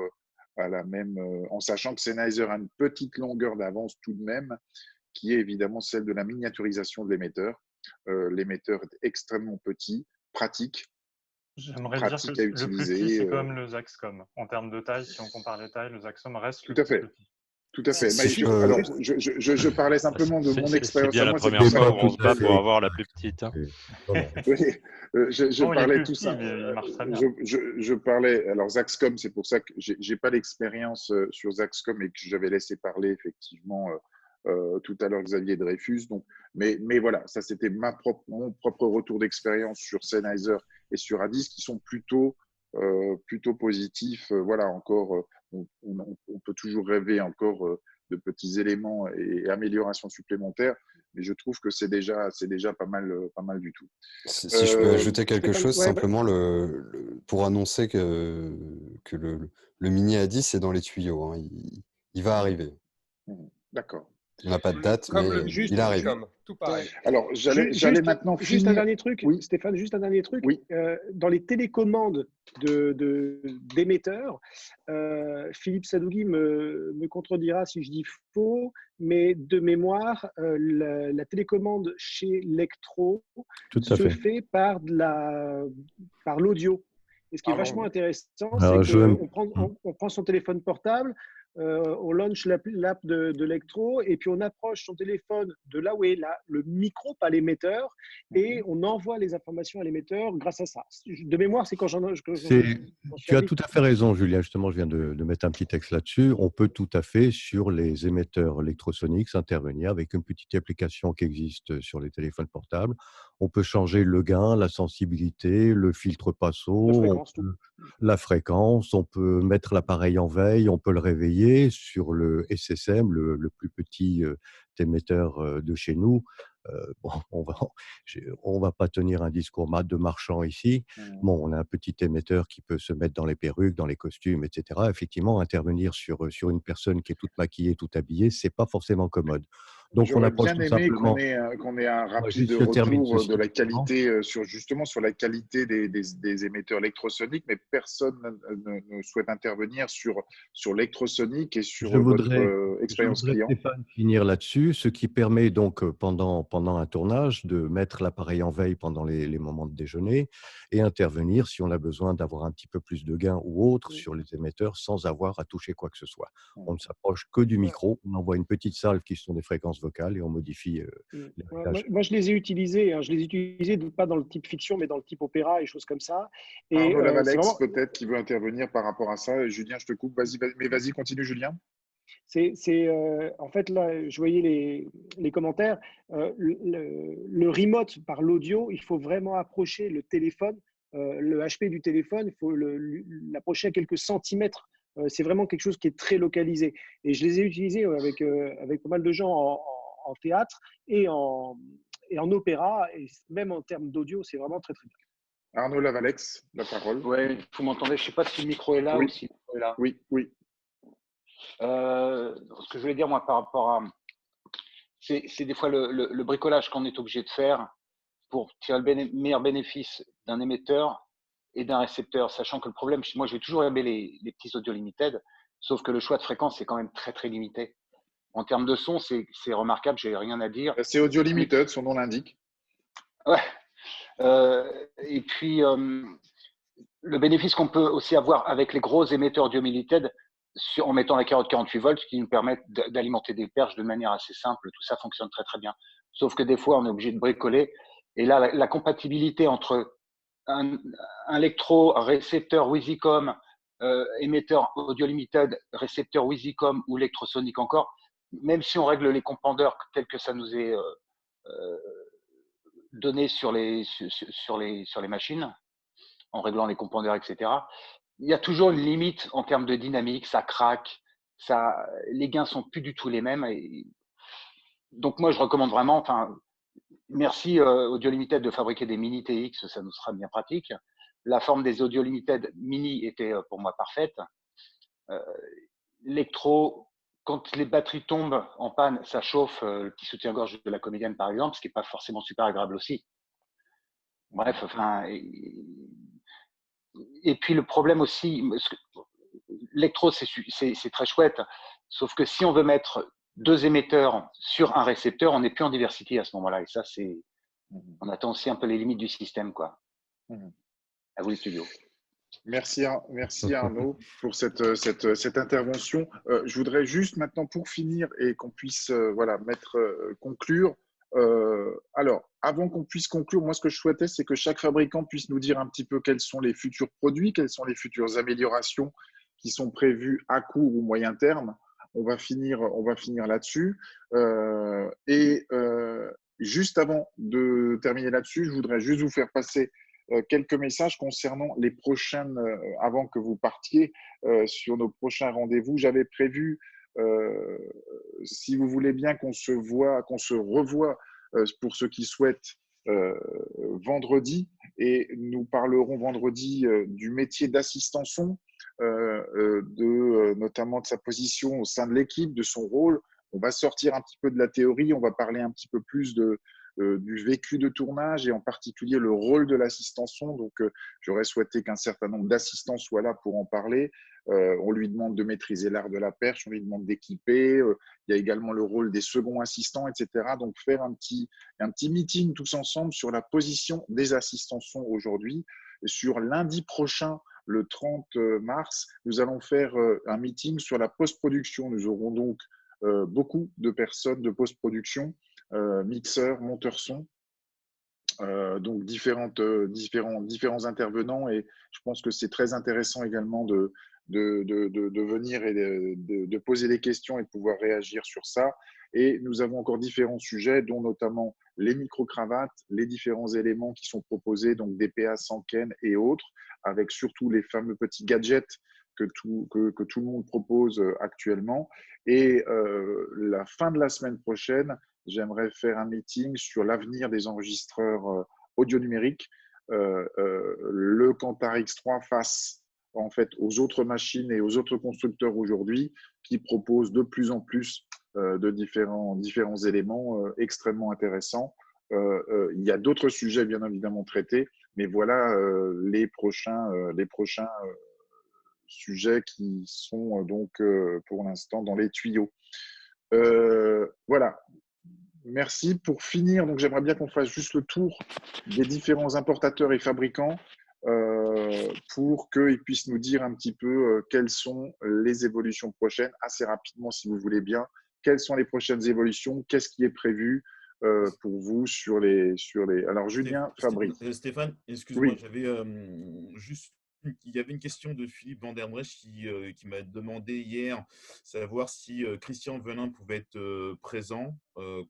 à la même, en sachant que Sennheiser a une petite longueur d'avance tout de même, qui est évidemment celle de la miniaturisation de l'émetteur. L'émetteur est extrêmement petit, pratique. J'aimerais dire que le plus petit, c'est quand même le Zaxcom. En termes de taille, si on compare les tailles, le Zaxcom reste le plus petit. Tout à fait. Alors, je parlais simplement de mon expérience. C'est bien la première fois qu'on se bat pour avoir la plus petite. Hein. Oui, je parlais tout ça. Je parlais. Alors, Zaxcom, c'est pour ça que je n'ai pas l'expérience sur Zaxcom et que j'avais laissé parler effectivement tout à l'heure Xavier Dreyfus. Donc, mais voilà, ça c'était mon propre retour d'expérience sur Sennheiser et sur A10 qui sont plutôt positifs. Voilà, encore, on peut toujours rêver encore de petits éléments et améliorations supplémentaires, mais je trouve que c'est déjà pas mal du tout. Si je peux ajouter quelque chose, simplement pour annoncer que le Mini A10 est dans les tuyaux. Hein. Il va arriver. D'accord. On n'a pas de date, mais il arrive. Tout pareil. Alors, j'allais maintenant finir. Juste un dernier truc, oui. Stéphane, juste un dernier truc. Oui. Dans les télécommandes d'émetteurs, Philippe Sadougui me contredira si je dis faux, mais de mémoire, la télécommande chez Lectro se fait par l'audio. Et ce qui est vachement intéressant, c'est qu'on prend son téléphone portable, on launch l'app de Lectro et puis on approche son téléphone de là où est le micro, pas l'émetteur, et on envoie les informations à l'émetteur grâce à ça. De mémoire, c'est quand tu as tout à fait raison, Julien. Justement, je viens de mettre un petit texte là-dessus. On peut tout à fait, sur les émetteurs Lectrosonics, intervenir avec une petite application qui existe sur les téléphones portables. On peut changer le gain, la sensibilité, le filtre passo, la fréquence. On peut mettre l'appareil en veille, on peut le réveiller sur le SSM, le plus petit émetteur de chez nous. Bon, on va pas tenir un discours de marchand ici. Bon, on a un petit émetteur qui peut se mettre dans les perruques, dans les costumes, etc. Effectivement, intervenir sur une personne qui est toute maquillée, toute habillée, c'est pas forcément commode. Donc, on approche tout simplement. Qu'on ait un rapide retour de la qualité sur la qualité des émetteurs électrosoniques, mais personne ne souhaite intervenir sur l'électrosonique et sur votre expérience client. Je voudrais finir là-dessus, ce qui permet donc pendant un tournage de mettre l'appareil en veille pendant les moments de déjeuner et intervenir si on a besoin d'avoir un petit peu plus de gain ou autre sur les émetteurs sans avoir à toucher quoi que ce soit. On ne s'approche que du micro, on envoie une petite salve qui sont des fréquences vocales et on modifie les réglages. Moi, je les ai utilisés. Je les ai utilisés pas dans le type fiction, mais dans le type opéra et choses comme ça. Et Arnaud Lavalex, peut-être, qui veut intervenir par rapport à ça. Julien, je te coupe. Mais vas-y, continue, Julien. En fait, là, je voyais les commentaires. Le remote par l'audio, il faut vraiment approcher le téléphone, le HP du téléphone, il faut l'approcher à quelques centimètres. C'est vraiment quelque chose qui est très localisé. Et je les ai utilisés avec pas mal de gens en théâtre et en opéra. Et même en termes d'audio, c'est vraiment très, très bien. Arnaud Lavalex, la parole. Oui, vous m'entendez. Je ne sais pas si le micro est là ou si le micro est là. Oui. Ce que je voulais dire, moi, par rapport à… C'est des fois le bricolage qu'on est obligé de faire pour tirer le meilleur bénéfice d'un émetteur et d'un récepteur, sachant que le problème, moi, je vais toujours aimer les petits audio limited, sauf que le choix de fréquence, c'est quand même très, très limité. En termes de son, c'est remarquable, je n'ai rien à dire. C'est audio limited, son nom l'indique. Ouais. Et puis, le bénéfice qu'on peut aussi avoir avec les gros émetteurs audio limited, en mettant la carotte 48 volts, qui nous permettent d'alimenter des perches de manière assez simple, tout ça fonctionne très, très bien. Sauf que des fois, on est obligé de bricoler. Et là, la compatibilité entre un Lectro, un récepteur Wizicom, émetteur audio limited, récepteur Wizicom ou Lectrosonic encore, même si on règle les compandeurs tels que ça nous est donné sur les machines, en réglant les compandeurs, etc., il y a toujours une limite en termes de dynamique, ça craque, les gains sont plus du tout les mêmes. Donc moi, je recommande vraiment, merci Audio Limited de fabriquer des mini TX, ça nous sera bien pratique. La forme des Audio Limited mini était pour moi parfaite. Lectro, quand les batteries tombent en panne, ça chauffe le petit soutien-gorge de la comédienne, par exemple, ce qui n'est pas forcément super agréable aussi. Bref, enfin, et puis le problème aussi, l'électro, c'est très chouette, sauf que si on veut mettre 2 émetteurs sur un récepteur, on n'est plus en diversity à ce moment-là. Et ça, on attend aussi un peu les limites du système, quoi. À vous les studios. Merci Arnaud pour cette intervention. Je voudrais juste maintenant, pour finir et qu'on puisse conclure. Alors, avant qu'on puisse conclure, moi, ce que je souhaitais, c'est que chaque fabricant puisse nous dire un petit peu quels sont les futurs produits, quelles sont les futures améliorations qui sont prévues à court ou moyen terme. On va finir là-dessus. Juste avant de terminer là-dessus, je voudrais juste vous faire passer quelques messages concernant les prochaines, avant que vous partiez sur nos prochains rendez-vous. J'avais prévu, si vous voulez bien, qu'on se revoie pour ceux qui souhaitent vendredi, et nous parlerons vendredi du métier d'assistant son, notamment de sa position au sein de l'équipe, de son rôle. On va sortir un petit peu de la théorie, on va parler un petit peu plus du vécu de tournage et en particulier le rôle de l'assistant son. Donc, j'aurais souhaité qu'un certain nombre d'assistants soient là pour en parler. On lui demande de maîtriser l'art de la perche, on lui demande d'équiper. Il y a également le rôle des seconds assistants, etc. Donc, faire un petit meeting tous ensemble sur la position des assistants son aujourd'hui. Sur lundi prochain, le 30 mars, nous allons faire un meeting sur la post-production. Nous aurons donc beaucoup de personnes de post-production, mixeurs, monteurs son, donc différents intervenants, et je pense que c'est très intéressant également de venir et de poser des questions et de pouvoir réagir sur ça. Et nous avons encore différents sujets, dont notamment les micro-cravates, les différents éléments qui sont proposés, donc des PA sans ken et autres, avec surtout les fameux petits gadgets que tout le monde propose actuellement. Et la fin de la semaine prochaine, j'aimerais faire un meeting sur l'avenir des enregistreurs audio numériques. Le Kantar X3 face en fait aux autres machines et aux autres constructeurs aujourd'hui qui proposent de plus en plus de différents éléments extrêmement intéressants. Il y a d'autres sujets bien évidemment traités, mais voilà les prochains sujets qui sont donc pour l'instant dans les tuyaux. Voilà. Merci. Pour finir, donc j'aimerais bien qu'on fasse juste le tour des différents importateurs et fabricants pour qu'ils puissent nous dire un petit peu quelles sont les évolutions prochaines, assez rapidement si vous voulez bien. Quelles sont les prochaines évolutions? Qu'est-ce qui est prévu pour vous sur les… Alors Julien, Fabrice. Stéphane, excuse-moi, oui. J'avais juste… Il y avait une question de Philippe Van der Brecht qui m'a demandé hier savoir si Christian Velin pouvait être présent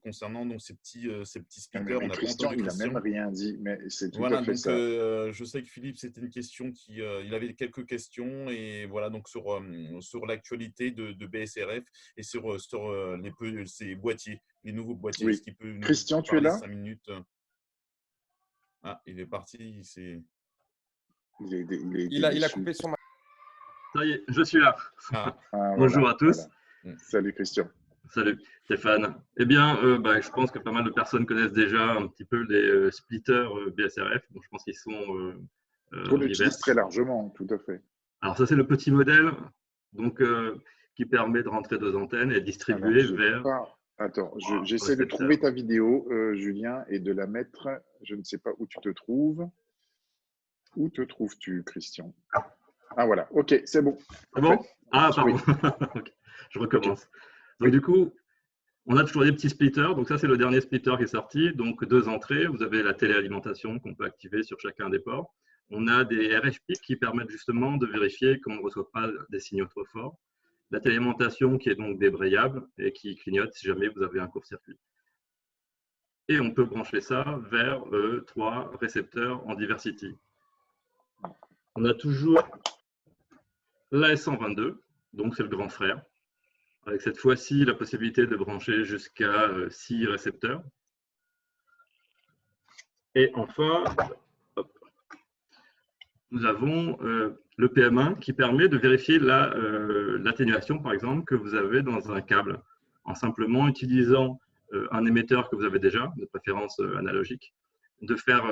concernant donc ces petits speakers. On n'a pas entendu Christian. Il n'a même rien dit, mais c'est tout à fait donc, ça. Je sais que Philippe, c'était une question il avait quelques questions, et voilà, donc sur l'actualité de BSRF et sur ces boîtiers, les nouveaux boîtiers. Oui. Est-ce qu'il peut nous Christian, tu es parler là? 5 minutes? Ah, il est parti. Il a coupé son… Ça y est, je suis là. Bonjour voilà, à tous. Voilà. Salut Christian. Salut Stéphane. Eh bien, je pense que pas mal de personnes connaissent déjà un petit peu les splitters BSRF. Donc, je pense qu'ils sont on l'utilise très largement, tout à fait. Alors ça, c'est le petit modèle donc, qui permet de rentrer 2 antennes et distribuer vers… Attends, j'essaie de trouver ta vidéo, Julien, et de la mettre. Je ne sais pas où tu te trouves. Où te trouves-tu, Christian? Ah voilà, ok, c'est bon. C'est bon? Ah, pardon. Okay. Je recommence. Donc du coup, on a toujours des petits splitters. Donc ça, c'est le dernier splitter qui est sorti. Donc 2 entrées. Vous avez la téléalimentation qu'on peut activer sur chacun des ports. On a des RFP qui permettent justement de vérifier qu'on ne reçoit pas des signaux trop forts. La téléalimentation qui est donc débrayable et qui clignote si jamais vous avez un court-circuit. Et on peut brancher ça vers 3 récepteurs en diversity. On a toujours la S122, donc c'est le grand frère, avec cette fois-ci la possibilité de brancher jusqu'à 6 récepteurs. Et enfin, nous avons le PM1 qui permet de vérifier l'atténuation, par exemple, que vous avez dans un câble, en simplement utilisant un émetteur que vous avez déjà, de préférence analogique, de faire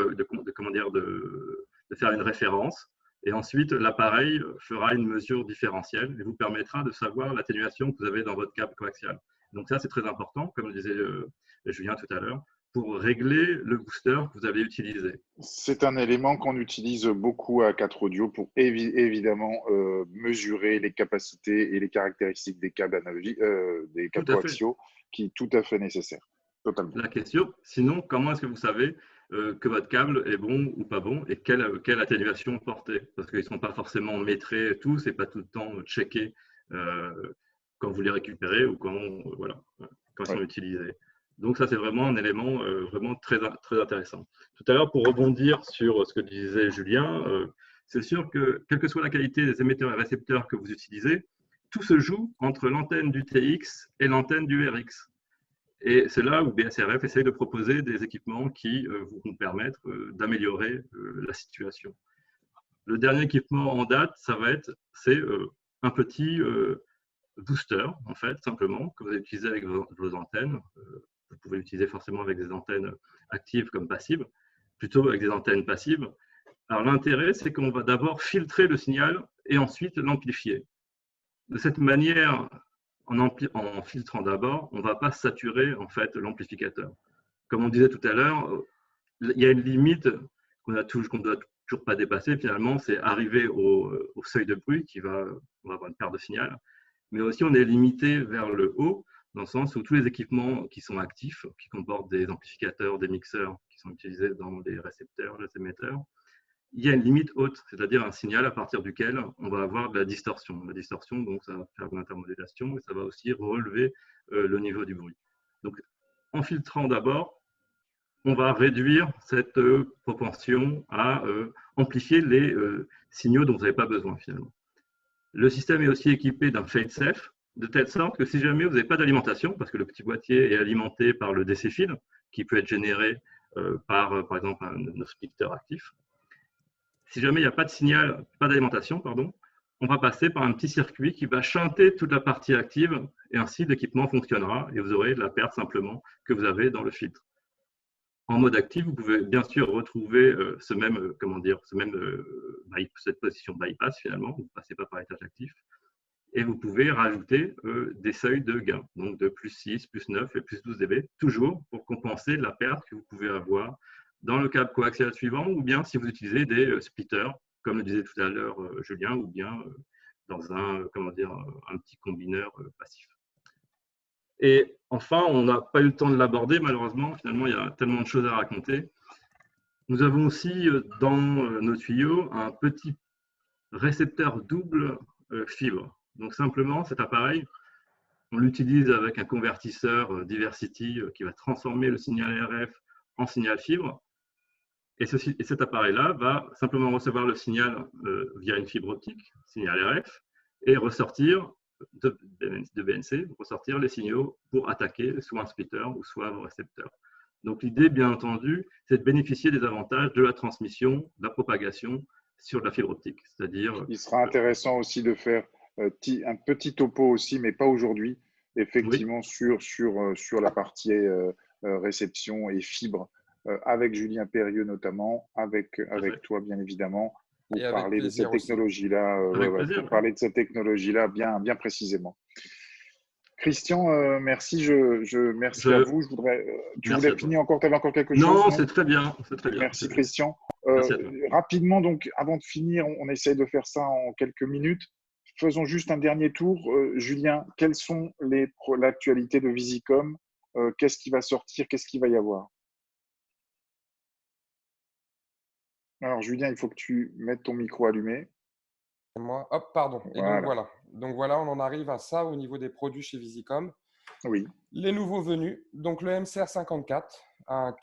une référence. Et ensuite, l'appareil fera une mesure différentielle et vous permettra de savoir l'atténuation que vous avez dans votre câble coaxial. Donc ça, c'est très important, comme le disait Julien tout à l'heure, pour régler le booster que vous allez utiliser. C'est un élément qu'on utilise beaucoup à 4 Audio pour évidemment mesurer les capacités et les caractéristiques des câbles analogiques, des câbles coaxiaux, qui est tout à fait nécessaire. Totalement. La question, sinon, comment est-ce que vous savez que votre câble est bon ou pas bon et quelle atténuation porter? Parce qu'ils ne sont pas forcément métrés tous et pas tout le temps checkés quand vous les récupérez ou quand ils sont utilisés. Donc ça, c'est vraiment un élément vraiment très, très intéressant. Tout à l'heure, pour rebondir sur ce que disait Julien, c'est sûr que quelle que soit la qualité des émetteurs et récepteurs que vous utilisez, tout se joue entre l'antenne du TX et l'antenne du RX. Et c'est là où BSRF essaye de proposer des équipements qui vont permettre d'améliorer la situation. Le dernier équipement en date, c'est un petit booster, en fait, simplement, que vous allez utiliser avec vos antennes. Vous pouvez l'utiliser forcément avec des antennes actives comme passives, plutôt avec des antennes passives. Alors l'intérêt, c'est qu'on va d'abord filtrer le signal et ensuite l'amplifier. De cette manière, en filtrant d'abord, on ne va pas saturer en fait l'amplificateur. Comme on disait tout à l'heure, il y a une limite qu'on ne doit toujours pas dépasser finalement, c'est arriver au seuil de bruit on va avoir une perte de signal. Mais aussi, on est limité vers le haut, dans le sens où tous les équipements qui sont actifs, qui comportent des amplificateurs, des mixeurs qui sont utilisés dans les récepteurs, les émetteurs, il y a une limite haute, c'est-à-dire un signal à partir duquel on va avoir de la distorsion. La distorsion, donc, ça va faire de l'intermodulation et ça va aussi relever le niveau du bruit. Donc, en filtrant d'abord, on va réduire cette propension à amplifier les signaux dont vous n'avez pas besoin finalement. Le système est aussi équipé d'un fail-safe, de telle sorte que si jamais vous n'avez pas d'alimentation, parce que le petit boîtier est alimenté par le DC field, qui peut être généré par exemple, un splitter actif, si jamais il n'y a pas de signal, pas d'alimentation, on va passer par un petit circuit qui va chanter toute la partie active et ainsi l'équipement fonctionnera et vous aurez la perte simplement que vous avez dans le filtre. En mode actif, vous pouvez bien sûr retrouver cette position bypass finalement, vous ne passez pas par l'étage actif. Et vous pouvez rajouter des seuils de gain, donc de plus 6, plus 9 et plus 12 dB, toujours pour compenser la perte que vous pouvez avoir dans le câble coaxial suivant, ou bien si vous utilisez des splitters, comme le disait tout à l'heure Julien, ou bien dans un petit combineur passif. Et enfin, on n'a pas eu le temps de l'aborder, malheureusement, finalement, il y a tellement de choses à raconter. Nous avons aussi dans nos tuyaux un petit récepteur double fibre. Donc simplement, cet appareil, on l'utilise avec un convertisseur Diversity qui va transformer le signal RF en signal fibre. Et cet appareil-là va simplement recevoir le signal via une fibre optique, signal RF, et ressortir de BNC, ressortir les signaux pour attaquer soit un splitter ou soit un récepteur. Donc l'idée, bien entendu, c'est de bénéficier des avantages de la transmission, de la propagation sur la fibre optique. C'est-à-dire, il sera intéressant aussi de faire un petit topo aussi, mais pas aujourd'hui, effectivement, oui, sur la partie réception et fibre, avec Julien Perrieux notamment, avec toi bien évidemment, pour parler de cette technologie-là, pour parler de cette technologie-là bien précisément. Christian, merci, merci à vous. Tu voulais finir encore, tu avais encore quelque chose? Non, c'est très bien. Merci Christian. Rapidement, donc, avant de finir, on essaie de faire ça en quelques minutes. Faisons juste un dernier tour. Julien, quelles sont l'actualité de Visicom? Qu'est-ce qui va sortir? Qu'est-ce qu'il va y avoir? Alors, Julien, il faut que tu mettes ton micro allumé. Moi, hop, pardon. Et voilà. Donc voilà, on en arrive à ça au niveau des produits chez Visicom. Oui. Les nouveaux venus. Donc le MCR54, un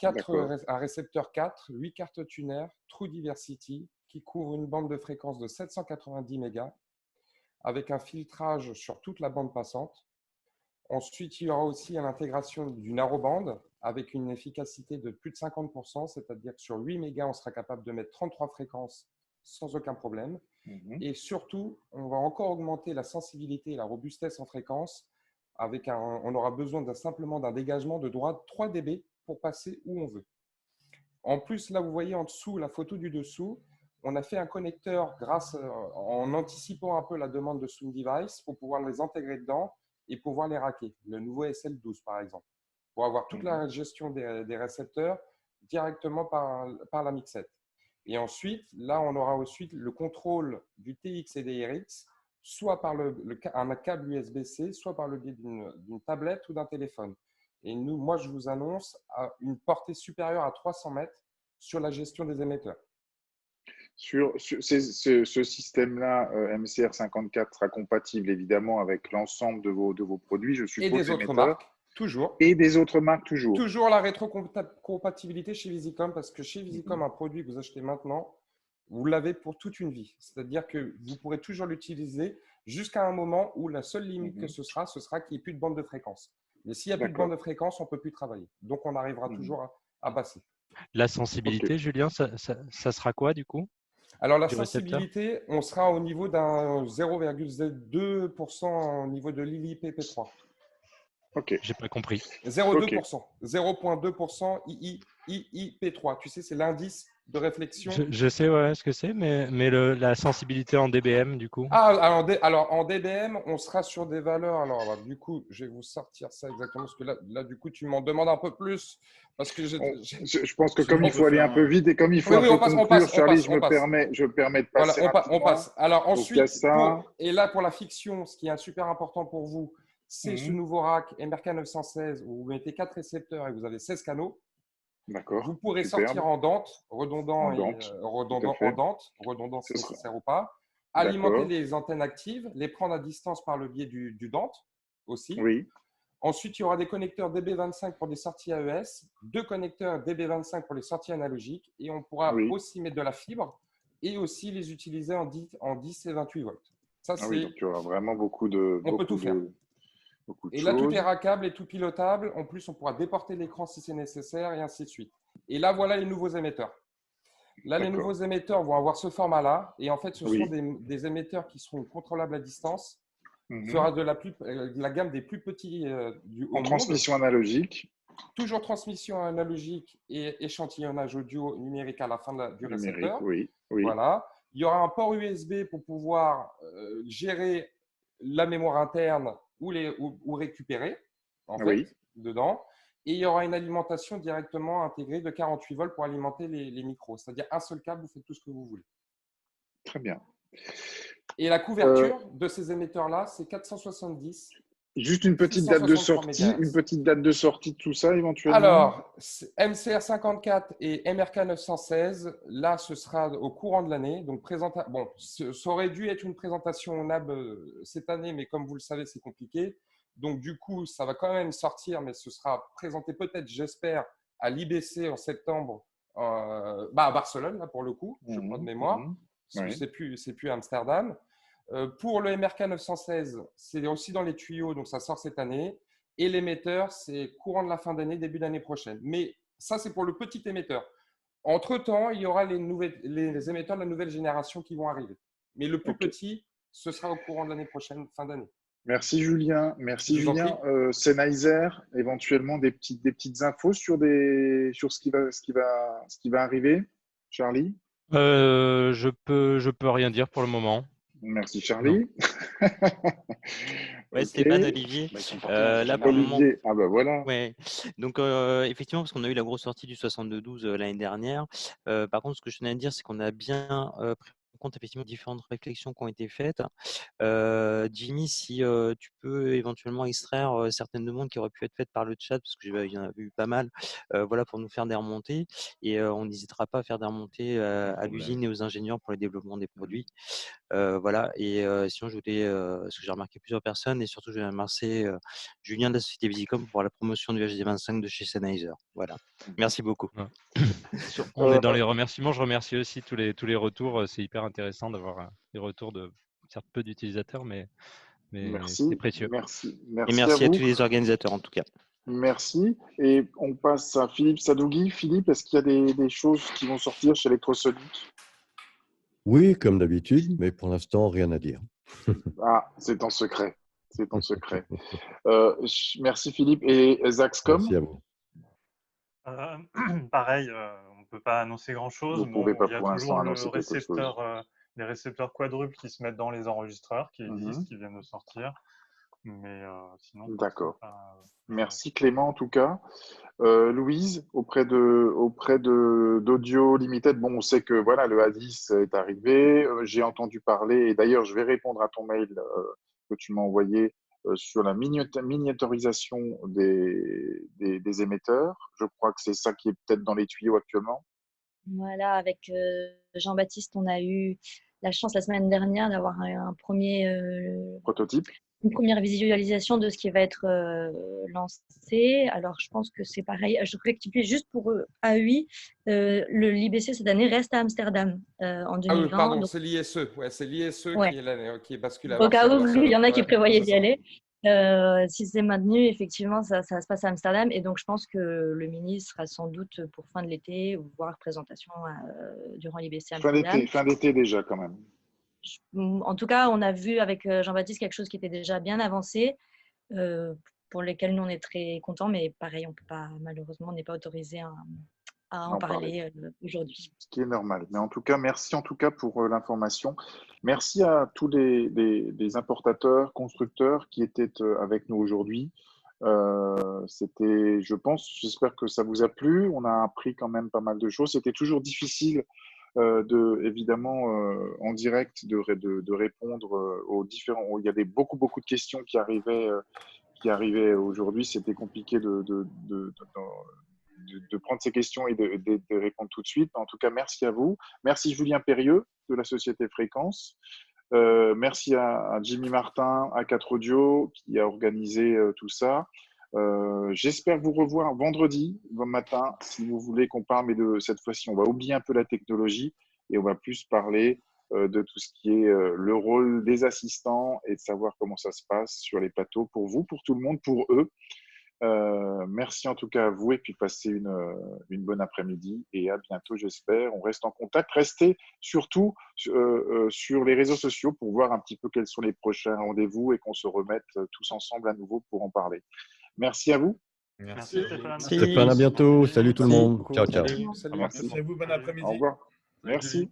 récepteur 4, 8 cartes tuner, True Diversity, qui couvre une bande de fréquence de 790 mégas, avec un filtrage sur toute la bande passante. Ensuite, il y aura aussi l'intégration du narrowband, avec une efficacité de plus de 50%, c'est-à-dire que sur 8 mégas, on sera capable de mettre 33 fréquences sans aucun problème. Et surtout, on va encore augmenter la sensibilité et la robustesse en fréquence. On aura besoin simplement d'un dégagement de 3 dB pour passer où on veut. En plus, là, vous voyez en dessous, la photo du dessous, on a fait un connecteur en anticipant un peu la demande de Swing Device pour pouvoir les intégrer dedans et pouvoir les racker. Le nouveau SL12, par exemple, pour avoir toute la gestion des récepteurs directement par la mixette. Et là, on aura ensuite le contrôle du TX et des RX, soit par un câble USB-C, soit par le biais d'une tablette ou d'un téléphone. Et moi, je vous annonce une portée supérieure à 300 mètres sur la gestion des émetteurs. Ce système-là, MCR54, sera compatible évidemment avec l'ensemble de vos produits, je suppose. Et des autres marques, toujours. Et des autres marques, toujours. Toujours la rétrocompatibilité chez Visicom, parce que chez Visicom, un produit que vous achetez maintenant, vous l'avez pour toute une vie. C'est-à-dire que vous pourrez toujours l'utiliser jusqu'à un moment où la seule limite que ce sera qu'il n'y ait plus de bande de fréquence. Mais s'il n'y a plus de bande de fréquence, on ne peut plus travailler. Donc, on arrivera toujours à passer. La sensibilité, Julien, ça sera quoi du coup? Alors, la sensibilité, on sera au niveau d'un 0,2% au niveau de l'IIPP3. Ok. J'ai pas compris. 0,2%. 0,2% IIP3. Tu sais, c'est l'indice de réflexion. Je sais ce que c'est, mais la sensibilité en dBm, du coup. Alors, en dBm, on sera sur des valeurs. Alors, du coup, je vais vous sortir ça exactement, parce que là du coup, tu m'en demandes un peu plus. Parce que je pense que comme il faut aller un peu vite et comme il faut conclure, Charlie, je me permets de passer rapidement. On passe. Alors, ensuite, et là, pour la fiction, ce qui est super important pour vous, c'est ce nouveau rack MRK916 où vous mettez 4 récepteurs et vous avez 16 canaux. D'accord. Vous pourrez sortir en Dante, redondant si nécessaire ou pas. Alimenter les antennes actives, les prendre à distance par le biais du Dante aussi. Oui. Ensuite, il y aura des connecteurs DB25 pour des sorties AES, 2 connecteurs DB25 pour les sorties analogiques et on pourra aussi mettre de la fibre et aussi les utiliser en 10 et 28 volts. Ça, oui, donc il y aura vraiment beaucoup de. On peut tout faire. Et là, tout est rackable et tout pilotable. En plus, on pourra déporter l'écran si c'est nécessaire et ainsi de suite. Et là, voilà les nouveaux émetteurs. Là, les nouveaux émetteurs vont avoir ce format-là. Et en fait, ce sont des émetteurs qui seront contrôlables à distance. Fera de la gamme des plus petits en transmission analogique. Toujours transmission analogique et échantillonnage audio numérique à la fin du récepteur. Oui. Voilà. Il y aura un port USB pour pouvoir gérer la mémoire interne ou récupérer dedans. Et il y aura une alimentation directement intégrée de 48 volts pour alimenter les micros. C'est-à-dire un seul câble, vous faites tout ce que vous voulez. Très bien. Et la couverture de ces émetteurs-là, c'est 470. Juste une petite date de sortie, de tout ça éventuellement. Alors, MCR54 et MRK916, là, ce sera au courant de l'année. Donc, ça aurait dû être une présentation au NAB cette année, mais comme vous le savez, c'est compliqué. Donc, du coup, ça va quand même sortir, mais ce sera présenté peut-être, j'espère, à l'IBC en septembre, à Barcelone, là, pour le coup, je crois de mémoire. C'est plus Amsterdam. Pour le MRK 916, c'est aussi dans les tuyaux, donc ça sort cette année. Et l'émetteur, c'est courant de la fin d'année, début d'année prochaine. Mais ça, c'est pour le petit émetteur. Entre-temps, il y aura les émetteurs de la nouvelle génération qui vont arriver. Mais le plus petit, ce sera au courant de l'année prochaine, fin d'année. Merci Julien. Sennheiser, éventuellement des petites infos sur ce qui va arriver, Charlie? Je peux rien dire pour le moment. Merci Charlie. Stéphane, Olivier. Là pour le moment. Ah bah voilà. Ouais. Donc effectivement, parce qu'on a eu la grosse sortie du 6212 l'année dernière. Par contre, ce que je tenais à dire, c'est qu'on a bien pris en compte effectivement différentes réflexions qui ont été faites. Jimmy, si tu peux éventuellement extraire certaines demandes qui auraient pu être faites par le chat, parce qu'il y en a eu pas mal, voilà, pour nous faire des remontées. Et on n'hésitera pas à faire des remontées à l'usine et aux ingénieurs pour le développement des produits. Voilà. Et sinon, je voulais, parce que j'ai remarqué plusieurs personnes, et surtout, je vais remercier Julien de la société Visicom pour la promotion du HD25 de chez Sennheiser. Voilà. Merci beaucoup. On est dans les remerciements. Je remercie aussi tous les retours. C'est hyper intéressant d'avoir des retours de certes peu d'utilisateurs, mais c'est précieux. Merci. Et merci à tous les organisateurs en tout cas. Merci. Et on passe à Philippe Sadougui. Philippe, est-ce qu'il y a des choses qui vont sortir chez Electrosonic? Oui, comme d'habitude, mais pour l'instant, rien à dire. Ah, c'est en secret. C'est en secret. Merci Philippe. Et Zaxcom? Merci à vous. Pareil, on ne peut pas annoncer grand-chose. Vous ne pouvez pas il y a pour l'instant toujours annoncer quelque chose. les récepteurs quadruples qui se mettent dans les enregistreurs, qui existent, qui viennent de sortir. Mais sinon, d'accord. Merci Clément en tout cas. Louise, auprès d'Audio Limited, bon, on sait que voilà, le A10 est arrivé. J'ai entendu parler, et d'ailleurs, je vais répondre à ton mail que tu m'as envoyé sur la miniaturisation des émetteurs. Je crois que c'est ça qui est peut-être dans les tuyaux actuellement. Voilà, avec Jean-Baptiste, on a eu la chance la semaine dernière d'avoir un premier prototype. Une première visualisation de ce qui va être lancé. Alors, je pense que c'est pareil. Je rectifie juste pour AUI. L'IBC cette année reste à Amsterdam en 2020. Ah oui, pardon, donc... c'est l'ISE. Ouais, c'est l'ISE qui bascule à Au cas où, Barcelone. il y en a qui prévoyaient d'y aller. Si c'est maintenu, effectivement, ça se passe à Amsterdam. Et donc, je pense que le mini sera sans doute pour fin de l'été, voire présentation durant l'IBC Amsterdam. Fin d'été déjà, quand même. En tout cas, on a vu avec Jean-Baptiste quelque chose qui était déjà bien avancé, pour lesquels nous on est très contents, mais pareil, on peut pas, malheureusement, on n'est pas autorisé à en parler aujourd'hui. Ce qui est normal. Mais en tout cas, merci en tout cas pour l'information. Merci à tous les importateurs, constructeurs qui étaient avec nous aujourd'hui. C'était, j'espère que ça vous a plu. On a appris quand même pas mal de choses. C'était toujours difficile évidemment en direct de répondre aux différents. Il y avait beaucoup de questions qui arrivaient aujourd'hui. C'était compliqué de prendre ces questions et de répondre tout de suite. En tout cas, merci à vous. Merci Julien Périeux de la société Fréquence. Merci à Jimmy Martin, à 4 Audio qui a organisé tout ça. J'espère vous revoir vendredi matin si vous voulez qu'on parle, mais cette fois-ci on va oublier un peu la technologie et on va plus parler de tout ce qui est le rôle des assistants et de savoir comment ça se passe sur les plateaux pour vous, pour tout le monde, pour eux. Merci en tout cas à vous et puis passez une bonne après-midi et à bientôt j'espère. On reste en contact. Restez surtout sur les réseaux sociaux pour voir un petit peu quels sont les prochains rendez-vous et qu'on se remette tous ensemble à nouveau pour en parler. Merci à vous. Merci Stéphane. Stéphane, à bientôt. Salut tout le monde. Ciao, ciao. Salut. Merci à vous, bon après-midi. Au revoir. Merci.